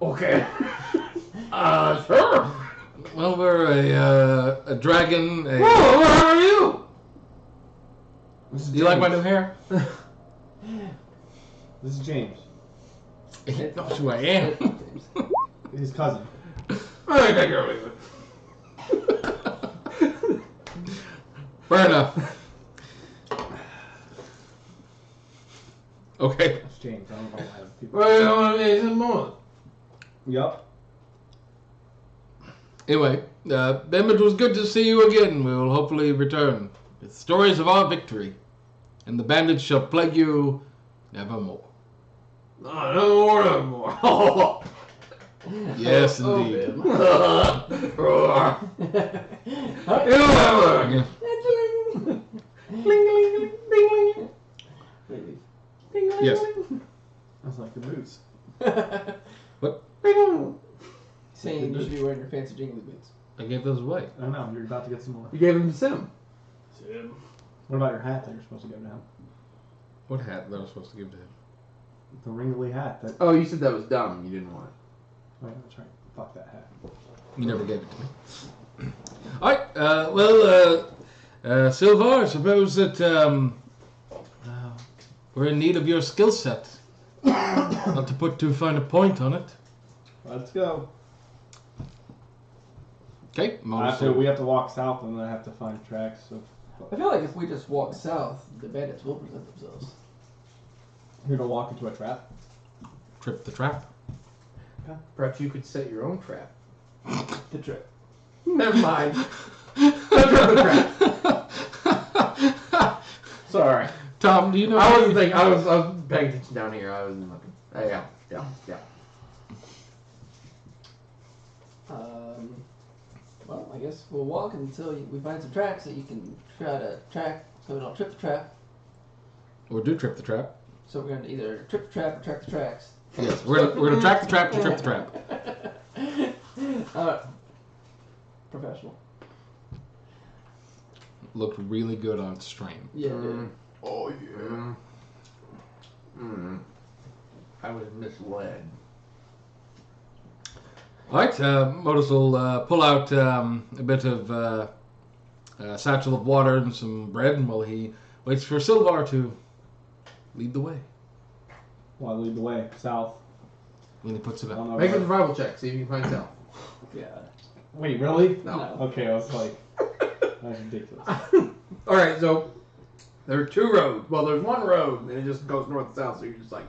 Okay. Sure. Well, we're a dragon. Whoa, what are you? This is Do you like my James. new hair? This is James, He knows who I am. his cousin. I think I can leave it. Fair enough. Okay. That's James. I don't know why people. Well, you want to be some more? Yup. Anyway, Ben, it was good to see you again. We will hopefully return with stories of our victory, and the bandits shall plague you nevermore. No more. Yes, Oh, indeed. Roar. Yes. That's like the boots. Saying you should be wearing your fancy jingly boots. I gave those away. I don't know. You're about to get some more. You gave him to Sim. What about your hat that you're supposed to give to him? What hat that I was supposed to give to him? The ringly hat that. Oh, you said that was dumb. You didn't want it. Wait, that's right. Fuck that hat. You never gave it to me. Alright, well, Silvar, I suppose that we're in need of your skill set. Not to put too fine a point on it. Let's go. Okay, We have to walk south, and then I have to find tracks of. I feel like if we just walk south, the bandits will present themselves. You're gonna walk into a trap. Trip the trap. Perhaps you could set your own trap. The trip. Never mind. Don't trip the trap. Sorry. Tom, do you know? I wasn't thinking. I was paying attention down here. I wasn't looking. Yeah. Well, I guess we'll walk until we find some tracks that you can try to track so we don't trip the trap. Or do trip the trap. So we're going to either trip the trap or track the tracks. Yes, we're gonna track the trap to trip the trap. Professional. Looked really good on stream. Yeah, dude. Oh yeah. I was misled. Alright, Modus will pull out a bit of a satchel of water and some bread, and while he waits for Silvar to lead the way. Well, I lead the way south. When he puts it I up. don't know Make a where- survival check. See if you can find Sal. Yeah. Wait, really? No. Okay, I was like, that's ridiculous. All right, so there are two roads. Well, there's one road, and it just goes north and south. So you're just like,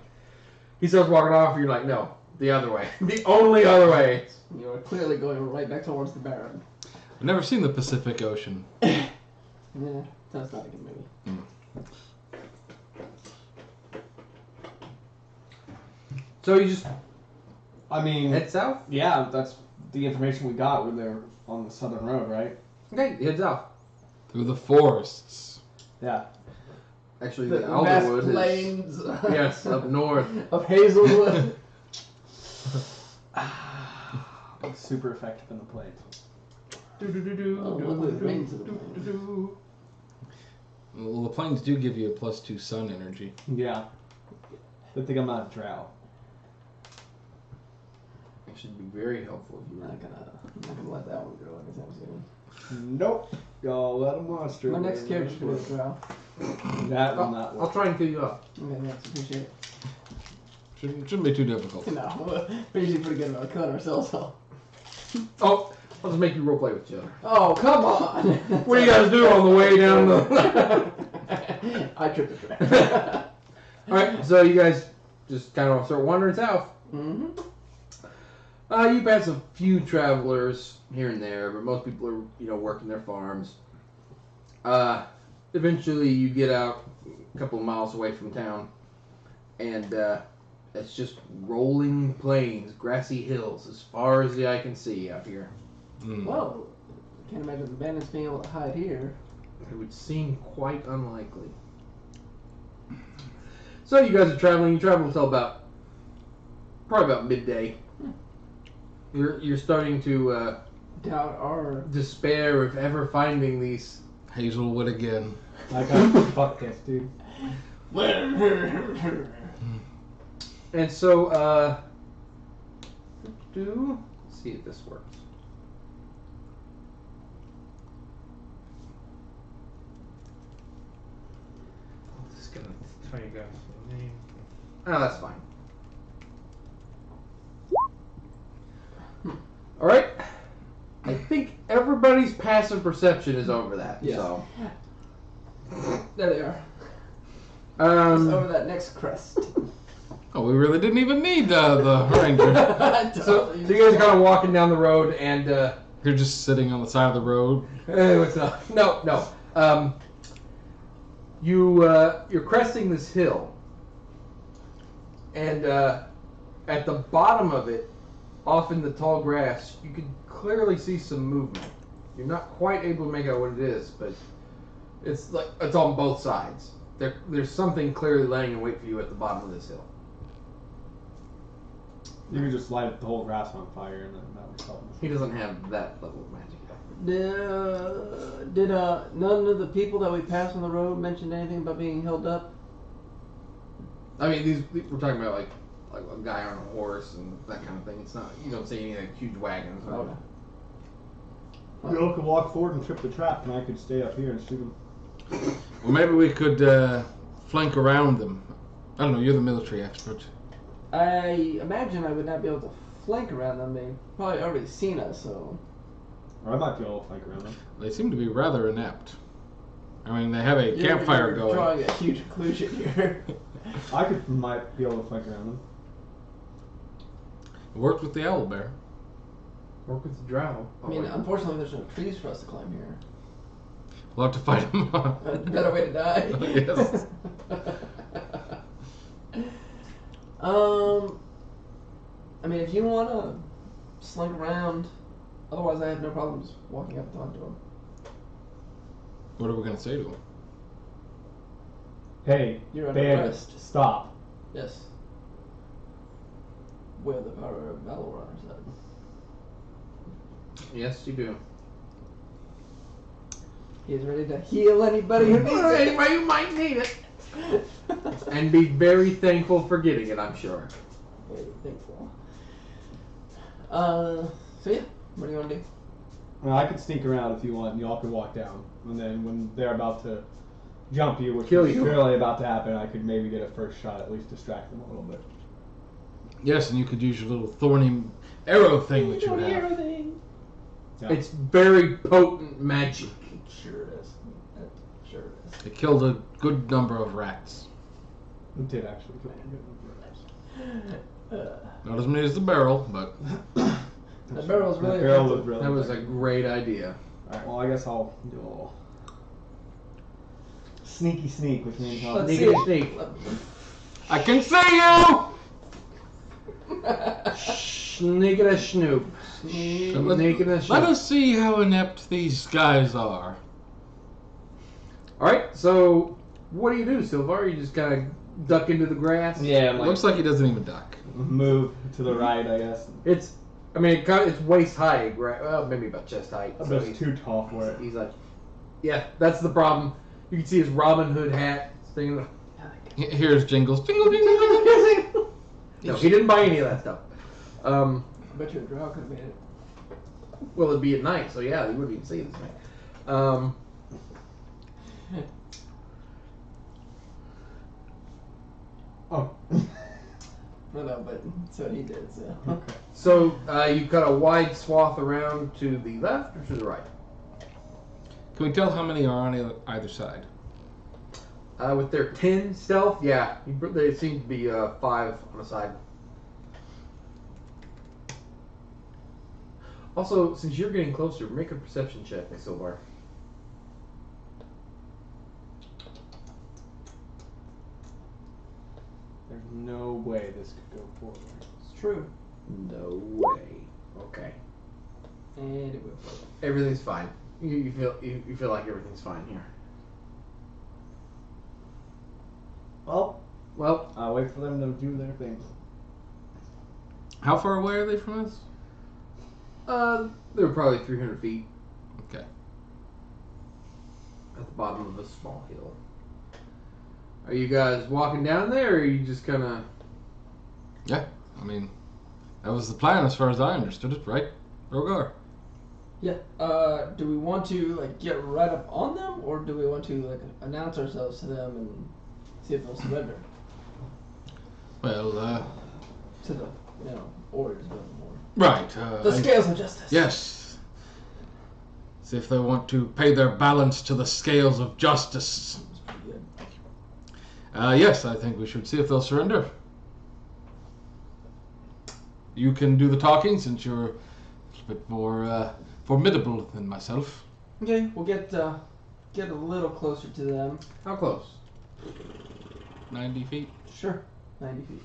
he starts walking off, and you're like, no, the other way, the only other way. You are clearly going right back towards the Baron. I've never seen the Pacific Ocean. Yeah, that's not a good movie. So you just I mean, head south. yeah, that's the information we got when they're on the southern road, right? Okay, you head south. Through the forests. Yeah. Actually, The the vast Alderwood is plains yes up north. of Hazelwood. It's super effective in the plains. Oh, luckily it rains in the plains. Well, the planes do give you a +2 sun energy. Yeah. Good thing I'm not a drow. It should be very helpful if you I'm not gonna let that one go anytime soon. Nope. Y'all let a monster. My next character's gonna be a drow. That will not I'll work. try and kill you off. Okay, thanks. Appreciate it. Shouldn't be too difficult. No, we're usually pretty good about killing ourselves. So. Oh, I'll just make you roleplay with each other. Oh, come on! What do you guys do on the way down the... I tripped the track. Alright, so you guys just kind of start wandering south. Mm-hmm. You pass a few travelers here and there, but most people are, working their farms. Eventually you get out a couple of miles away from town, and it's just rolling plains, grassy hills, as far as the eye can see out here. Well, I can't imagine the bandits being able to hide here. It would seem quite unlikely. So you guys are traveling. You travel until probably about midday. You're starting to Doubt our. despair of ever finding these. Hazelwood again. I got fuck this, dude. And so, let's see if this works. I'm just gonna tell you guys the name. Oh, that's fine. All right. I think everybody's passive perception is over that. Yes. So. There they are. Um, Over that next crest. Oh, we really didn't even need the ranger. so you guys are kind of walking down the road, and You're just sitting on the side of the road. hey, what's up? No. You're cresting this hill, and at the bottom of it, off in the tall grass, you can clearly see some movement. You're not quite able to make out what it is, but it's on both sides. There's something clearly laying in wait for you at the bottom of this hill. You could just light the whole grass on fire and then that would help. He doesn't have that level of magic yet. Did none of the people that we passed on the road mention anything about being held up? I mean, we're talking about like a guy on a horse and that kind of thing. It's not, you don't see any like huge wagons. Or, Okay. You all could walk forward and trip the trap, and I could stay up here and shoot them. Well, maybe we could flank around them. I don't know. You're the military expert. I imagine I would not be able to flank around them. They've probably already seen us, so. Or I might be able to flank around them. They seem to be rather inept. I mean, they have a You're campfire going. drawing a huge conclusion here. I might be able to flank around them. It worked with the owl bear. work with the drow. I mean, unfortunately, there's no trees for us to climb here. We'll have to fight them. Better way to die. Yes. I mean, if you want to slink around, otherwise I have no problems walking up and talking to him. What are we going to say to them? Hey, You're under bandit, arrest. stop. Yes. We have the power of Valor on our side. Yes, you do. He is ready to heal anybody who needs it. Anybody who might need it. And be very thankful for getting it, I'm sure. Very thankful. So yeah, what do you want to do? Well, I could sneak around if you want, and y'all could walk down. And then when they're about to jump you, which Kill is you. clearly about to happen, I could maybe get a first shot, at least distract them a little bit. Yes, and you could use your little thorny arrow thing that you have. Everything. Yeah. It's very potent magic. Sure it is. It sure it It killed a good number of rats. It did actually. is. Not as many as the barrel, but The barrel is really That barrel effective. was really That was a effective. great idea. Alright, well, I guess I'll do a little sneaky sneak, which means I'll Let's Sneak see and it. sneak. I can see you. Sneak and a snoop. Sneak and a Let snoop. us see how inept these guys are. Alright, so what do? Silvar? You just kind of duck into the grass? Yeah, It looks like he doesn't even duck. move to the right, I guess. It's I mean, it's waist high, right? Well, maybe about chest height. But So it's too tall for it. he's like, yeah, that's the problem. You can see his Robin Hood hat. Thing. Here's Jingles. Jingle, jingle, jingle, jingle. No, he didn't buy any of that stuff. I bet you a drow could have made it. Well, it'd be at night, so yeah, you wouldn't even see this thing. Oh. No, but that's what he did, so. Okay. So you cut a wide swath around to the left or to the right? Can we tell how many are on either side? With their 10 stealth, yeah, they seem to be 5 on the side. Also, since you're getting closer, make a perception check, Silvar. There's no way this could go forward. It's true. No way. Okay. And it will. Everything's fine. You feel like everything's fine here. Well, I'll wait for them to do their thing. How far away are they from us? they were probably 300 feet Okay. at the bottom of a small hill. Are you guys walking down there, or are you just kind of... Yeah, I mean, that was the plan as far as I understood it, right, Rogar? Yeah. Do we want to like get right up on them, or do we want to like announce ourselves to them and see if they'll surrender Well, to the orders of Evermore? right. The scales of justice. Yes. See if they want to pay their balance to the scales of justice. That's pretty good. Yes, I think we should see if they'll surrender. You can do the talking since you're a little bit more formidable than myself. Okay, we'll get a little closer to them. How close? 90 feet. Sure, 90 feet.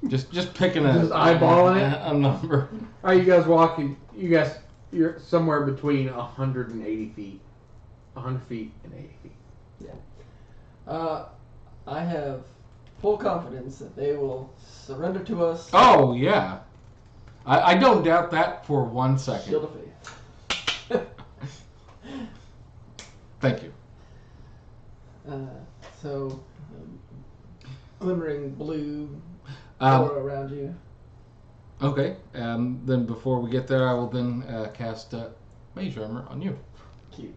Just picking Just eyeballing it? a number. Are you guys walking? You're somewhere between 180 feet. 100 feet and 80 feet. I have full confidence that they will surrender to us. Oh, yeah. I don't doubt that for 1 second. Shield of faith. Thank you. So, glimmering blue Um, aura around you. Okay, then before we get there, I will then cast Mage Armor on you. Cute.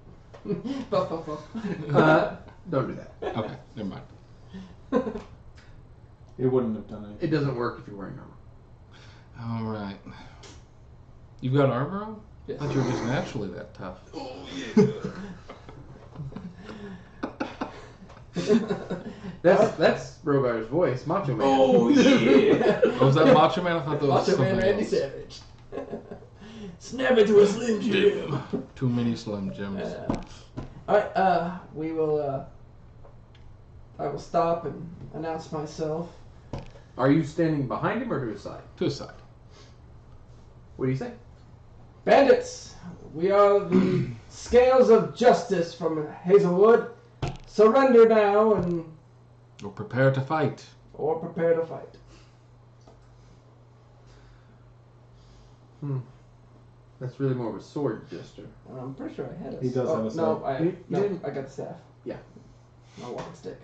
Buff, buff, buff. Don't do that. Okay, never mind. It wouldn't have done anything. It doesn't work if you're wearing armor. All right. You've got armor on? Yes. I thought you were just naturally that tough. That's Rogar's voice, Macho Man. Oh yeah! Oh, was that Macho Man? I thought that was Macho Man something Randy else. Savage. Snap it to a Slim Jim. Too many Slim Jims. Alright, we will, I will stop and announce myself. Are you standing behind him or to his side? To his side. What do you say? Bandits, we are the Scales of Justice from Hazelwood. Surrender now and Or prepare to fight. or prepare to fight. That's really more of a sword gesture. I'm pretty sure I had it. He does have a No, staff. You no, didn't? I got the staff. Yeah. My walking stick.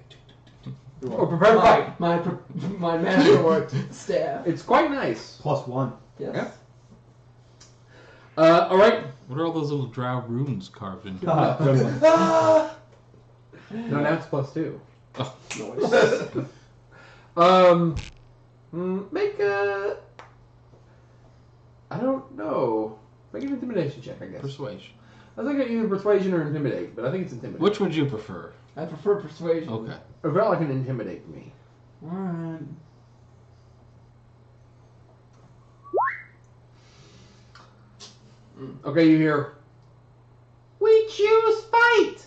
Or prepare to fight. My masterwork staff. It's quite nice. +1. Yes. Yeah. All right. What are all those little drow runes carved into? Haha, good one. No, now it's +2. Noise. Make a... I don't know. Make an intimidation check, I guess. Persuasion. I was thinking either persuasion or intimidate, but I think it's intimidate. Which would you prefer? I prefer persuasion. Okay. It felt like an intimidate to me. Alright. Okay, you hear, "We choose fight!"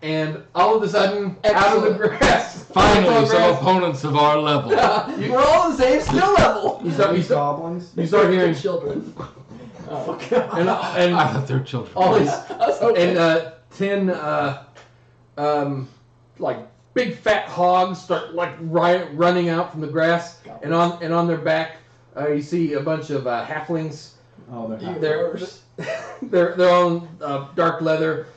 And all of a sudden, out of the grass, Finally, some grass, opponents of our level. We're all the same skill level. you start Goblins. hearing, children. Oh and I thought they were children. all these, I was hoping. and 10 like big fat hogs start like running out from the grass, and on their back you see a bunch of halflings Oh, they're half They're orcs. they're all in dark leather,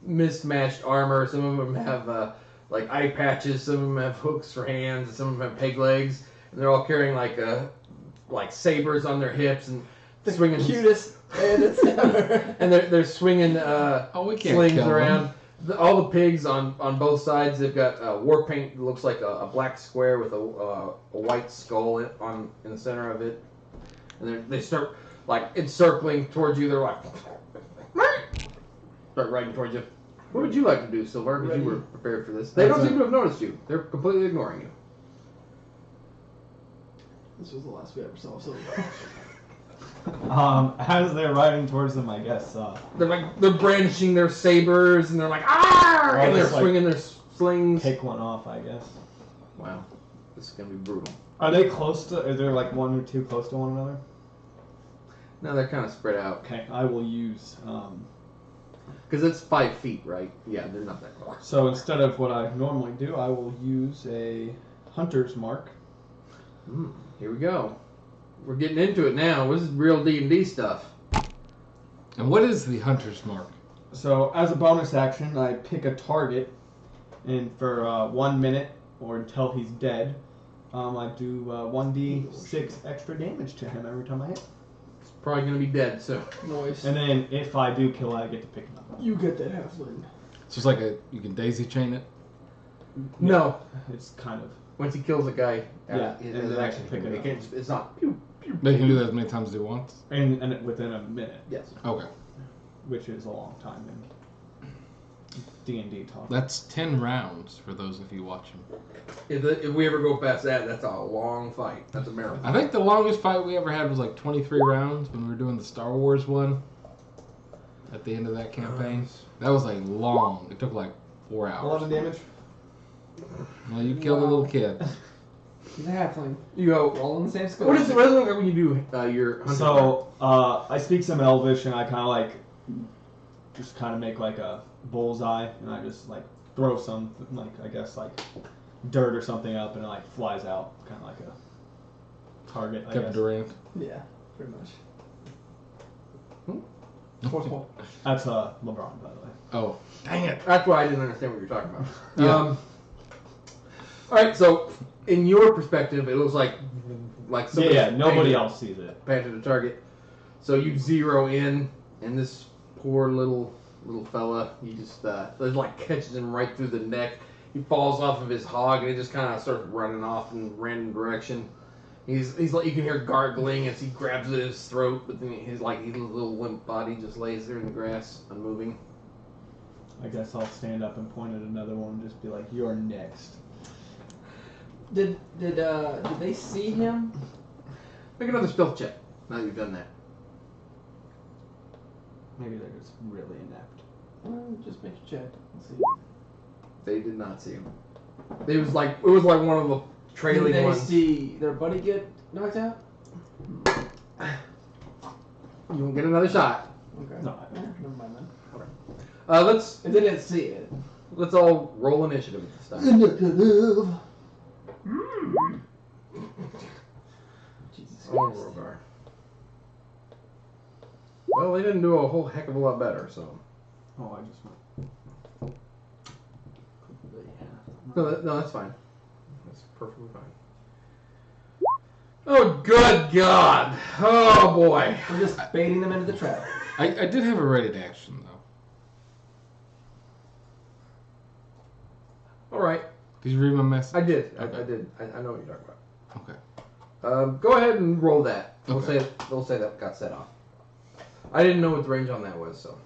mismatched armor. Some of them have like eye patches. Some of them have hooks for hands. And some of them have peg legs. And they're all carrying like sabers on their hips and swinging Cutest bandits ever. and they're swinging we can't slings kill them. around. All the pigs on both sides, they've got war paint that looks like a black square with a white skull in the center of it. And they start like encircling towards you. They're like start riding towards you. What would you like to do, Silver? Because you were prepared for this. They don't seem to have noticed you. They're completely ignoring you. This was the last we ever saw. So As they're riding towards them, I guess. They're brandishing their sabers and they're like ah, and they're just, like, swinging their slings. Pick one off, I guess. Wow, this is gonna be brutal. Are they close to? Is there like one or two close to one another? No, they're kind of spread out. Okay, I will use. Because it's 5 feet, right? Yeah, they're not that close. So instead of what I normally do, I will use a hunter's mark. Here we go. We're getting into it now. This is real D&D stuff. And what is the hunter's mark? So as a bonus action, I pick a target, and for 1 minute or until he's dead, I do 1d6 extra damage to him every time I hit. It's probably going to be dead soon. noise. And then if I do kill it, I get to pick him up. You get that halfling. So it's like you can daisy chain it. No. It's kind of. Once he kills a guy, Yeah, it and has then an I action. can pick it up. It's not. Pew, pew, They can pew. do that as many times as they want. And within a minute, Yes. Okay. which is a long time in D&D talk. That's 10 rounds for those of you watching. If we ever go past that, that's a long fight. That's a marathon. I think the longest fight we ever had was like 23 rounds when we were doing the Star Wars one at the end of that campaign. That was like long. It took like 4 hours. 11 damage. Well, you killed a little kid. He's a halfling. You go. We're all in the same school. What is it like when you do your hunting? So I speak some Elvish, and I kind of like just kind of make like a bullseye, and I just like throw some like I guess like dirt or something up, and it like flies out, kind of like a target. I Kevin guess. Yeah, Durant. pretty much. That's LeBron, by the way. Oh, dang it. That's why I didn't understand what you were talking about. Yeah. All right. So, in your perspective, it looks like somebody. Yeah, nobody else sees it. Painted a target. So you zero in, and this poor little fella, he just there's like catches him right through the neck. He falls off of his hog, and he just kind of starts running off in random direction. He's like, you can hear gargling as he grabs at his throat, but then his little limp body just lays there in the grass, unmoving. I guess I'll stand up and point at another one and just be like, "You're next." Did they see him? Make another stealth check. Now that you've done that. Maybe they're just really inept. Just make a check. Let's see. They did not see him. It was like one of the trailing Did they ones. see their buddy get knocked out? You won't get another shot. Okay. No, Never mind then. Let's If they didn't see it. let's all roll initiative at this time. Jesus Oh, Christ. Rogar. Well, they didn't do a whole heck of a lot better, so. Oh, I just went. No, that's fine. That's perfectly fine. Oh, good God! Oh, boy. We're just baiting them into the trap. I did have a ready to action, though. All right. Did you read my message? I did. Okay. I did. I know what you're talking Okay. about. Go ahead and roll that. Okay. They'll say that got set off. I didn't know what the range on that was, so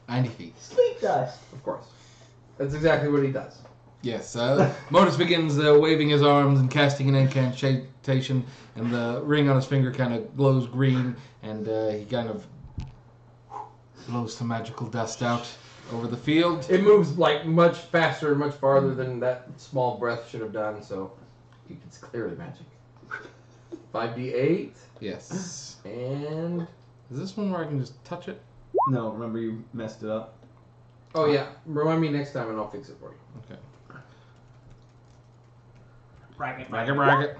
90 feet. Sleep dice. of course. That's exactly what he does. Yes, Modus begins waving his arms and casting an incantation, and the ring on his finger kind of glows green, and he kind of blows some magical dust out over the field. It moves like much faster, much farther than that small breath should have done, so it's clearly magic. 5d8, Yes. and Is this one where I can just touch it? No, remember you messed it up. oh yeah, remind me next time and I'll fix it for you. Okay. Bracket. Bracket.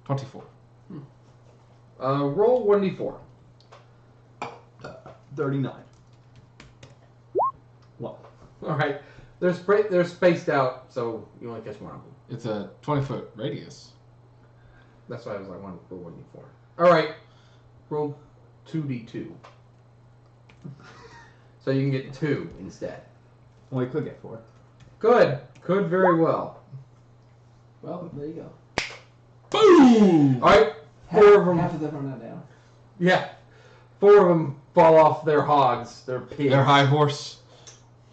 24. Roll 1d4. 39. Well, All right. They're spaced out, so you only catch one of them. It's a 20-foot radius. That's why I was like, roll 1d4. All right. Roll 2d2. So you can get 2 instead. well, we could get 4. Good. Could very well. Well, there you go. Boom! All right. 4 of them. Half of them are not down. Yeah. 4 of them fall off their hogs. Their pigs. They're high horse.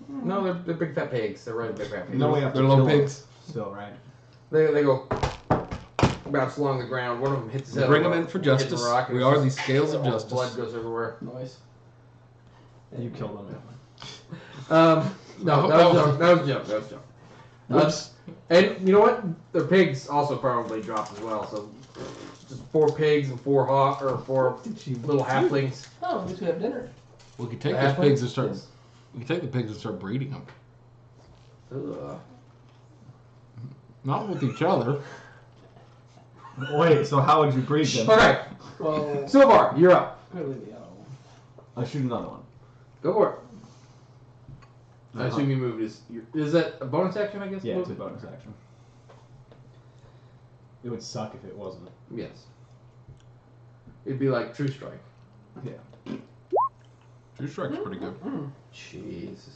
No, they're big fat pigs. They're really big fat pigs. No, we have to They're little kill them pigs. still, right? They go bounce along the ground. One of them hits his head. Bring on them a- in for hits a justice. rock, and We it's are just- the scales of all justice. Blood goes everywhere. Noise. You killed them. No, that was a joke. That was a joke. Whoops. And you know what? Their pigs also probably dropped as well. So just 4 pigs and 4 little halflings. Oh, we should have dinner. We could take The those halflings? pigs and start. Yes. We could take the pigs and start breeding them. Ugh. Not with each other. Wait, so how would you breed them? Okay, Well, Silvar, you're up. clearly the owl. I'll shoot another one. Go for it. I Uh-huh. assume you moved. Is that a bonus action? I guess. Yeah, move? it's a bonus action. It would suck if it wasn't. Yes. It'd be like True Strike. Yeah. True Strike's pretty good. Jeez.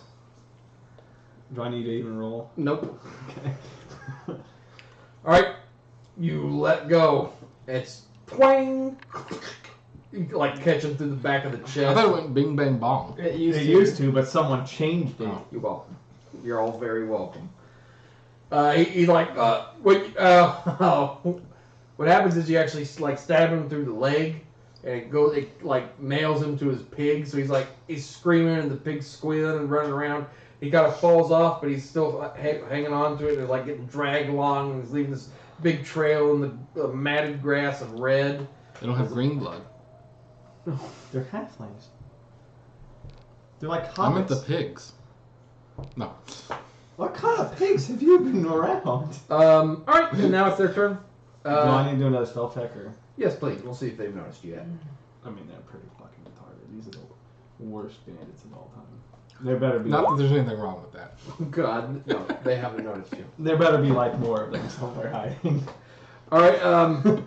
Do I need to even roll? Nope. Okay. All right. You let go. It's twang. You like catch him through the back of the chest. I thought it went bing bang bong. It They used to, but someone changed it. Oh. You're welcome. You're all very welcome. He's like, what happens is you actually like stab him through the leg, and it like nails him to his pig. So he's screaming, and the pig's squealing and running around. He kind of falls off, but he's still hanging on to it. They're like getting dragged along, and he's leaving this big trail in the matted grass of red. They don't have green blood. They're halflings. They're like hobbits. I meant the pigs. No. What kind of pigs have you been around? All right, and now it's their turn. Do I need to do another spell check or? Yes, please. We'll see if they've noticed you yet. I mean, they're pretty fucking retarded. These are the worst bandits of all time. There better be. Not that there's anything wrong with that. God, no, they haven't noticed you. There better be like more of them somewhere hiding. All right,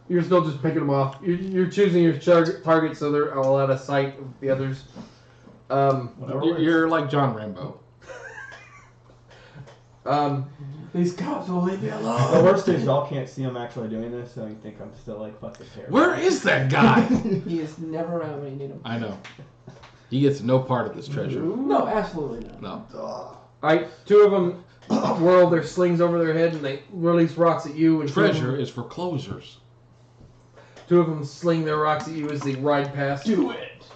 you're still just picking them off. You're choosing your target so they're all out of sight of the others. Whatever. You're like John Rambo. These cops will leave me The alone. worst is y'all can't see I'm actually doing this, so you think I'm still like fucking terrible. Where is that guy? He is never around when you need him. I know. He gets no part of this treasure. No, absolutely not. No. All right, 2 of them whirl their slings over their head and they release rocks at you. And Treasure is for closers. 2 of them sling their rocks at you as they ride past. Do it.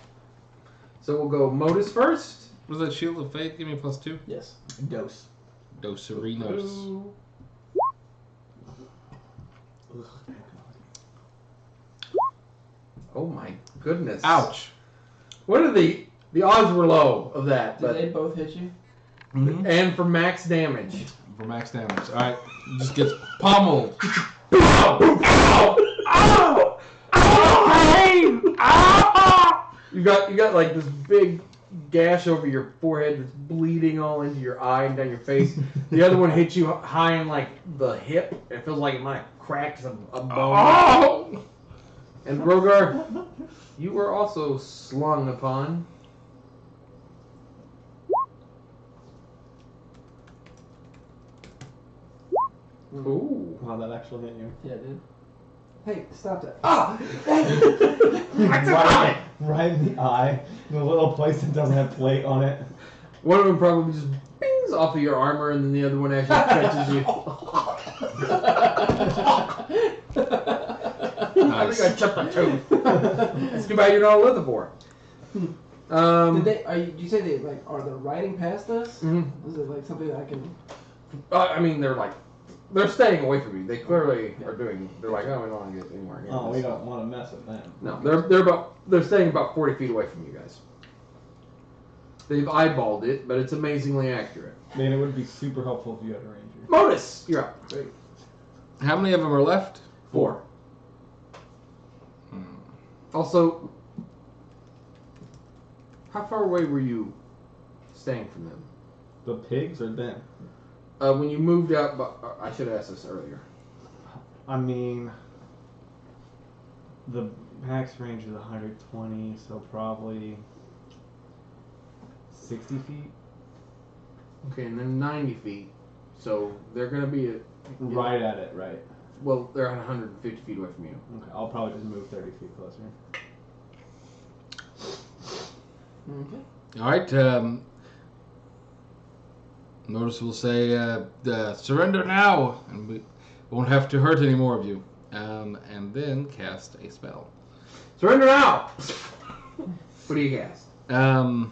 So we'll go Modus first. Was that Shield of Faith? Give me a +2. Yes. Dose. Doserinos. Oh my goodness! Ouch. What are the odds were low of that? Did But they both hit you? Mm-hmm. and for max damage. For max damage. Alright. Just gets pummeled. You got like this big gash over your forehead that's bleeding all into your eye and down your face. The other one hits you high in like the hip. It feels like it might have cracked a bone. Oh! And Rogar, you were also slung upon. Ooh. Wow, that actually hit you. Yeah, dude. Hey, stop that. Right in the eye, in a little place that doesn't have plate on it. One of them probably just bings off of your armor, and then the other one actually catches you. I think I chipped a tooth. It's too bad you're not a Lithivore. Did you say they like are they riding past us? Mhm. Is it like something that I can? I mean, they're staying away from you. They clearly are doing. They're like, oh, we don't want to get anywhere near Oh, this. we don't want to mess with them. No, they're staying about 40 feet away from you guys. They've eyeballed it, but it's amazingly accurate. Man, it would be super helpful if you had a ranger. Modus, you're up. Great. How many of them are left? 4. Hmm. Also, How far away were you staying from them? The pigs or them? When you moved out, I should have asked this earlier. I mean, the max range is 120, so probably 60 feet. Okay, and then 90 feet. So they're going to be Right at it, right? well, they're 150 feet away from you. Okay, I'll probably just move 30 feet closer. Okay. All right. Notice we'll say surrender now, and we won't have to hurt any more of you. And then cast a spell. Surrender now! What do you cast? Are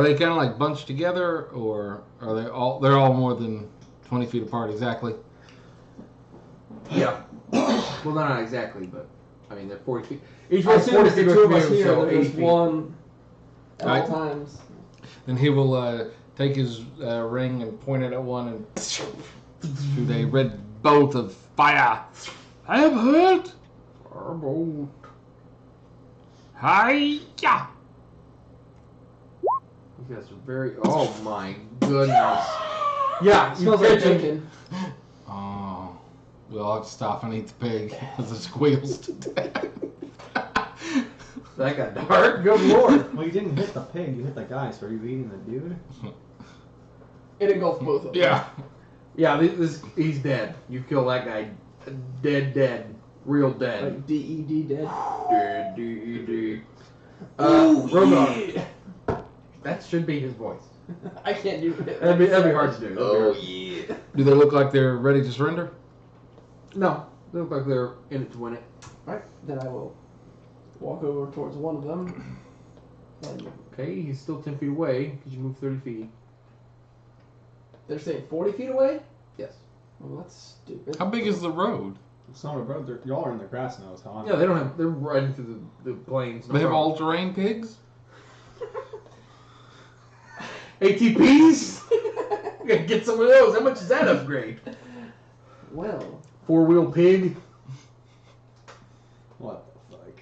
they kind of like bunched together, or are they all? They're all more than 20 feet apart exactly. Yeah. Well, not exactly, but I mean they're 40 feet. Each I one's assume 40 if the feet two away of us from you, here, so 80 there's feet. one at Right. all times. Then he will take his ring and point it at one and shoot a red bolt of fire. I am hurt. Firebolt. Hi-ya! You guys are very. Oh my goodness. Yeah, you Smells like catch him. bacon. Oh, we all have to stop and eat the pig as it squeals to death. That got dark. Good lord. Well, you didn't hit the pig, you hit the guy, so are you eating the dude? It engulfs both of them. Yeah. Yeah, he's dead. You kill that guy. Dead. Real dead. Like D-E-D dead. Dead, D-E-D. Robot. That should be his voice. I can't do it. That'd be hard to do. Oh, yeah. Do they look like they're ready to surrender? No, they look like they're in it to win it. Alright, then I will walk over towards one of them. And Okay, he's still 10 feet away because you moved 30 feet. they're saying 40 feet away? Yes. Well, that's stupid. How big is the road? It's not a road, y'all are in the grass now, is how I'm. Yeah, they're riding through the plains. No They have problem. all-terrain pigs? ATPs? We gotta get some of those. How much is that upgrade? Well, 4-wheel pig. What the fuck?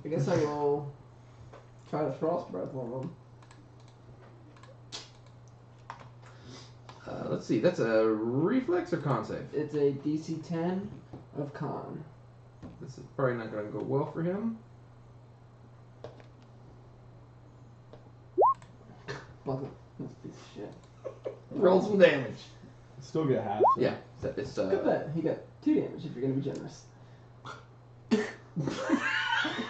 I guess I will try to frost breath on them. Let's see, that's a reflex or con save? It's a DC 10 of con. This is probably not going to go well for him. Fuck it. This piece of shit. Roll some damage. Still get half. So. Yeah, it's Good bet. He got 2 damage if you're going to be generous.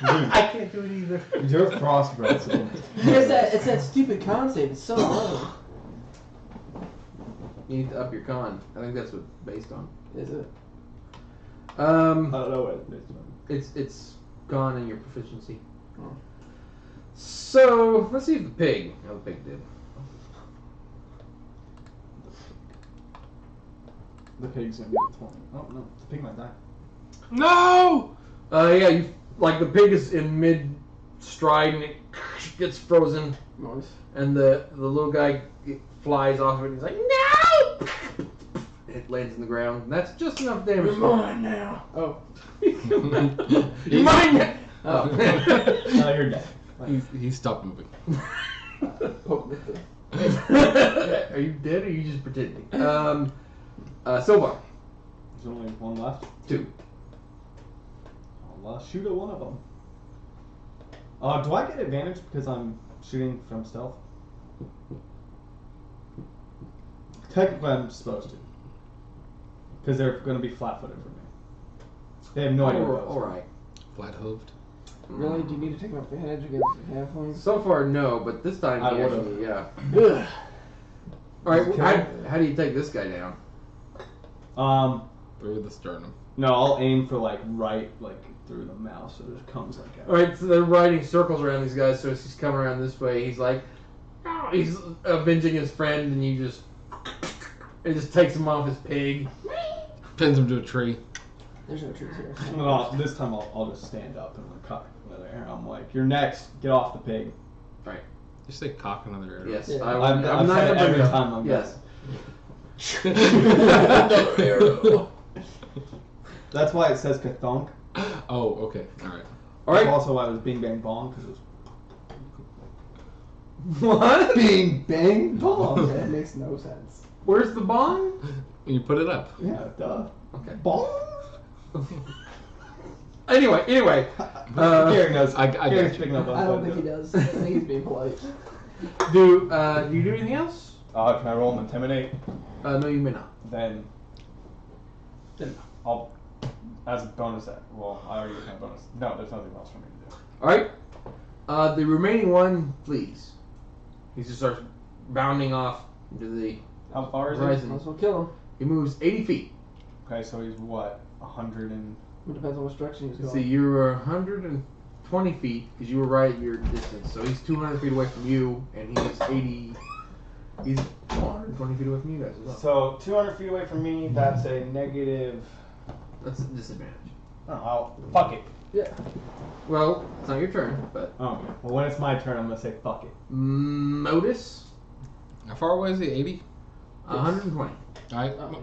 I can't do it either. You're frostbite, so. It's that stupid con save. It's so low. You need to up your con. I think that's what it's based on. Is it? I don't know what it is. It's gone in your proficiency. Oh. So let's see if the pig. How the pig did. The pig's gonna be at 20. Oh no, the pig might die. No! Yeah, you like the pig is in mid stride and it gets frozen, Nice. and the little guy flies off of it. And he's like, no! It lands in the ground. And that's just enough damage. You're mine now. Oh. You're mine now. Oh. Oh, you're dead. He stopped moving. Poke with the... Are you dead or are you just pretending? Silvar. There's only one left. 2. I'll shoot at one of them. Do I get advantage because I'm shooting from stealth? Technically, I'm supposed to. Because they're going to be flat-footed for me. They have no idea what All right. Flat-hooved. Really? Do you need to take my advantage against halflings? So far, no, but this time, I he would've. actually, yeah. Ugh. All right, Just how do you take this guy down? Through the sternum. No, I'll aim for right through the mouth, so it just comes like that. All right, so they're riding circles around these guys. So as he's coming around this way, he's like, "Oh," he's avenging his friend, and it just takes him off his pig. Pins him to a tree. There's no trees here. Well, this time I'll just stand up and cock another arrow. I'm like, you're next. Get off the pig. You say cock another arrow. Yes, Yeah. I'm I've not said gonna it every bring it up. time I'm Yes. Another arrow. That's why it says kathunk. Oh, okay. All right. All right. That's also why it was bing bang bong, because it was. What? Bing, bang, bong. That makes no sense. Where's the bong? You put it up. Yeah, duh. Okay. Bong. Anyway. Gary knows. I Gary's got you. picking up on I don't that, think he does. I think he's being polite. Do you do anything else? Can I roll an intimidate? No, you may not. Then Then I'll, as a bonus, well, I already have a bonus. No, there's nothing else for me to do. All right. The remaining one flees. He just starts bounding off into the How far is he? horizon. might as well kill him. He moves 80 feet. Okay, so he's what, 100 and... It depends on which direction he's Let's going. see, you were 120 feet because you were right at your distance. So he's 200 feet away from you, and he's 80. He's 120 feet away from you guys as well. So 200 feet away from me, that's a negative... That's a disadvantage. Oh, fuck it. Yeah. Well, it's not your turn, but Oh, well, when it's my turn, I'm gonna say fuck it. Modus, How far away is he? 80? 120. Alright. Oh, yeah.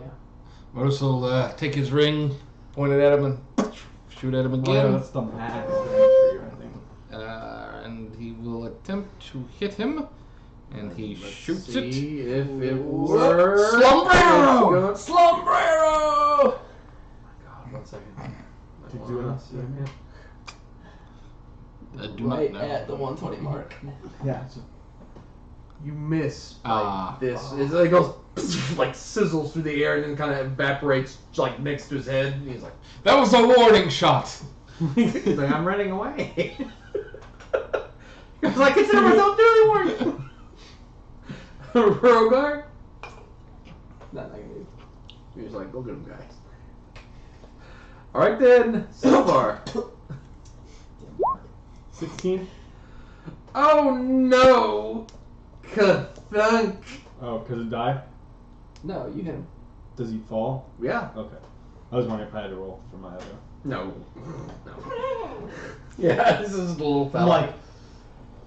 Modus will take his ring, point it at him, and shoot at him Oh, yeah, again. that's the max range for you, I think. And he will attempt to hit him. And he Let's shoots it. see if it works. Slumbrero! Slumbrero! Oh my God, 1 second. Did you do enough? I do Right not know. at the 120 mark. Yeah. You miss by Ah. this. It goes like sizzles through the air and then kind of evaporates like next to his head. And he's like, That was a warning shot. he's like, I'm running away. He's like, consider myself doing the work. Rogar? Not negative. He was like, go get him, guys. All right then, so far. 16? Oh no! Kathunk! Oh, because it died? No, you hit him. Does he fall? Yeah. Okay. I was wondering if I had to roll for my other. No. Yeah, this is a little fella. I'm like,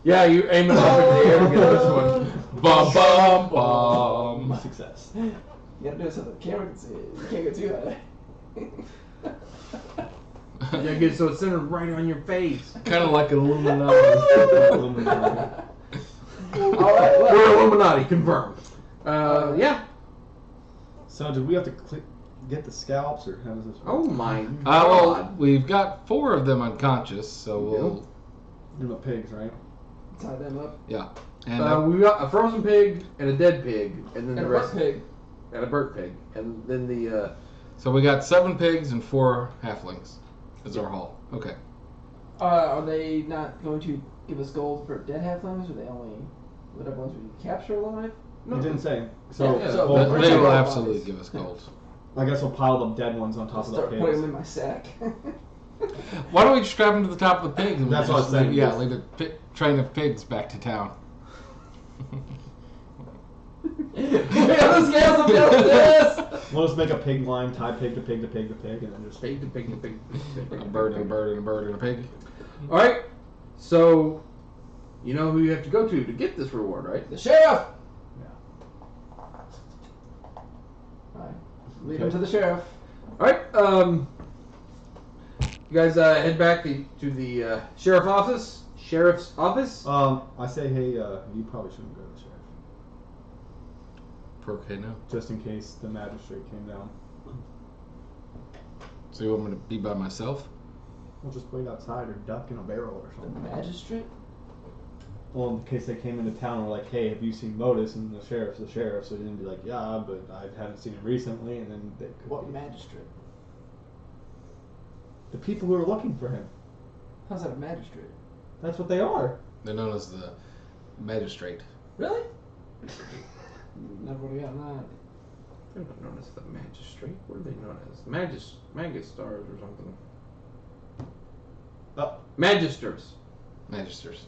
Yeah, you aim it up in the air to get this one. Bum bum bum. success. You gotta do it so the camera can see it. You can't go too high. Yeah, get so it's centered right on your face. Kind of like an Illuminati. Alright, We're well. Illuminati, confirmed. Yeah. So, did we have to get the scalps, or how does this work? Oh my Well, God. we've got 4 of them unconscious, so we'll. You're the pigs, right? Tie them up. Yeah. And We got a frozen pig and a dead pig, and then And the a rest. rock pig. And a burnt pig, and then the. so we got 7 pigs and 4 halflings. Is our haul. Okay. Are they not going to give us gold for dead halflings, or they only whatever ones we capture alive? No. You didn't say. So, Yeah, so- well, We're They taking will our absolutely bodies. give us gold. I guess we'll pile the dead ones on I'll top of the start putting pigs. them in my sack. Why don't we just strap them to the top of the pigs? And That's we'll what I just was saying. Yeah, lead the train of pigs back to town. Yeah, the scales of justice! We'll just make a pig line, tie pig to pig to pig to pig, and then just... Pig to pig to pig. A bird and a bird and a bird and a pig. All right. So, you know who you have to go to get this reward, right? The sheriff! Yeah. Alright. Lead him to the sheriff. All right. You guys head back to the sheriff's office. Sheriff's office. I say, hey, you probably shouldn't go to the sheriff. Okay, now. Just in case the magistrate came down. So you want me to be by myself? We'll just wait outside or duck in a barrel or The something. magistrate? Well, in case they came into town and were like, hey, have you seen Modus? And the sheriff's the sheriff, so you're going to be like, yeah, but I haven't seen him recently, and then they could What be- magistrate? The people who are looking for him. How's that a magistrate? That's what they are. They're known as the magistrate. Really? Never would have gotten that. They're not known as the magistrate. What are they known as? Magistars or something. Oh. Magisters. Magisters.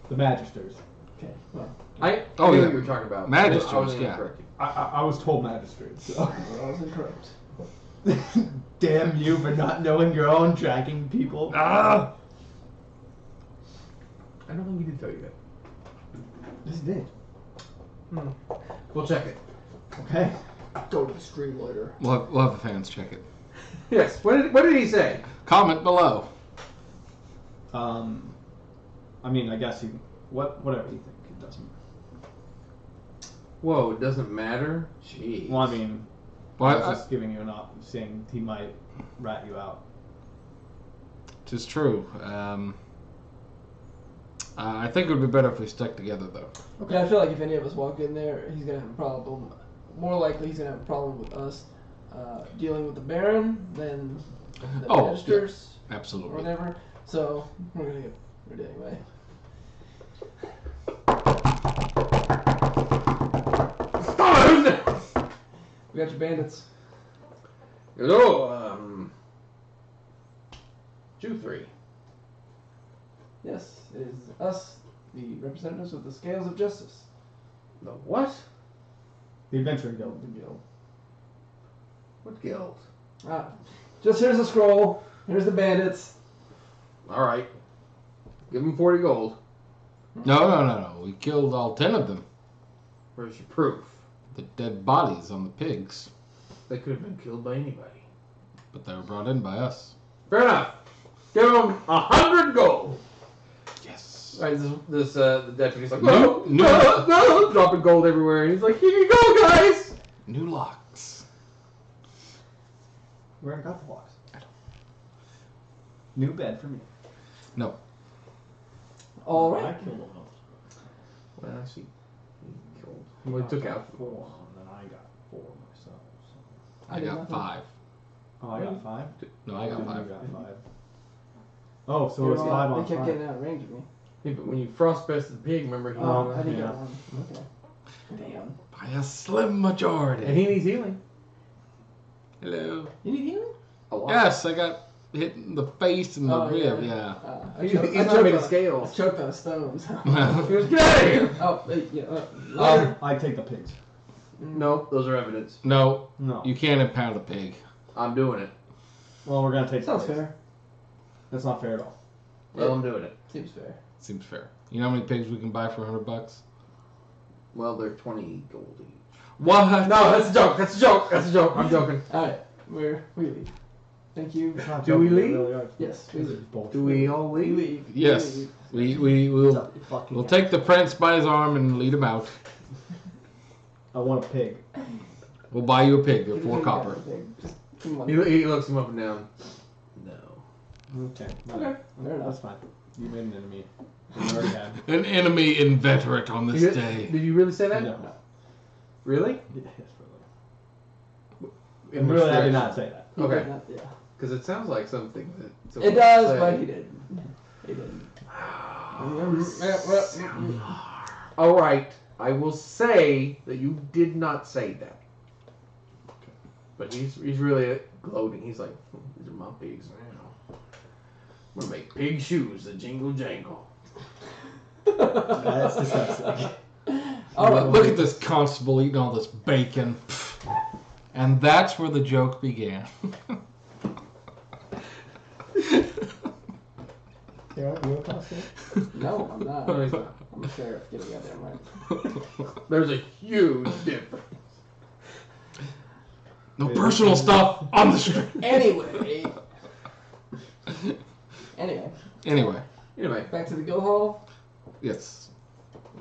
The magisters. Okay, well. I Oh, knew yeah. what you were talking about. Magisters, I wasn't yeah. gonna correct you. I was told magistrates. So. I was incorrect. Damn you for not knowing your own tracking people. Ah! I don't think he did tell you that. Just did. We'll check it. Okay. Go to the screen later. We'll have the fans check it. Yes. What did he say? Comment below. I mean, I guess whatever you think. It doesn't. Whoa, it doesn't matter? Jeez. Well, I mean, Well, I was just giving you an option, saying he might rat you out. Tis true. I think it would be better if we stuck together, though. Okay. I feel like if any of us walk in there, he's gonna have a problem. More likely, he's gonna have a problem with us dealing with the Baron than the Oh, Magisters or Absolutely. whatever. So we're gonna get rid anyway. We got your bandits. Hello, 2-3. Yes, it is us, the representatives of the Scales of Justice. The what? The Adventuring Guild. The guild. What guild? Ah, just here's the scroll. Here's the bandits. Alright. Give him 40 gold. No. We killed all 10 of them. Where's your proof? The dead bodies on the pigs. They could have been killed by anybody. But they were brought in by us. Fair enough. Give him 100 gold. Yes. Right, the deputy's like, No, no, dropping gold everywhere. And he's like, here you go, guys. New locks. Where I got the locks. New bed for me. No. All I right. killed them. Well, actually, he killed. Well, he took out 4, and then I got 4 myself. So. I did got nothing. 5. Oh, I got 5. No, I got You 5. got 5. Oh, so it's 5 on They kept 5. getting out of range of me. Yeah, but when you frostbested the pig, remember he Oh, I didn't yeah. get one. Okay. Damn. By a slim majority. and he needs healing. Hello. You need healing? A lot. Yes, I got hit in the face and the Oh, rib, yeah. I He's choked- I not choked made on- of scales. I choked on stones. He was, get out of here! Oh, yeah. I take the pigs. No, those are evidence. No, No. you can't impound a pig. I'm doing it. Well, we're gonna take the Sounds pigs. fair. That's not fair at all. Well, I'm doing it. Seems fair. Seems fair. You know how many pigs we can buy for $100? Well, they're 20 gold each. What? No, that's a joke. That's a joke. That's a joke. I'm joking. Alright, we leave. Thank you. It's not Do we joking, leave? it really are. Yes, we This is leave. bullshit. Do we all We leave? leave. Yes. We leave. We'll Fucking we'll take the prince by his arm and lead him out. I want a pig. We'll buy you a pig We at 4 leave copper. everything. Just come on. He looks him up and down. No. Okay. Okay, fair enough. That's fine. You made an enemy. You already had. An enemy inveterate on this day. Did you really say that? No. Really? Yes, really. I'm really happy not to say that. He Okay. did not- yeah. Because it sounds like something that. It someone does, would but say. he didn't. He didn't. All right, I will say that you did not say that. But he's really gloating. He's like, these are my pigs now. I'm gonna make pig shoes that jingle jangle. That's disgusting. All right. Look at this constable eating all this bacon. And that's where the joke began. You a constable? No, I'm not. No, he's not. I'm a sheriff. Get a goddamn right. There's a huge difference. No personal stuff on the street. Anyway. Anyway, Anyway, Back to the guild hall. yes.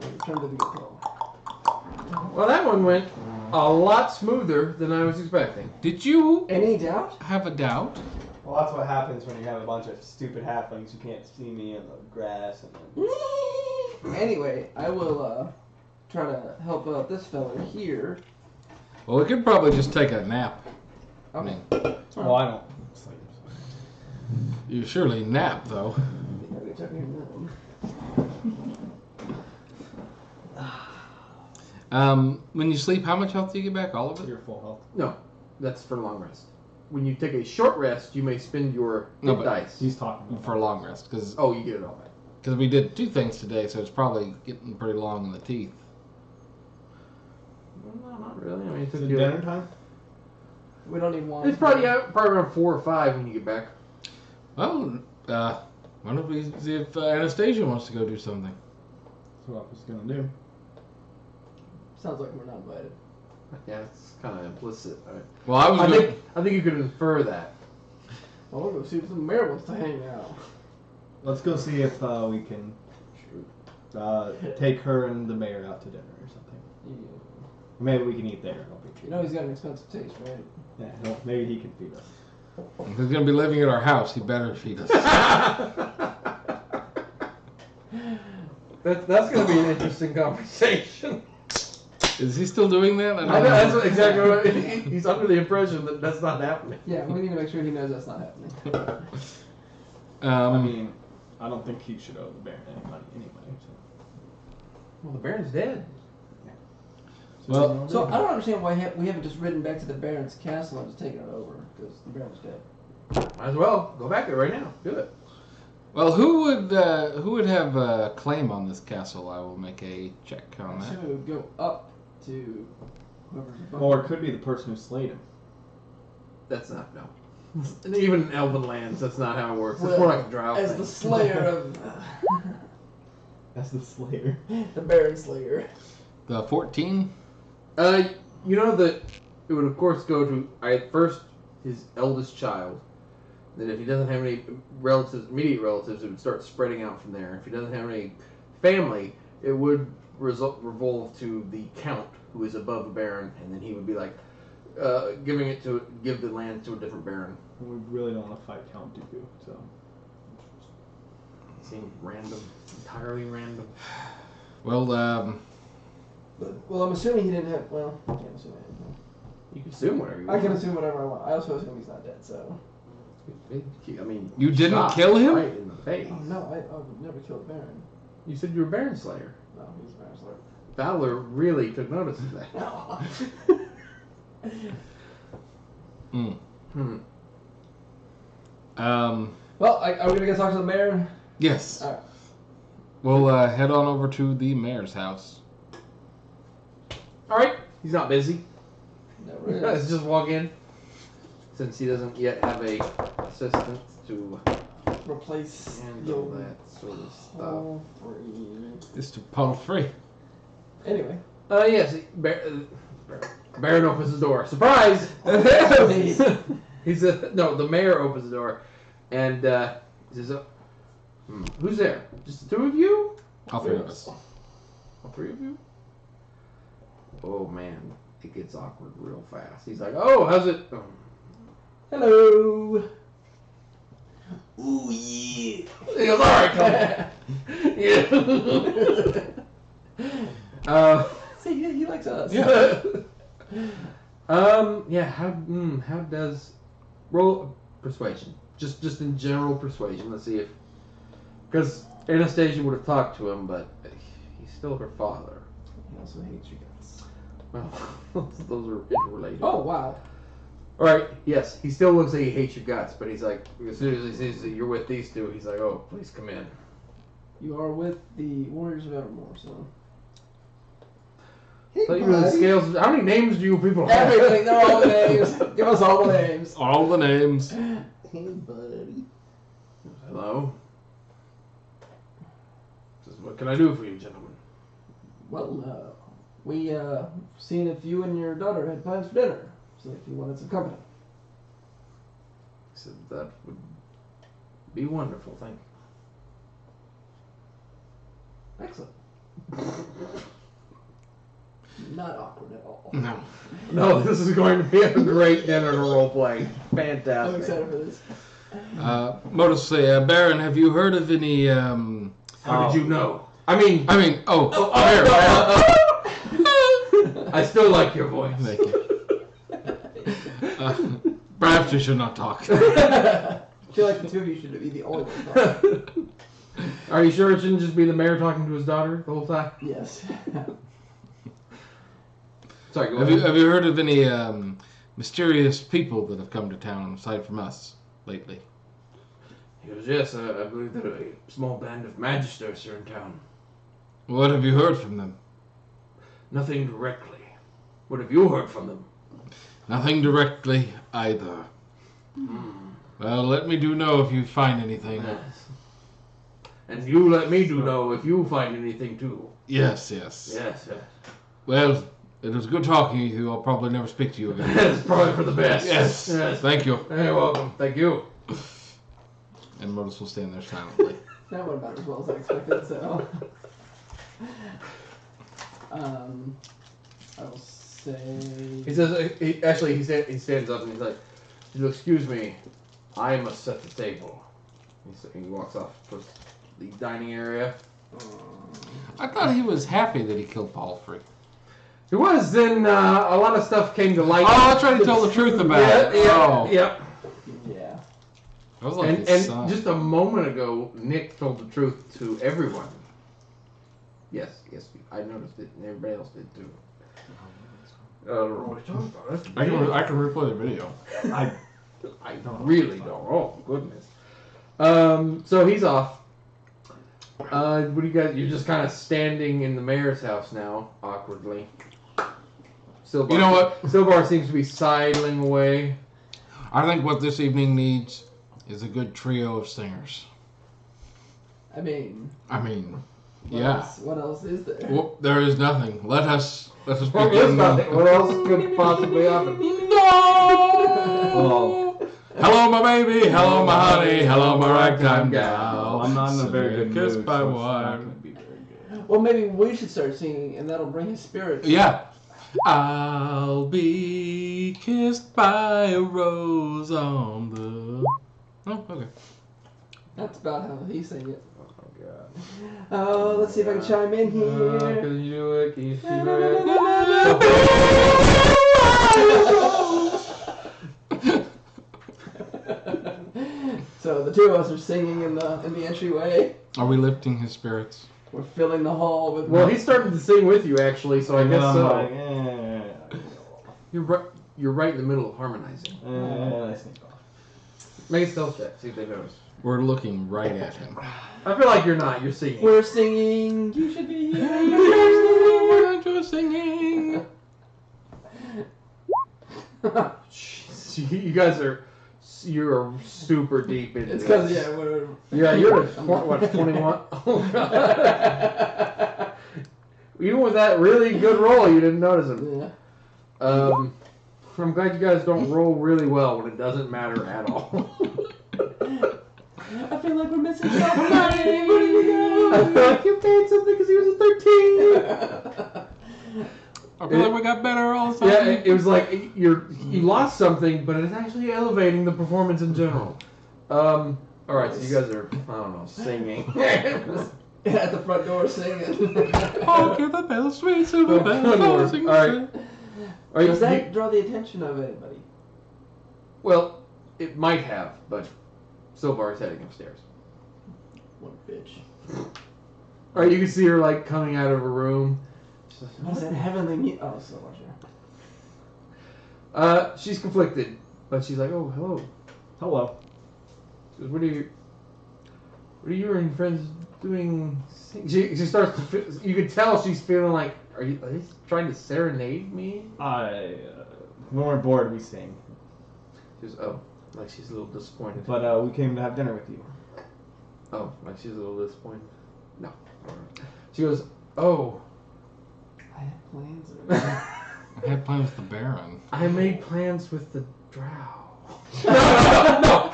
We return to the guild hall. well, that one went a lot smoother than I was expecting. Did you Any doubt? have a doubt? Well, that's what happens when you have a bunch of stupid halflings who can't see me in the grass and then... Anyway, I will try to help out this fella here. Well, we could probably just take a nap. I Okay. mean, Well, I don't sleep. you surely nap, though. When you sleep, how much health do you get back? All of it? You're full health. No, that's for long rest. When you take a short rest, you may spend your No, hit but dice. He's talking about For a long rest, because Oh, you get it all back. we did 2 things today, so it's probably getting pretty long in the teeth. Well, no, not really. I mean, it Is took it you. dinner time? We don't need one. It's probably around 4 or 5 when you get back. Well, why don't we see if Anastasia wants to go do something? That's what I was gonna do. Sounds like we're not invited. Yeah, it's kind of implicit. Well, I was going I think you could infer that. Well, we'll go see if the mayor wants to hang out. Let's go see if we can take her and the mayor out to dinner or something. Maybe we can eat there. You know he's got an expensive taste, right? Yeah, maybe he can feed us. If he's gonna be living at our house, he better feed us. That's going to be an interesting conversation. Is he still doing that? I know, that's exactly what he's under the impression that that's not happening. Yeah, we need to make sure he knows that's not happening. I mean, I don't think he should owe the Baron any money anyway. So. Well, the Baron's dead. Well, So I don't understand why we haven't just ridden back to the Baron's castle and just taken it over, because the Baron's dead. Might as well go back there right now. Do it. well, who would have a claim on this castle? I will make a check on So that. it would go up to whoever's above. Or it could be the person who slayed him. That's not, no. And even in Elven lands, that's not how it works. It's Well, more like a drow as thing. the slayer of That's the Slayer. the Baron Slayer. The 14. You know that it would of course go to first his eldest child. Then if he doesn't have any relatives, immediate relatives, it would start spreading out from there. If he doesn't have any family, it would revolve to the count who is above the baron, and then he would be like give the land to a different baron. We really don't want to fight Count Dooku, so. Seems random, entirely random. Well, Well, I'm assuming he didn't have. Well, I can't assume anything. You can assume whatever you I want. can assume whatever I want. I also assume he's not dead. So. I mean, You didn't shot kill him? right in the face. Oh no, I would never kill the Baron. You said you were Baron Slayer. No, he's the Baron Slayer. Fowler really took notice of that. No. Well, are we gonna go talk to the mayor? yes. All right. We'll head on over to the mayor's house. All right, he's not busy. Never is. Let's just walk in. Since he doesn't yet have a assistant to Replace handle the that sort of stuff. whole free. Mr. Palfrey. Anyway. Yes, Baron opens the door. Surprise! The mayor opens the door, and he says, "Who's there? Just the two of you? All three of us. All three of you? Oh man, it gets awkward real fast." He's like, "Oh, how's it?" Hello. Ooh yeah. He goes, "All right, come on." Yeah. See, yeah, he likes us. Yeah. Yeah. How does roll persuasion? Just in general persuasion. Let's see if because Anastasia would have talked to him, but he's still her father. He also hates you guys. Well, those are interrelated. Oh wow. All right. Yes, he still looks like he hates your guts, but he's like, as soon as he sees that you're with these two, he's like, "Oh, please come in." You are with the Warriors of Evermore, so. So you really scales. How many names do you people have? Everything, they're all the names. Give us all the names. All the names. Hey, buddy. Hello. Says, "What can I do for you, gentlemen?" Well, we seen if you and your daughter had plans for dinner. So if you wanted some company. He said, "That would be wonderful, thank you." Excellent. Not awkward at all. No. No, this is going to be a great dinner to role play. I'm Fantastic. excited for this. Modus say, Baron, have you heard of any, How did you know? I mean, Baron. I still like your voice. Thank you. Perhaps we should not talk. I feel like the two of you should be the only ones talking. Are you sure it shouldn't just be the mayor talking to his daughter the whole time? Yes. Sorry, go Have ahead. you heard of any mysterious people that have come to town aside from us lately? He goes, "Yes, I believe that a small band of magisters are in town." What have you heard from them? Nothing directly. What have you heard from them? Nothing directly either. Well, let me know if you find anything. Yes. And you let me know if you find anything too. Yes. Yes. Well, it was good talking to you. I'll probably never speak to you again. It's probably for the best. Yes. Thank you. You're welcome. Thank you. And Modus will stand there silently. That went about as well as I expected, so. I will say. He says, he stands up and he's like, excuse me, I must set the table. He walks off towards the dining area. I thought he was happy that he killed Palfrey. He was, then a lot of stuff came to light. Oh, that's right, he told the truth about it. Oh. Yeah. Yeah. I was like his And son. just a moment ago, Nick told the truth to everyone. Yes, I noticed it, and everybody else did too. I don't know what you're talking about. I can replay the video. I really don't. Oh goodness. So he's off. What do you guys? You're just kind of standing in the mayor's house now, awkwardly. Silbar, You know what? Silbar seems to be sidling away. I think what this evening needs is a good trio of singers. I mean. Yeah. What else is there? Well, there is nothing. Let us What begin. else could possibly happen? No. Hello, my baby. Hello, my honey. Hello, my ragtime gal. I'm not in a very good Kissed mood, by so it's not one. going to be very good. Well, maybe we should start singing, and that'll bring his spirits. Yeah. I'll be kissed by a rose on the. Oh, okay. That's about how he sang it. Oh god. Oh, let's see if I can chime in here. Can you do it? Can you see So the two of us are singing in the entryway. Are we lifting his spirits? We're filling the hall with. Well, he started to sing with you actually, so I And guess then I'm so. like, You're right in the middle of harmonizing. I sneak off. Make a stealth check. See if they notice. We're looking right at him. I feel like you're not. You're singing. We're singing. You should be here. We're just singing. Jeez, you guys are. You're super deep into It's because this. you're at 21? Oh god. Even with that really good roll, you didn't notice it. Yeah. I'm glad you guys don't roll really well when it doesn't matter at all. I feel like we're missing something. I feel like you paid something because he was a 13. I feel like we got better all the time. Yeah, it was like you lost something, but it's actually elevating the performance in general. All right, so you guys are, I don't know, singing. At the front door singing. Oh, give the bell, sweet silver bell, tossing All right. Does that draw the attention of anybody? Well, it might have, but Silvar is heading upstairs. What a bitch. All right, you can see her like coming out of her room. What is that heavenly music? Oh, so much. She's conflicted, but she's like, "Oh, hello." Hello. She goes, What are you and your friends doing? She starts to. You can tell she's feeling like, are you trying to serenade me? When we're bored, we sing. She goes, oh, like she's a little disappointed. But we came to have dinner with you. Oh, like she's a little disappointed. No. She goes, oh. I had plans. I had plans with the Baron. I made plans with the drow.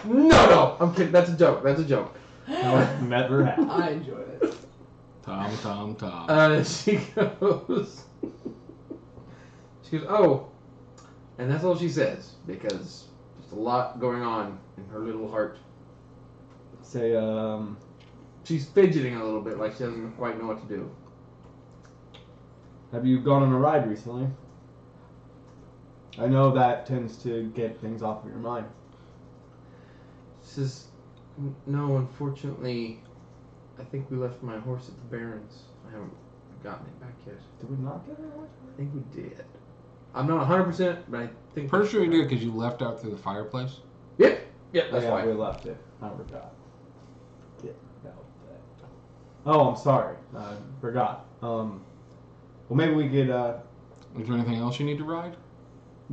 No. I'm kidding. That's a joke. Never happened. I enjoyed it. Tom. She goes, oh, and that's all she says, because there's a lot going on in her little heart. Say, She's fidgeting a little bit, like she doesn't quite know what to do. have you gone on a ride recently? I know that tends to get things off of your mind. She says, no, unfortunately, I think we left my horse at the Baron's. I haven't gotten it back yet. Did we not get it? I think we did. I'm not 100%, but I think... Pretty sure you did because you left out through the fireplace. Yep, that's yeah, why. we left it. I forgot. Yeah, that was that. Oh, I'm sorry. I forgot. Well, maybe we could Is there anything else you need to ride?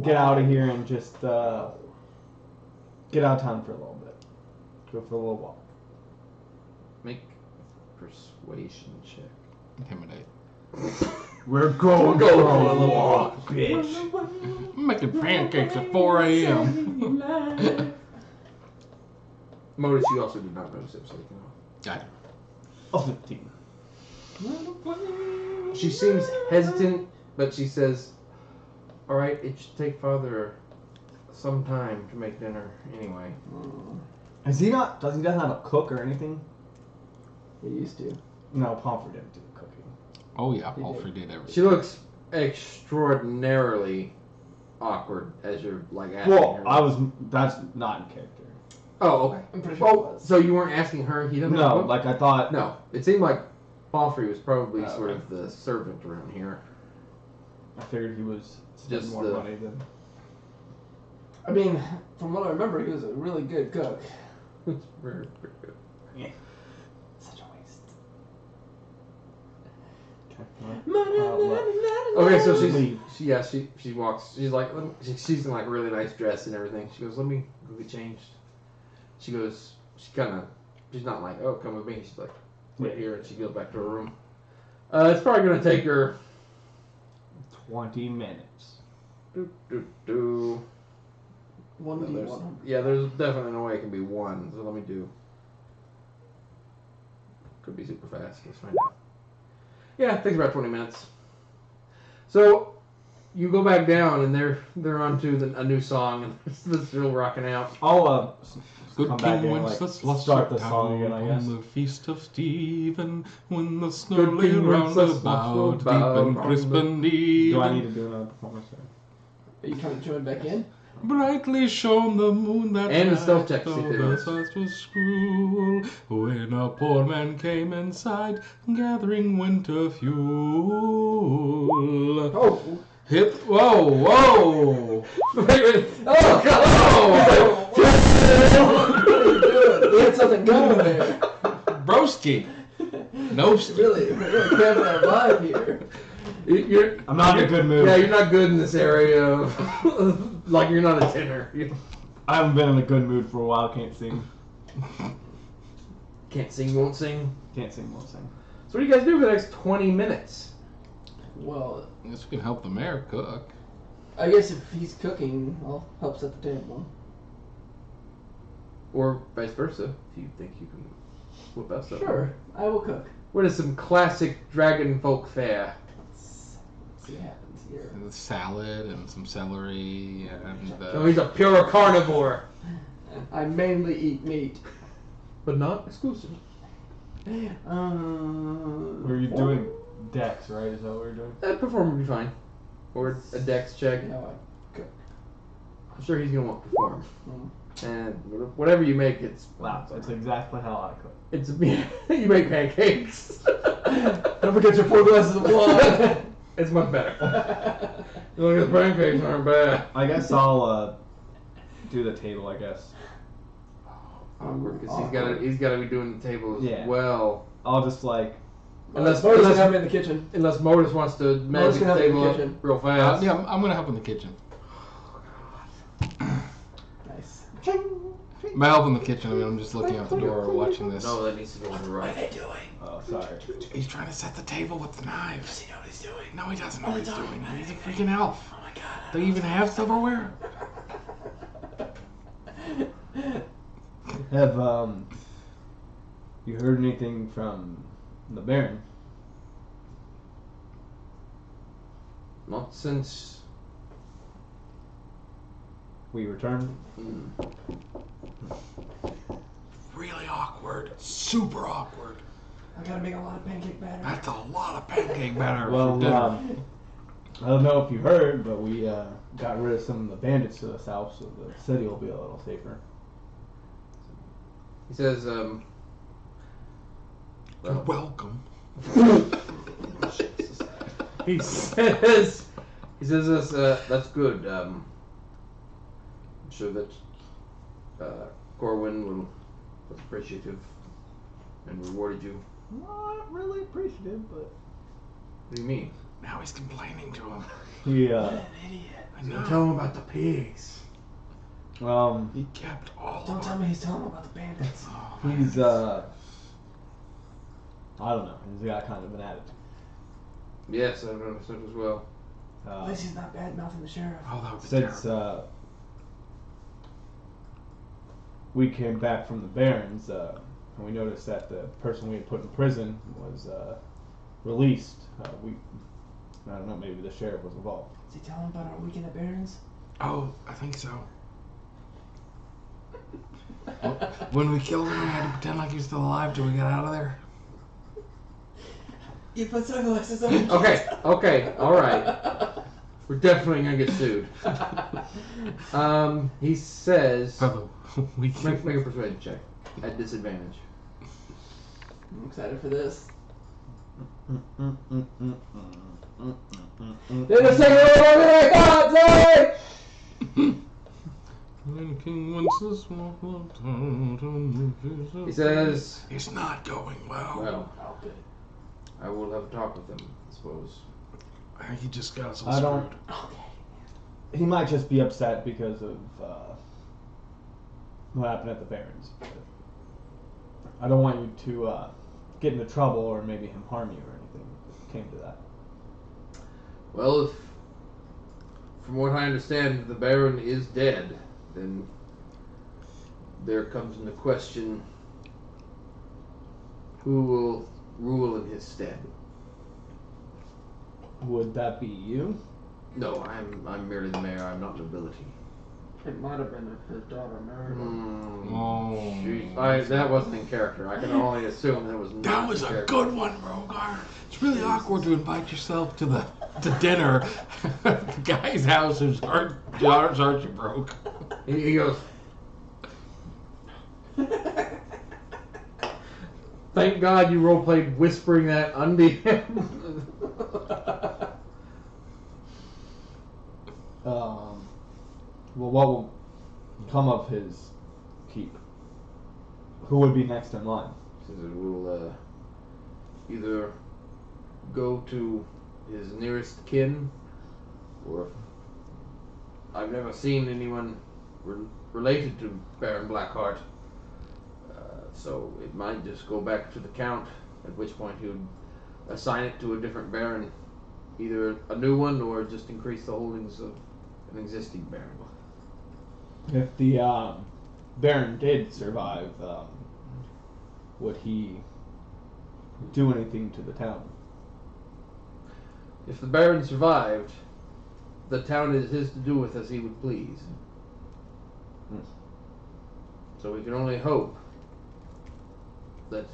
get out of here and just get out of town for a little bit. Go for a little walk. Make a persuasion check. Intimidate. We're going Go for for a a walk, bitch. I'm making pancakes at 4 a.m. Modus, you also did not notice it, so you can... Got it. Oh, 15. She seems hesitant, but she says, "All right, it should take Father some time to make dinner anyway." Is he not? Does he doesn't have a cook or anything? He used to. No, Pomfrey didn't do the cooking. Oh yeah, Palfrey did everything. She looks extraordinarily awkward as you're like asking Well, her. That's not in character. Oh, okay. I'm pretty sure it was. So you weren't asking her? He doesn't have a No, cook? like I thought. No. It seemed like Palfrey was probably Oh, sort okay. of the servant around here. I figured he was spending Just more the- money than. I mean, from what I remember, he was a really good cook. It's very good. Such a waste. Okay, so Leave. she walks. She's like she's in like a really nice dress and everything. She goes, "Let me go get changed." She goes. She's not like, "Oh, come with me." She's like, "Wait here," and she goes back to her room. It's probably gonna take her 20 minutes. do. 1D100. Yeah, there's definitely no way it can be one. So let me do. Could be super fast. Let's find out. Yeah, it takes about 20 minutes. So you go back down, and they're onto a new song, and they're still rocking out. I'll Good come back King in, Wenceslas like, start the sat song down again, I guess. on the feast of Stephen, when the snow Good lay King round Wenceslas about, deep bowed and from crisp the- and Do I need even. to do another performance? Are you trying to join back in? Brightly shone the moon that And the night, stealth check to see though if it the is. sight was cruel. When a poor man came inside, gathering winter fuel. Oh! Hit! Whoa! Wait. Oh, Oh! What are you doing? We had something going there. Broski! No, Really cramping our vibe here. You're, I'm not in a good mood. Yeah, you're not good in this area. Like you're not a tenor. You I haven't been in a good mood for a while. Can't sing. can't sing, won't sing. Can't sing, won't sing. So what do you guys do for the next 20 minutes? Well, I guess we can help the mayor cook. I guess if he's cooking, I'll help set the table. Or vice versa, if you think you can whip up something. Sure, I will cook. What is some classic dragon folk fare? Let's see what happens here. And salad and some celery and Oh, he's a pure carnivore. I mainly eat meat. But not exclusive. Were you doing Dex, right? Is that what we're doing? That perform would be fine. Or a dex check. No, I'm sure he's gonna want to perform. Mm. And whatever you make, it's Wow, that's exactly how I cook. it's you make pancakes. Don't forget your 4 glasses of wine. It's much better. Look at the pancakes aren't bad. I guess I'll do the table. I guess Awkward because he's gotta be doing the table as Yeah. well. I'll just like Unless Modus unless, can have him in the kitchen. unless Modus wants to magic can the have it in the table up kitchen. real fast. yeah, I'm gonna help in the kitchen. Nice. By help in the kitchen, I mean I'm just looking out the door watching this. No, that needs to go on the right. doing? oh sorry. He's trying to set the table with the knives. Does he know what he's doing? No, he doesn't know what he's doing. He's a freaking elf. Oh my god. They even have silverware. Have you heard anything from the Baron? Not since. We returned. Really awkward. Super awkward. I gotta make a lot of pancake batter. That's a lot of pancake batter Well, for dinner. I don't know if you heard, but we got rid of some of the bandits to the south, so the city will be a little safer. He says, You're well, welcome. he says this, that's good. I'm sure that Corwin was appreciative and rewarded you. Not really appreciative, but What do you mean? Now he's complaining to him. he Idiot. I know. Tell him about the pigs. He kept all Don't of tell it. me he's telling him about the bandits. Oh, he's I don't know. He's got kind of an attitude. Yes, I've noticed that as well. At least he's not bad mouthing the sheriff. oh, that would be Since terrible. we came back from the Barons, and we noticed that the person we had put in prison was released, I don't know, maybe the sheriff was involved. Is he telling about our weekend at Barron's? Oh, I think so. When we killed him, we had to pretend like he was still alive till we got out of there. You put sunglasses on. Okay, alright. We're definitely gonna get sued. He says... We Make a persuasion check. At disadvantage. I'm excited for this. Didn't take it longer than I thought, sorry! He says... It's not going well. Well, Oh, good. I will have a talk with him, I suppose. He just got us all I screwed. don't. He might just be upset because of what happened at the Barrens. I don't want you to get into trouble or maybe him harm you or anything if it came to that. Well, if, from what I understand, the Baron is dead, then there comes into question who will rule in his stead. Would that be you? No, I'm merely the mayor. I'm not nobility. It might have been if his daughter married him. That wasn't in character. I can only assume that was not That was in a character. good one, Rogar. It's really awkward to invite yourself to dinner at the guy's house whose daughter's Archie broke. He goes, thank God you roleplayed whispering that under him. Well, what will come of his keep? Who would be next in line? Says it will either go to his nearest kin, or I've never seen anyone related to Baron Blackheart, so it might just go back to the Count, at which point he would assign it to a different Baron, either a new one or just increase the holdings of an existing Baron. If the Baron did survive, would he do anything to the town? If the Baron survived, the town is his to do with as he would please. So we can only hope that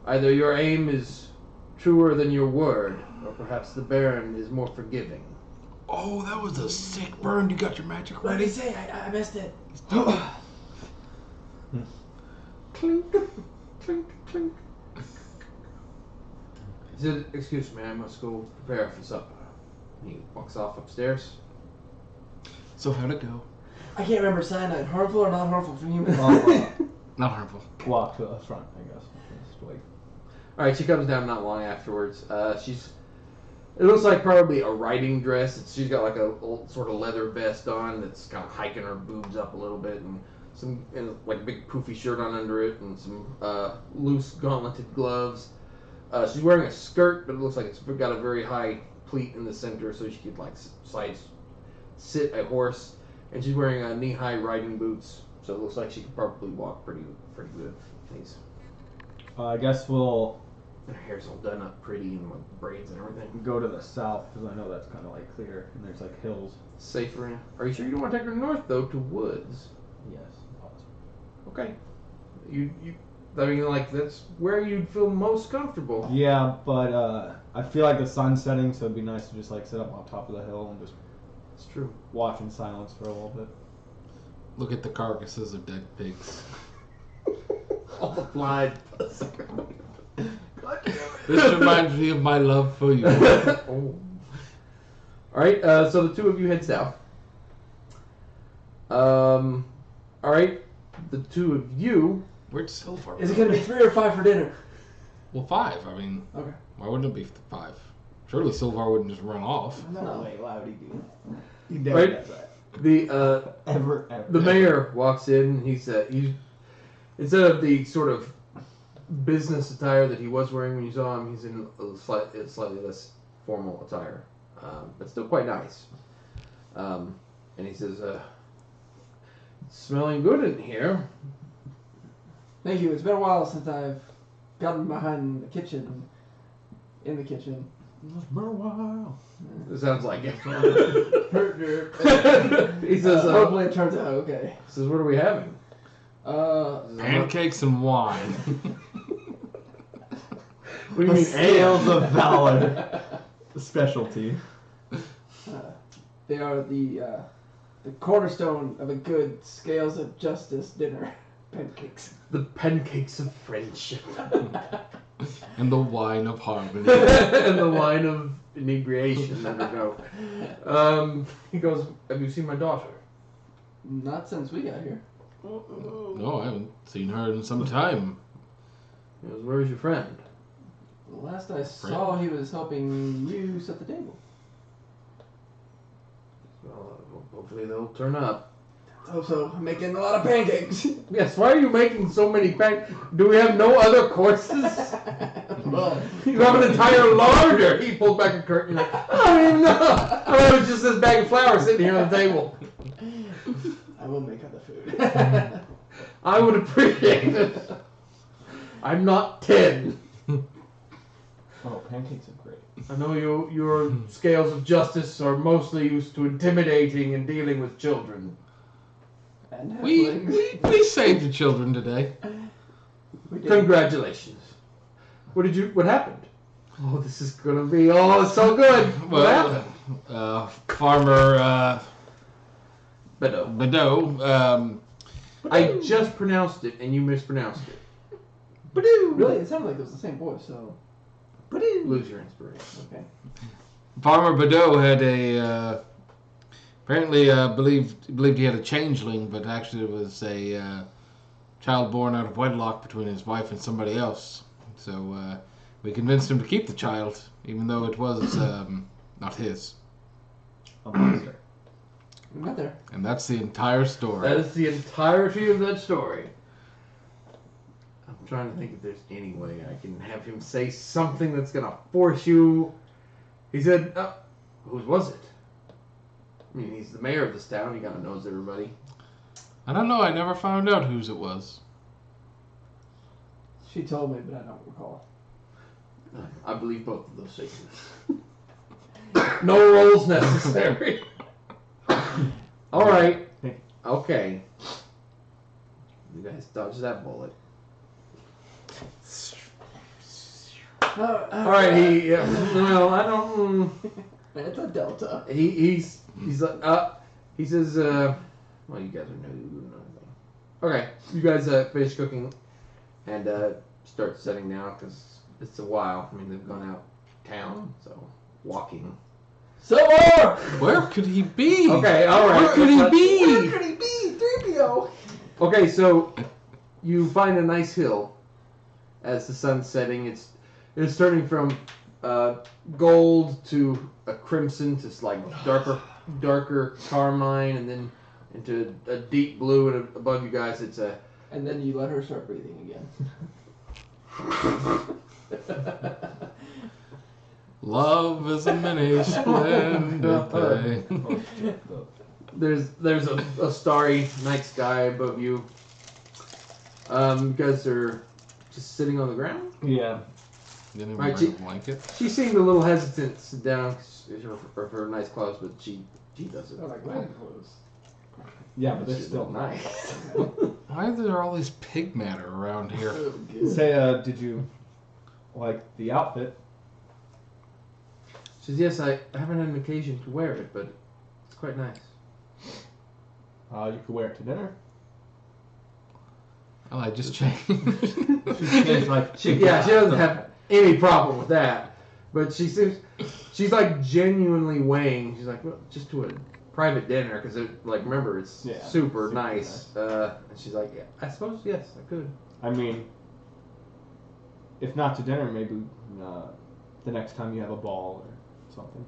either your aim is truer than your word, or perhaps the Baron is more forgiving. Oh, that was a sick burn. You got your magic What did he ready? say? I missed it. Clink, clink, clink. He said, excuse me, I must go prepare for supper. He walks off upstairs. So how'd it go? I can't remember cyanide. Harmful or not harmful for humans? Not harmful. Walk to the front, I guess. Just wait. Alright, she comes down not long afterwards. It looks like probably a riding dress. She's got like a old sort of leather vest on that's kind of hiking her boobs up a little bit, and like a big poofy shirt on under it, and some loose gauntleted gloves. She's wearing a skirt, but it looks like it's got a very high pleat in the center, so she could like sit a horse. And she's wearing knee-high riding boots, so it looks like she could probably walk pretty good. These. I guess we'll Her hair's all done up pretty and with braids and everything. go to the south because I know that's kind of like clear and there's like hills. Safer. Are you sure you don't want to take her north though to woods? Yes. Okay. I mean, like that's where you'd feel most comfortable. Yeah, but I feel like the sun's setting, so it'd be nice to just like sit up on top of the hill and just It's true. watch in silence for a little bit. Look at the carcasses of dead pigs. All the blood. This reminds me of my love for you. Oh. All right. So the two of you head south. All right. The two of you. Where'd Silver? Is it going to be 3 or 5 for dinner? Well, 5. I mean, Okay. why wouldn't it be 5? Surely Silvar wouldn't just run off. No way, why would he do? He never does that. The Ever. the mayor walks in. He's instead of the sort of business attire that he was wearing when you saw him, he's in a slightly less formal attire, but still quite nice. And he says, "Smelling good in here." Thank you. It's been a while since I've gotten behind the kitchen. in the kitchen. It's been a while. It sounds like it. He He says, hopefully it turns out okay. says, what are we having? Pancakes and wine. What do you The mean, scales of valor. The specialty. They are the cornerstone of a good scales of justice dinner. Pancakes. The pancakes of friendship. And the wine of harmony. And the wine of inebriation. There we go. He goes, have you seen my daughter? Not since we got here. No, I haven't seen her in some time. He goes, where's your friend? The last I saw, he was helping you set the table. Well, hopefully they'll turn up. Also, making a lot of pancakes. Yes, why are you making so many Do we have no other courses? Well, You have an entire larder. He pulled back a curtain. Like, I don't even know. Oh, it was just this bag of flour sitting here on the table. I will make other food. I would appreciate it. I'm not 10. Oh, pancakes are great. I know your scales of justice are mostly used to intimidating and dealing with children. And We halflings. we saved the children today. We did. Congratulations. What happened? Oh, this is gonna be so good. What happened? Farmer Beto. Bedeau, I just pronounced it and you mispronounced it. Really, it sounded like it was the same voice, so. Lose your inspiration. Okay. Farmer Bedeau had a apparently believed he had a changeling, but actually it was a child born out of wedlock between his wife and somebody else. So we convinced him to keep the child, even though it was not his. A monster. We got there. And that's the entire story. That is the entirety of that story. I'm trying to think if there's any way I can have him say something that's gonna force you. He said, whose was it? I mean, he's the mayor of this town. He kind of knows everybody. I don't know. I never found out whose it was. She told me, but I don't recall. I believe both of those statements. No rolls necessary. All right. Okay. You guys dodge that bullet. All right. Well, I don't. It's a delta. He's like he says well, you guys are new. Okay, you guys finish cooking and start setting down because it's a while. I mean, they've gone out town, so walking. So more. Where could he be? Okay, all right. Where could he Where be? could he be? 3PO. Okay, so you find a nice hill as the sun's setting. It's turning from gold to a crimson to like darker carmine, and then into a deep blue, and above you guys it's a. And then you let her start breathing again. Love is a many splendid thing. There's a starry night sky above you. You guys are just sitting on the ground. Yeah. Didn't Right, even bring a blanket. She seemed a little hesitant to sit down for her nice clothes, but she does it. I like wedding clothes. Yeah, but they're She's still nice. Why is there all this pig matter around here? So good. Say, did you like the outfit? She says, yes, I haven't had an occasion to wear it, but it's quite nice. You could wear it to dinner. Well, I just changed. She's like, She doesn't have any problem with that, but she's like genuinely weighing. She's like, well, just to a private dinner, because remember, it's super super nice. And she's like, yeah, I suppose yes, I could. I mean, if not to dinner, maybe the next time you have a ball or something.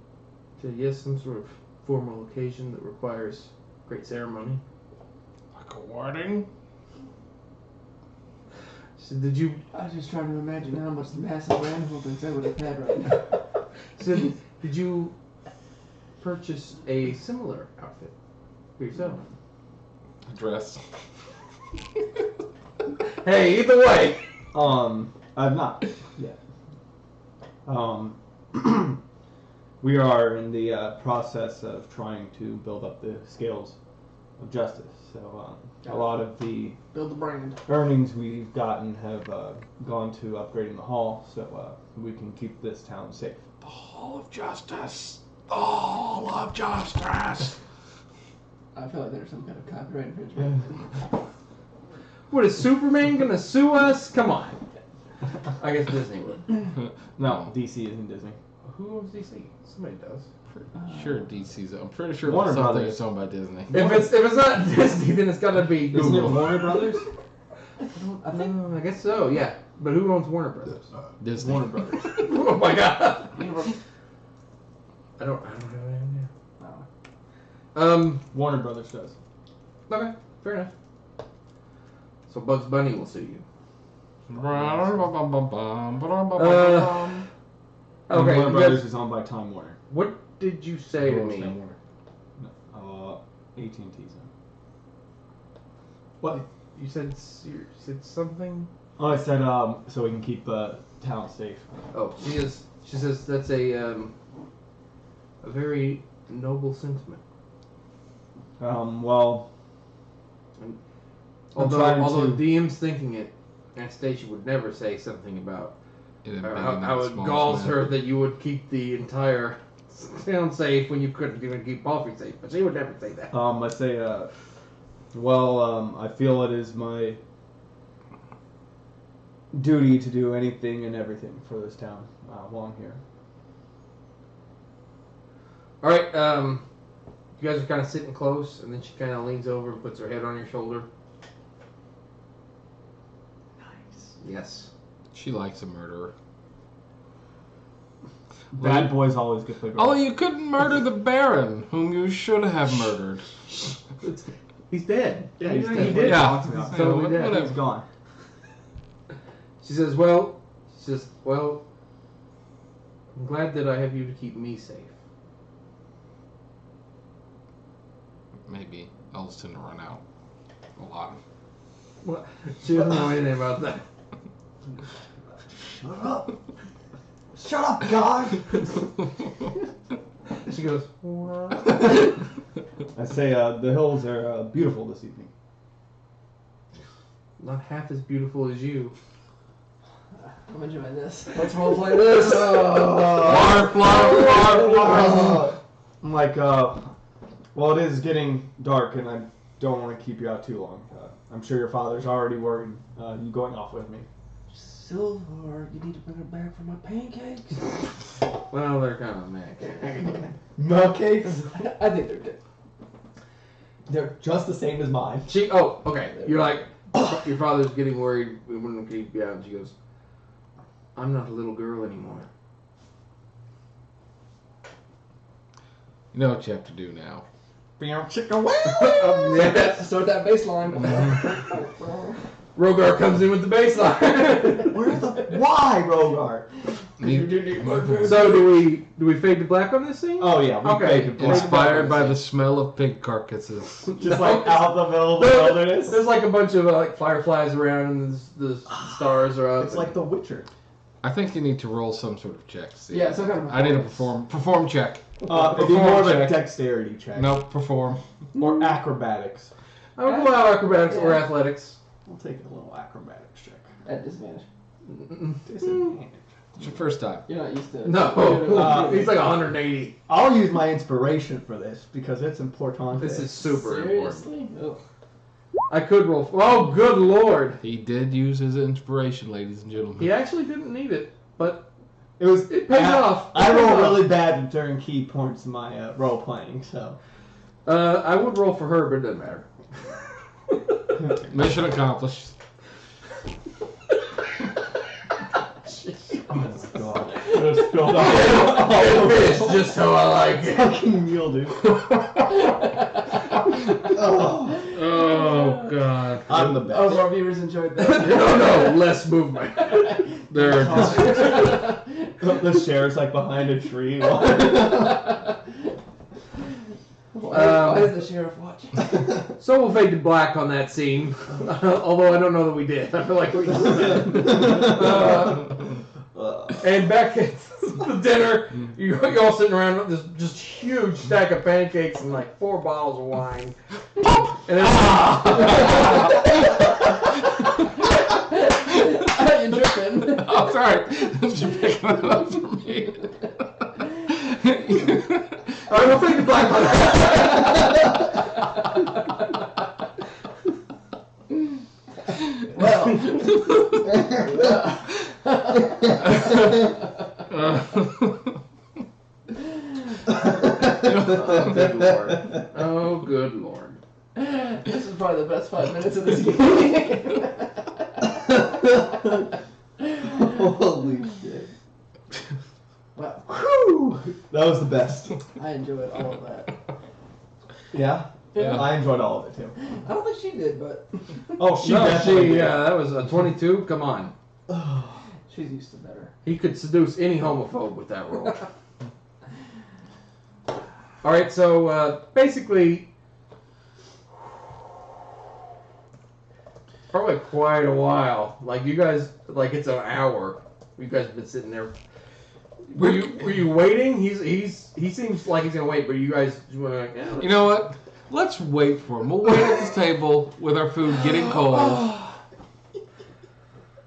So yes, some sort of formal occasion that requires great ceremony. Like a wedding? So did you? I was just trying to imagine how much massive animal things I would have had right now. So did you purchase a similar outfit for yourself? A dress. Hey, either way. I've not yet. We are in the process of trying to build up the scales of justice. So a lot of the Build the brand. earnings we've gotten have gone to upgrading the hall, so we can keep this town safe. The Hall of Justice. The Hall of Justice. I feel like there's some kind of copyright infringement. What, is Superman gonna sue us? Come on. I guess Disney would. No, DC isn't Disney. Who owns DC? Somebody does. Sure, DC's. I'm pretty sure Warner something Brothers. is owned by Disney. If it's not Disney, then it's gotta be Isn't it Google. Warner Brothers? I think I guess so. Yeah, but who owns Warner Brothers? Disney. Warner Brothers. Oh my god. Universal. I don't have any Oh. Warner Brothers does. Okay, fair enough. So Bugs Bunny will sue you. And Okay, Warner you Brothers guys- is owned by Time Warner. what did you say to me? AT&T's. What? You said something? Oh, I said so we can keep the town safe. Oh, she says that's a very noble sentiment. Well, Although trying to- DM's thinking it, Anastasia would never say something about how it galls her that you would keep the entire town safe when you couldn't even keep Palfrey safe. But she would never say that. I say, I feel it is my duty to do anything and everything for this town while I'm here. All right, you guys are kind of sitting close, and then she kind of leans over and puts her head on your shoulder. Nice. Yes. She likes a murderer. Bad boys always get the girl. Although you couldn't murder the Baron, whom you should have murdered. He's dead. Yeah, he's he dead. did. Yeah. He's totally dead. Whatever. He's gone. She says, well, I'm glad that I have you to keep me safe. Maybe elves tend to run out a lot. What? She doesn't know anything about that. Shut up! Shut up, God! She goes, what? I say, the hills are beautiful this evening. Not half as beautiful as you. I'm enjoying this. Let's roleplay this. I'm like, well, it is getting dark, and I don't want to keep you out too long. I'm sure your father's already worried you going off with me. Silver, you need to bring her back for my pancakes. Well, they're kind of meh. Milkcakes? I think they're good. They're just the same as mine. Okay. You're like, your father's getting worried we wouldn't keep you out. And she goes, I'm not a little girl anymore. You know what you have to do now. Yes. Start that bass line. Rogar comes in with the bass line. Why, Rogar? So do we fade to black on this scene? Oh, yeah. We Okay. faded black. Inspired by the smell of pig carcasses. Just like out in the middle of the wilderness. There's like a bunch of like fireflies around, and the stars are up. It's like The Witcher. I think you need to roll some sort of check. See? Yeah, some kind of I need a performance. perform check. It'd be more of a check. dexterity check. No, perform. Or acrobatics. I would allow acrobatics or Yeah. athletics. We'll take a little acrobatics check. At disadvantage. Disadvantage. It's your first time. You're not used to it. No, he's like 180. I'll use my inspiration for this because it's important. This is super important. Seriously? Ugh. I could roll. Oh, good lord! He did use his inspiration, ladies and gentlemen. He actually didn't need it, but It pays off. I It pays roll off. really bad during key points in my role playing, so. I would roll for her, but it doesn't matter. Mission accomplished. Oh god. Just spilled all Fish, just how I like it. fucking mildew. Oh, Oh god. I'm the I hope best. our viewers enjoyed that. No, less movement. There. The chair's like behind a tree. Why is the sheriff watching? So we'll fade to black on that scene. Although I don't know that we did. I feel like we did. And back at the dinner. You're all sitting around with this just huge stack of pancakes and like 4 bottles of wine. And then You're dripping. Oh, sorry. You're picking it up for me. all right, we'll take the black one. Well. Good Lord. Oh, good Lord. This is probably the best 5 minutes of this game. Holy shit. Wow. Whew. That was the best. I enjoyed all of that. Yeah? Yeah. I enjoyed all of it too. I don't think she did, but Oh, she No, definitely did. that was a 22. Come on. she's used to better. He could seduce any homophobe with that role. All right, so basically, probably quite a while. Like you guys, like it's an hour. You guys have been sitting there. Were you waiting? He seems like he's gonna wait, but you guys were like, yeah, You know what? Let's wait for him. We'll wait at this table with our food getting cold.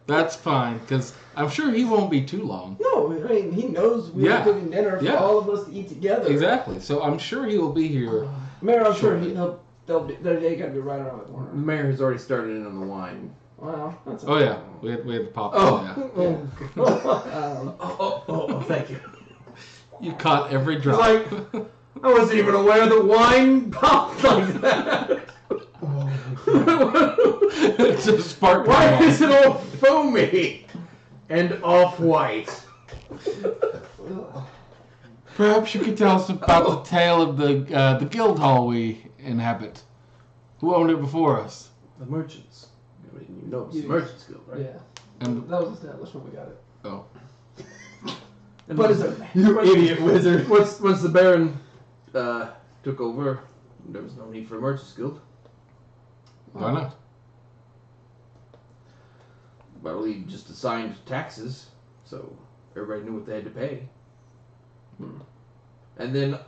That's fine, because I'm sure he won't be too long. No, I mean, he knows we're Yeah. cooking dinner for Yeah. all of us to eat together. Exactly. So I'm sure he will be here. Mayor, I'm sure Shortly. they gotta be right around the corner. the mayor has already started in on the wine. Well, that's Oh, yeah. We had the pop. Oh, Yeah. oh, thank you. You caught every It's drop. like I wasn't even aware that wine popped like that. It's a spark. Why is it all foamy and off-white? Perhaps you could tell us about the tale of the guild hall we inhabit. Who owned it before us? The merchants. I mean, you know it's the Yes. Merchants Guild, right? Yeah, And that was established when we got it. oh, And But what's- it's a You idiot wizard. once the Baron took over, there was no need for a Merchants Guild. why not? Well, he just assigned taxes, so everybody knew what they had to pay. And then,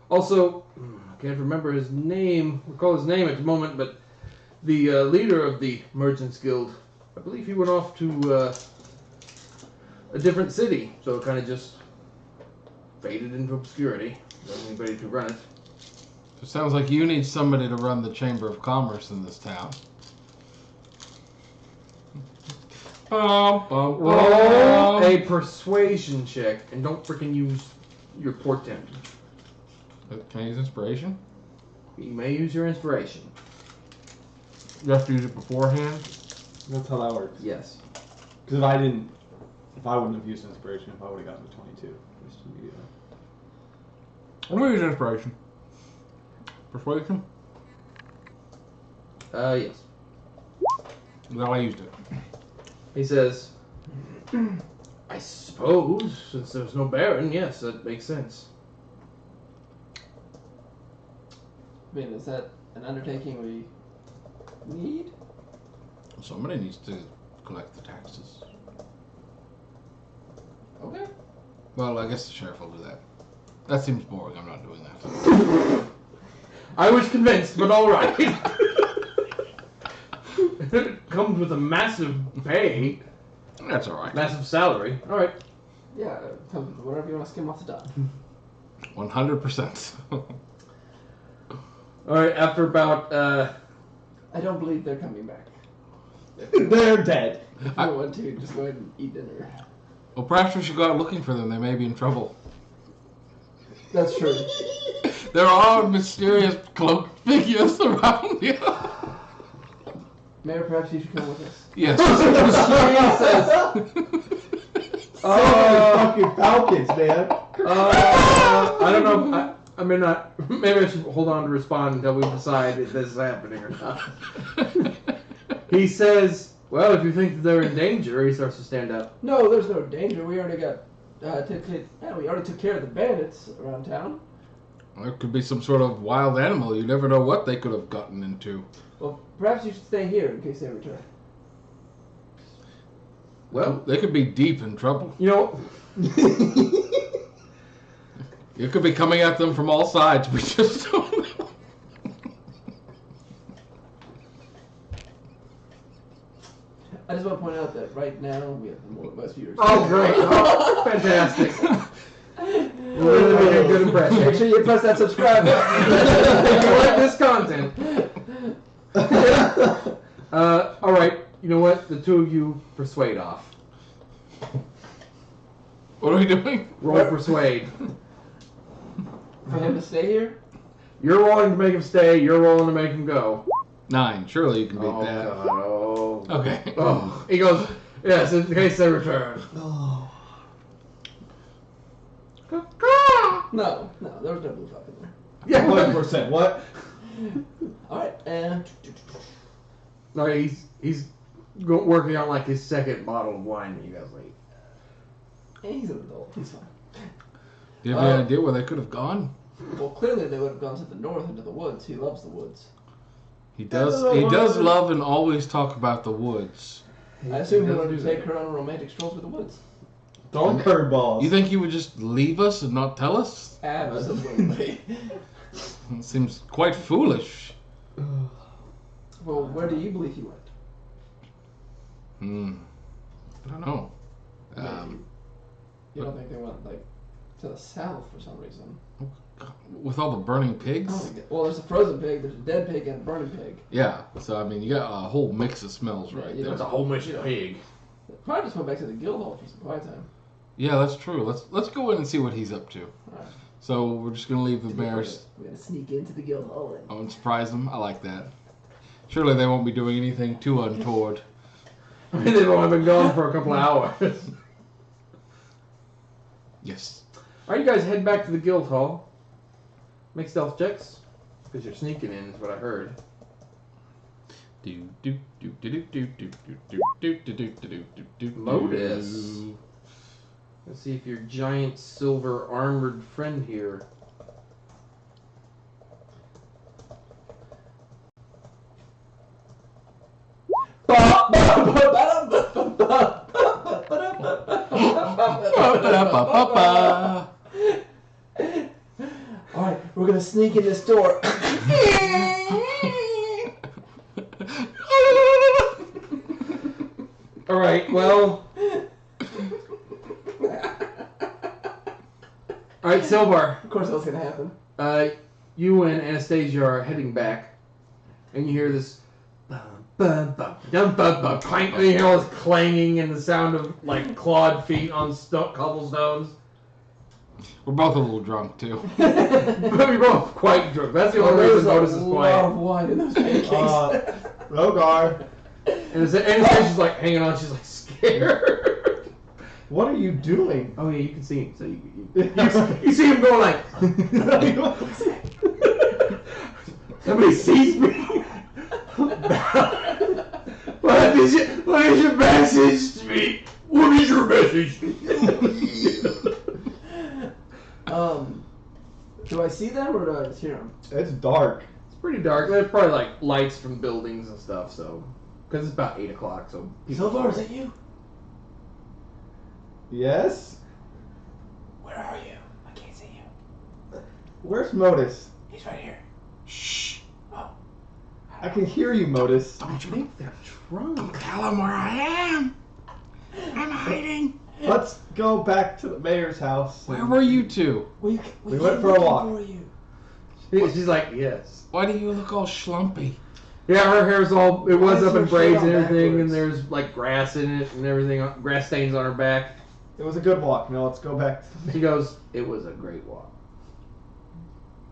also, I can't remember his name, recall his name at the moment, but the leader of the Merchants Guild, I believe he went off to a different city, so it kind of just faded into obscurity. There wasn't anybody to run it. It sounds like you need somebody to run the Chamber of Commerce in this town. Roll a persuasion check, and don't freaking use your portent. Can I use inspiration? You may use your inspiration. You have to use it beforehand. That's how that works. Yes. Because if I wouldn't have used inspiration if I would have gotten the 22 just immediately. I'm gonna use inspiration. Persuasion? Yes. Well, I used it. He says, I suppose, since there's no Baron, yes, that makes sense. I mean, is that an undertaking we need? Somebody needs to collect the taxes. Okay. Well, I guess the sheriff will do that. That seems boring. I'm not doing that. I was convinced, but all right. It comes with a massive pay, That's all right. massive salary. All right. Yeah, whatever you want to skim off the top. 100%. All right. After about I don't believe they're coming back. They're dead. If you want to, just go ahead and eat dinner. Well, perhaps we should go out looking for them. They may be in trouble. That's true. There are mysterious cloaked figures around here. Mayor, perhaps you should come with us. Yes. Fucking falcons, man. I don't know. I may not. Maybe I should hold on to respond until we decide if this is happening or not. He says, "Well, if you think that they're in danger," he starts to stand up. No, there's no danger. We already got. We already took care of the bandits around town. There could be some sort of wild animal. You never know what they could have gotten into. Well, perhaps you should stay here in case they return. Well, They could be deep in trouble. you know, It could be coming at them from all sides. We just don't know. I just want to point out that right now we have the most viewers. Oh, great. Oh, fantastic. Really made a good impression. Make sure you press that subscribe button. If you like this content. All right. You know what? The two of you persuade off. What are we doing? Roll persuade. For him to stay here? You're rolling to make him stay. You're rolling to make him go. 9. Surely you can beat Oh, that. God. Oh. Okay. Oh. He goes, yes, in case they return. Oh. No, there was no blue fuck in there. Yeah. 100%. What? Alright, and... No, he's working on like his second bottle of wine that you guys like. He's an adult, he's fine. Do you have any idea where they could have gone? Well, clearly they would have gone to the north into the woods. He loves the woods. He does love and always talk about the woods. I assume he does wanted do to take that. her on romantic strolls through the woods. Don't curveballs. You think he would just leave us and not tell us? Absolutely. It seems quite foolish. Well, where do you believe he went? I don't know. You don't think they went, like, to the south for some reason? With all the burning pigs? Well, there's a frozen pig, there's a dead pig, and a burning pig. Yeah, so I mean, you got a whole mix of smells right you know, there. That's a whole bunch of pig. Probably just went back to the guild hall for some quiet time. Yeah, that's true. Let's go in and see what he's up to. Alright. So we're just gonna leave the bears. We're gonna sneak into the guild hall and... And surprise them. I like that. Surely they won't be doing anything too untoward. I mean, they've only been gone for a couple of hours. Yes. All right, you guys head back to the guild hall. Make stealth checks, because you're sneaking in, is what I heard. Modus. Let's see if your giant silver armored friend here. Alright, we're gonna sneak in this door. All right, well. All right, Silvar. Of course that was gonna happen. You and Anastasia are heading back, and you hear this clank. You hear all this clanging and the sound of like clawed feet on cobblestones. We're both a little drunk too. You're both quite drunk. That's the only reason Modus is There's a lot quiet. of wine in those pancakes. Rogar, And Anastasia's like hanging on. She's like scared. what are you doing? Oh yeah, you can see him. So you see him go like. Somebody sees me. What is your message to me? What is your message? Do I see them or do I just hear them? It's dark. It's pretty dark. There's probably like lights from buildings and stuff. So, because it's about 8 o'clock, so. Silvar, is it you? Yes? Where are you? I can't see you. Where's Modus? He's right here. Shh. I can hear you, Modus. Don't you think they're drunk. tell them where I am. I'm hiding. Let's go back to the mayor's house. Where were you two? We went for a walk. For you. She's like, yes. Why do you look all schlumpy? Yeah, her hair's all. It was Why is up in your braids shirt and on everything, and backwards? there's like grass in it and everything. Grass stains on her back. It was a good walk. Now let's go back to the She goes, "It was a great walk."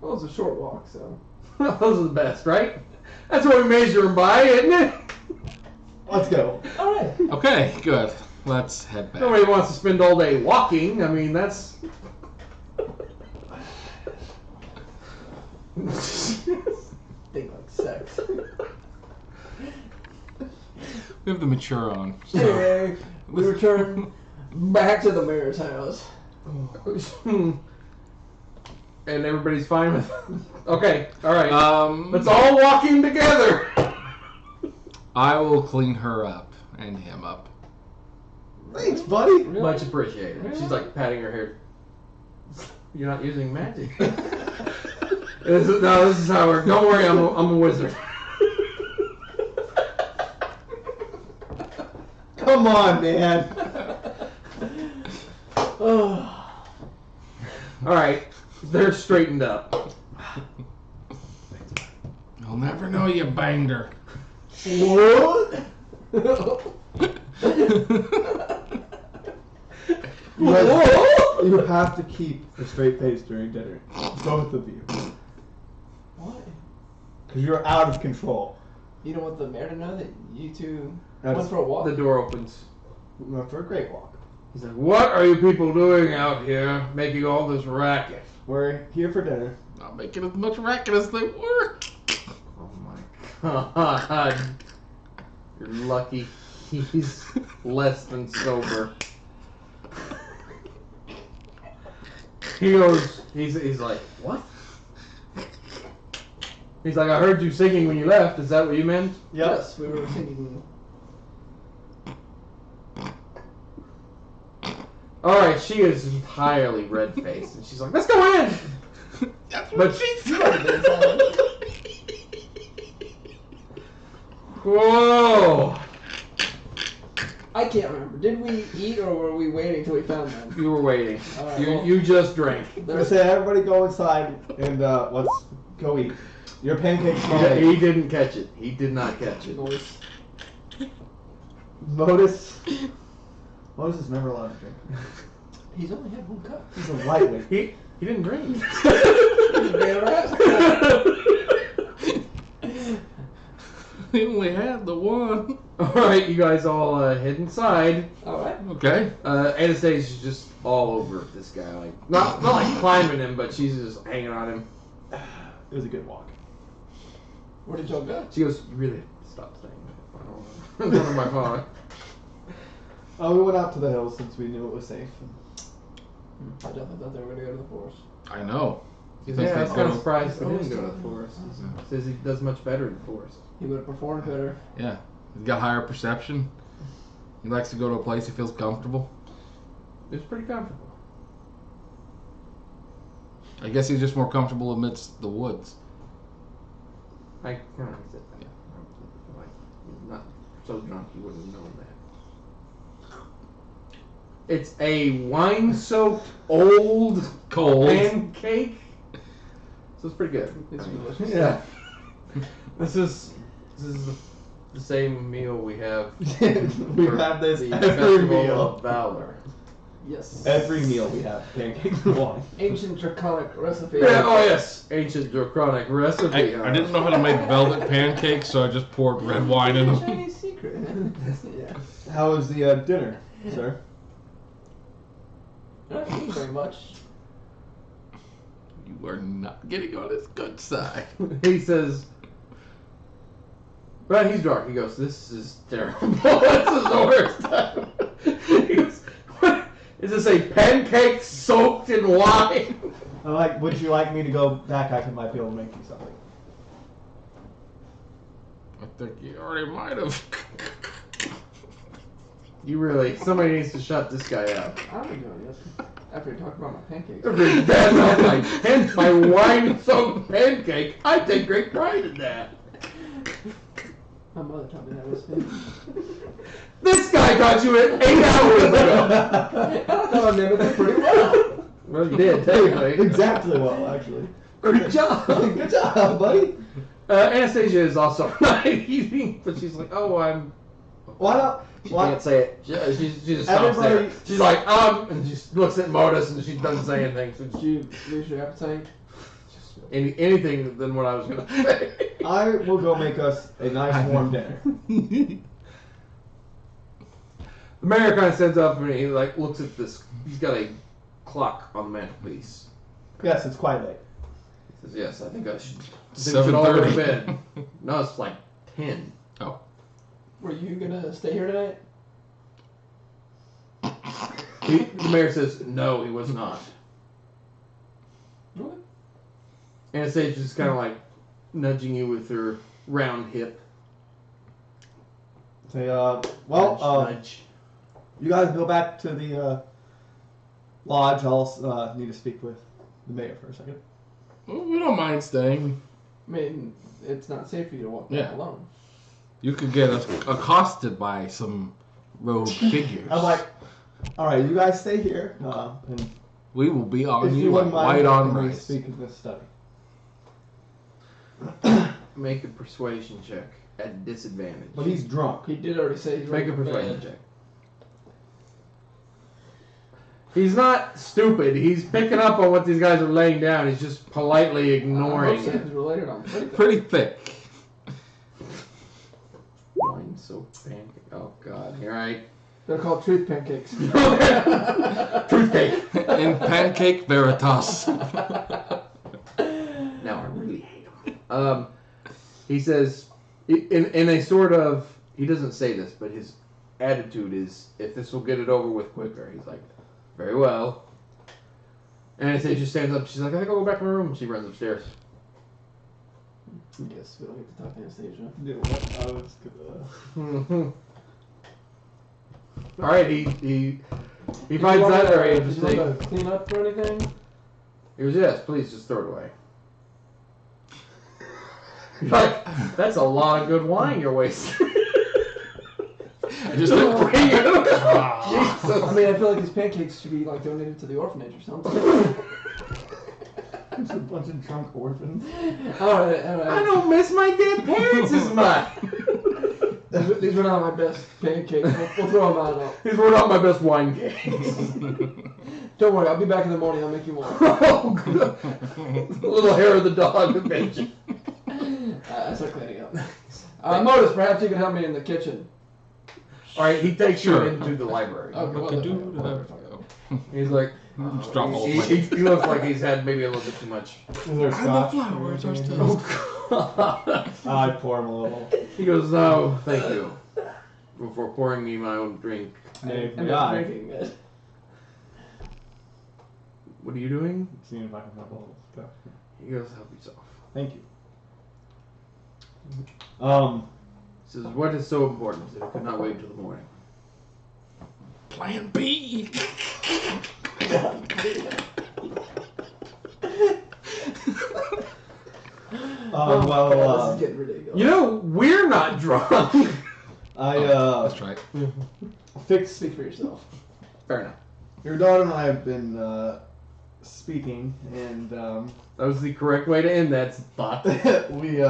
Well, it's a short walk, so. Those are the best, right? That's what we measure them by, isn't it? Let's go. Alright. Okay, good. Let's head back. Nobody wants to spend all day walking. I mean, that's. Think like sex. We have the mature on. So. Anyway, we return back to the mayor's house. And everybody's fine with. Okay, all right. Let's Let's all walk in together. I will clean her up and him up. Thanks, buddy. Much appreciated. Really? She's like patting her hair. You're not using magic. This is how we're. Don't worry, I'm a wizard. Come on, man. Oh. All right, they're straightened up. You'll never know you banged her. What? You have to keep a straight face during dinner. Both of you. What? Because you're out of control. You don't want the mayor to know that you two That's went for a walk? The door opens. We went for a great walk. He's like, "What are you people doing out here, making all this racket?" We're here for dinner. Not making as much racket as they were. Oh my god! You're lucky. He's less than sober. He goes. He's like, "What?" He's like, "I heard you singing when you left. Is that what you meant?" Yes, we were singing. All right, she is entirely red-faced, and she's like, "Let's go in." That's But what she You said. already been silent. Whoa! I can't remember. Did we eat or were we waiting till we found them? You were waiting. All right, You well, you just drank. I say everybody go inside and let's go eat. Your pancakes smell He amazing. didn't catch it. He did not catch it. Noise. Modus is never allowed to drink. He's only had one cup. He's a lightweight. He didn't drink. He ran around. They only had the one. All right, you guys all head inside. All right. Okay. Anastasia's just all over this guy, like not like climbing him, but she's just hanging on him. It was a good walk. Where did y'all go? She goes, "You really have to stop saying that. I don't know my father." We went out to the hills since we knew it was safe. I definitely thought they were going to go to the forest. I know. Yeah, Thinks I was they kind of go- surprised he Oh, didn't go so- to the forest. He says he does much better in the forest. He would have performed better. Yeah. He's got higher perception. He likes to go to a place he feels comfortable. It was pretty comfortable. I guess he's just more comfortable amidst the woods. I kind of said that. Like, he's not so drunk he wouldn't have known that. It's a wine-soaked old Cold. pancake. So it's pretty good. It's delicious. Yeah. This is the same meal we have. We for have this the every Festival meal. of Valor. Yes. Every meal we have pancakes and wine. Ancient draconic recipe. Yeah, oh yes, ancient draconic recipe. I didn't know how to make velvet pancakes, so I just poured red wine in them. Chinese secret. Yeah. How was the dinner, sir? Not eating very much. You are not getting on his good side. He says, but he's drunk. He goes, "This is terrible. This is the worst time." He goes, "What? Is this a pancake soaked in wine?" I'm like, would you like me to go back? I might be able to make you something. I think you already might have. Somebody needs to shut this guy up. I'm doing this. After you talk about my pancakes. That's not my wine-soaked pancake. I take great pride in that. My mother taught me that recipe. This guy got you it 8 hours ago. I thought I mimicked it pretty well. Well, you did, technically. Exactly well, actually. Good job. Good job, buddy. Anastasia is also not eating, but she's like, "Oh, I'm." Why not? She Why? can't say it. She just stops there. Everybody- She's like, and she looks at Modus, and she doesn't say anything. So Did you lose your appetite? anything than what I was gonna say. I will go make us a nice warm dinner. The mayor kind of stands up and he like looks at this. He's got a clock on the mantelpiece. Yes, it's quite late. He says, "Yes, I think we should all go to 7:30. bed." No, it's like 10. Were you gonna stay here tonight? The mayor says, "No, he was not." Okay. Anastasia's just kind of like nudging you with her round hip. Say, Nudge, well, nudge. you guys go back to the lodge. I'll need to speak with the mayor for a second. Well, we don't mind staying. I mean, it's not safe for you to walk Yeah. down alone. You could get accosted by some rogue figures. I'm like, all right, you guys stay here, and we will be on if you you like wouldn't mind white on letting me rice. speak in this study. Make a persuasion check at disadvantage. But he's drunk. He did already say he's Make a ready for persuasion bed. check. He's not stupid. He's picking up on what these guys are laying down. He's just politely ignoring it. It's related on Pretty thick. Wine soap pancake. Oh God! Here I. They're called truth pancakes. Truth cake. In pancake veritas. Now I really hate him. He says, in a sort of, he doesn't say this, but his attitude is, if this will get it over with quicker. He's like, very well. And Anastasia stands up. She's like, I think I'll go back to my room. She runs upstairs. Yes, we don't get to talk to Anastasia. Yeah, what? I was gonna... All right, he finds that very Did you want interesting. to clean up or anything? He goes, yes, please, just throw it away. You're like, that's a lot of good wine you're wasting. I just Jesus. I mean, I feel like these pancakes should be like donated to the orphanage or something. There's a bunch of drunk orphans. all right. I don't miss my dead parents as much. These were not my best pancakes. We'll throw them out though. These were not my best wine cakes. Don't worry, I'll be back in the morning. I'll make you more. Oh, good. A little hair of the dog adventure. I start cleaning up. Modus, perhaps you could help me in the kitchen. All right, he takes Sure. you into the library. He's like, Just drop all he, the he looks like he's had maybe a little bit too much. Is there scotch? flowers are still- Oh, God. I pour him a little. He goes, no, thank you. Before pouring me my own drink. Nay, I'm may not I? drinking it. What are you doing? Seeing if I can help a little stuff. He goes, help yourself. Thank you. He says, what is so important that it could not wait until the morning? Plan B. This is getting ridiculous. You know, we're not drunk. I That's right. fixed. Speak for yourself. Fair enough. Your daughter and I have been speaking, and That was the correct way to end that thought. we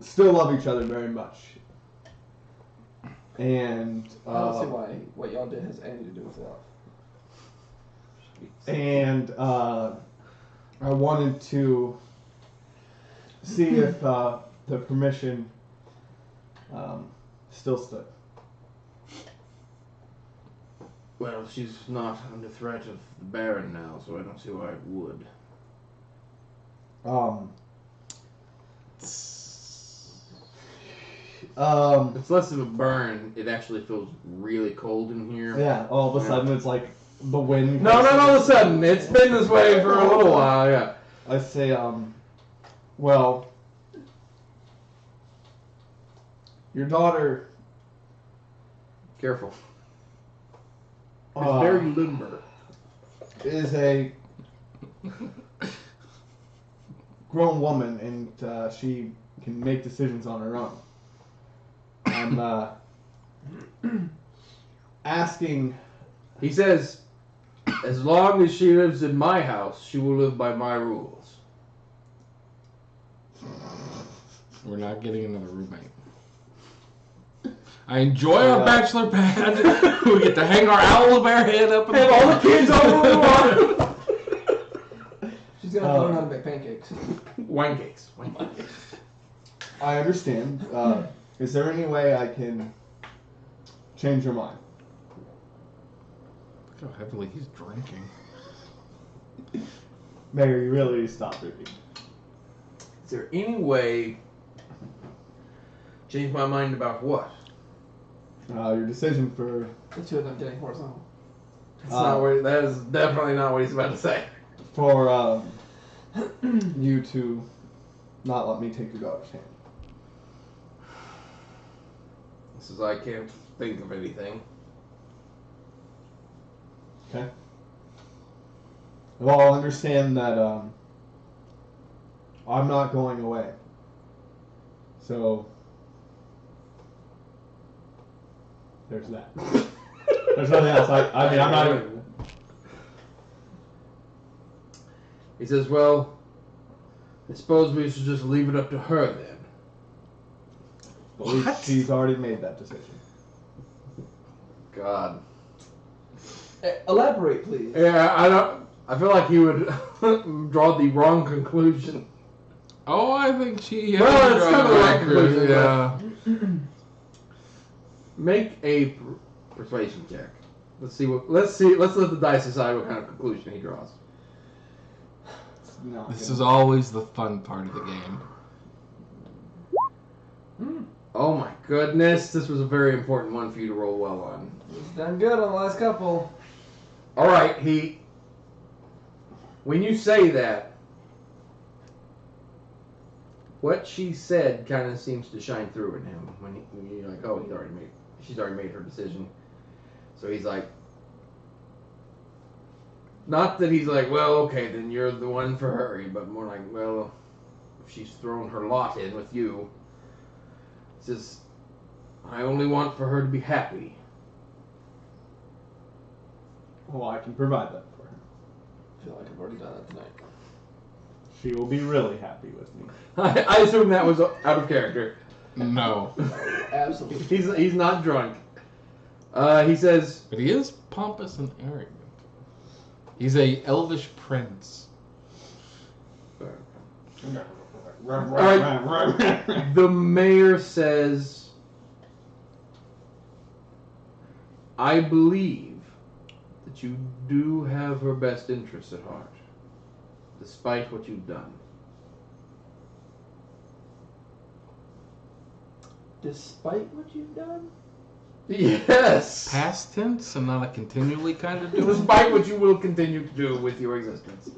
still love each other very much. And I don't see why what y'all did has anything to do with love. and I wanted to see if the permission still stood. Well, she's not under threat of the Baron now, so I don't see why it would. It's less of a burn. It actually feels really cold in here. Yeah, all of a sudden it's like the wind. No, not all of a sudden. It's been this way for a little while, yeah. I say, well, your daughter Careful. It's very limber. is a grown woman, and she can make decisions on her own. I'm asking. He says, as long as she lives in my house, she will live by my rules. We're not getting another roommate. I enjoy our bachelor pad. We get to hang our owlbear head up. Have all the kids over the water. She's gonna have to learn how to make pancakes. Wine cakes. Wine cakes. I understand. Is there any way I can change your mind? Look how heavily he's drinking. Mayor, you really need to stop drinking. Is there any way change my mind about what? Your decision for The two of them getting horizontal. That's not what, that is definitely not what he's about to say. you to not let me take your daughter's hand. He says, I can't think of anything. Okay. Well, understand that I'm not going away. So there's that. There's nothing else. I mean, I'm not even... He says, well, I suppose we should just leave it up to her then. Well, she's already made that decision. God. Elaborate, please. Yeah, I feel like he would draw the wrong conclusion. Oh, I think she. Well, it's kind of like conclusion, yeah. Make a persuasion check. Let's let the dice decide what kind of conclusion he draws. No, This is always the fun part of the game. Oh my goodness, this was a very important one for you to roll well on. He's done good on the last couple. All right, when you say that, what she said kind of seems to shine through in him when you're like, oh, she's already made her decision. So he's like, not that he's like, well, okay, then you're the one for her, but more like, well, if she's thrown her lot in with you, he says, I only want for her to be happy. Well, I can provide that for her. I feel like I've already done that tonight. She will be really happy with me. I assume that was out of character. No. Absolutely. He's not drunk. He says, But he is pompous and arrogant. He's a elvish prince. Alright. The mayor says, I believe that you do have her best interests at heart, despite what you've done. Despite what you've done? Yes! Past tense and not a continually kind of doing. Despite what you will continue to do with your existence.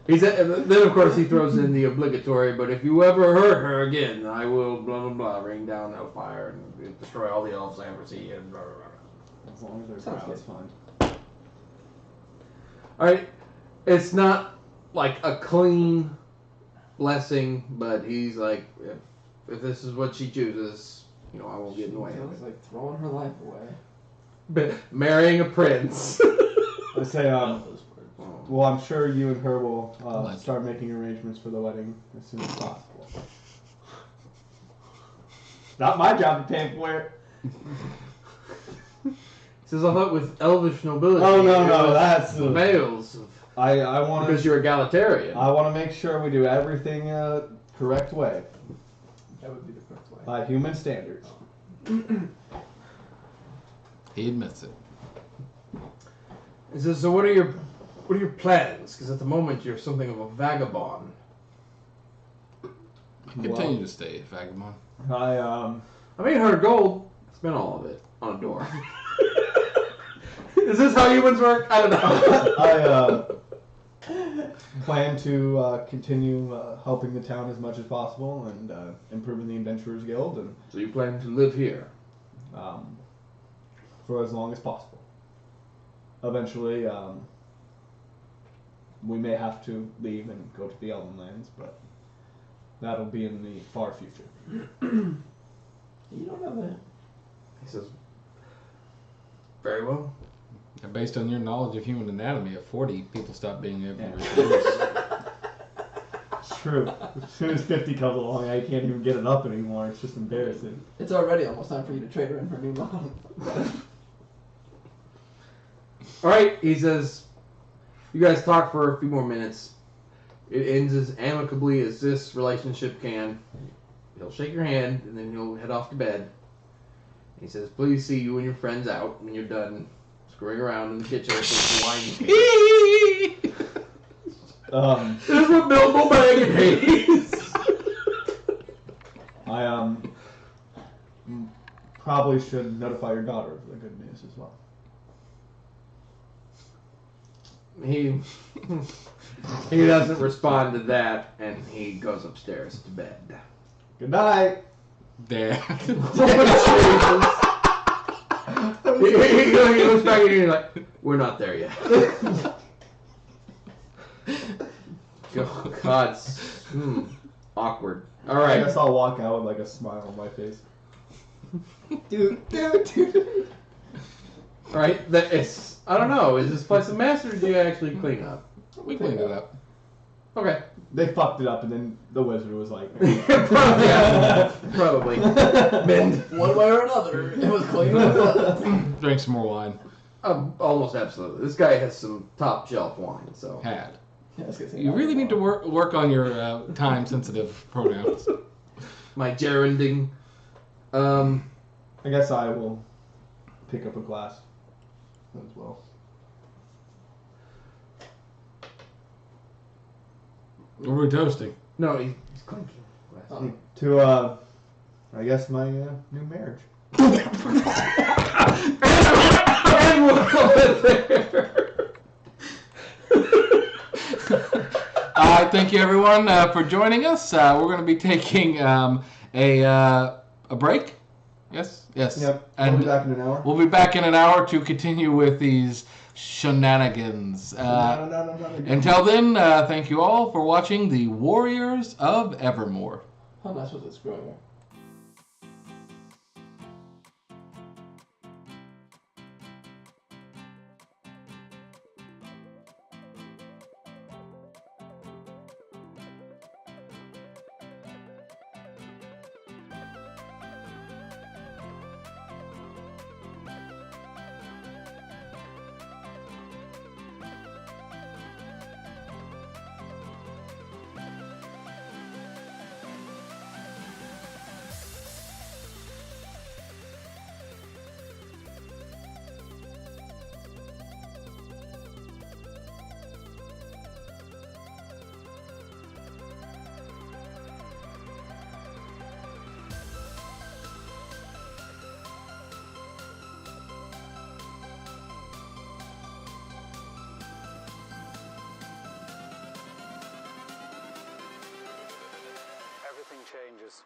He said, then of course he throws in the obligatory, but if you ever hurt her again, I will blah blah blah, rain down hellfire and destroy all the elves I ever see and blah blah blah. As long as they're Sounds proud, good. it's fine. Alright, it's not like a clean blessing, but he's like, if this is what she chooses, I won't get in the way of Feels it. like throwing her life away. But marrying a prince. I say, well, I'm sure you and her will Allegedly. start making arrangements for the wedding as soon as possible. Not my job to pay for it. He says, I thought with elvish nobility. Oh, no, it no, was that's... the males. I want Because to... you're egalitarian. I want to make sure we do everything correct way, That would be the correct way. by human standards. He admits it. He says, so what are your plans? Because at the moment you're something of a vagabond. Continue to stay, vagabond. I 100 gold. Spent all of it on a door. Is this how humans work? I don't know. plan to continue helping the town as much as possible and improving the Adventurers Guild and So you plan to live here? for as long as possible. Eventually, we may have to leave and go to the Elven Lands, but that'll be in the far future. You don't have a... He says, very well. And based on your knowledge of human anatomy, at 40, people stop being able to reproduce. It's true. As soon as 50 comes along, I can't even get it up anymore. It's just embarrassing. It's already almost time for you to trade her in for a new mom. Alright, he says, you guys talk for a few more minutes. It ends as amicably as this relationship can. He'll shake your hand, and then he'll head off to bed. He says, please see you and your friends out when you're done screwing around in the kitchen with the wine. This is what Bilbo Baggins hates. I probably should notify your daughter of the good news as well. He doesn't respond to that, and he goes upstairs to bed. Good night. Dad. He goes back and he's like, we're not there yet. Oh, God. Awkward. All I right. guess I'll walk out with like a smile on my face. Dude. All right. I don't know. Is this place a mess or do you actually clean up? We cleaned it up. Okay. They fucked it up, and then the wizard was like, Probably. Bend. One way or another, it was clean up. Drink some more wine. Almost absolutely. This guy has some top shelf wine, so. Had. Yeah, I was gonna say You really need to work on your time-sensitive pronouns. My gerunding. I guess I will pick up a glass as well. What are we toasting? No, he's clinking. To, I guess my new marriage. And we'll call it there. Thank you, everyone, for joining us. We're going to be taking a break. Yes? Yes. Yep. And We'll be back in an hour. we'll be back in an hour to continue with these shenanigans. Until then, thank you all for watching the Warriors of Evermore. How nice was this growing up? Everything changes.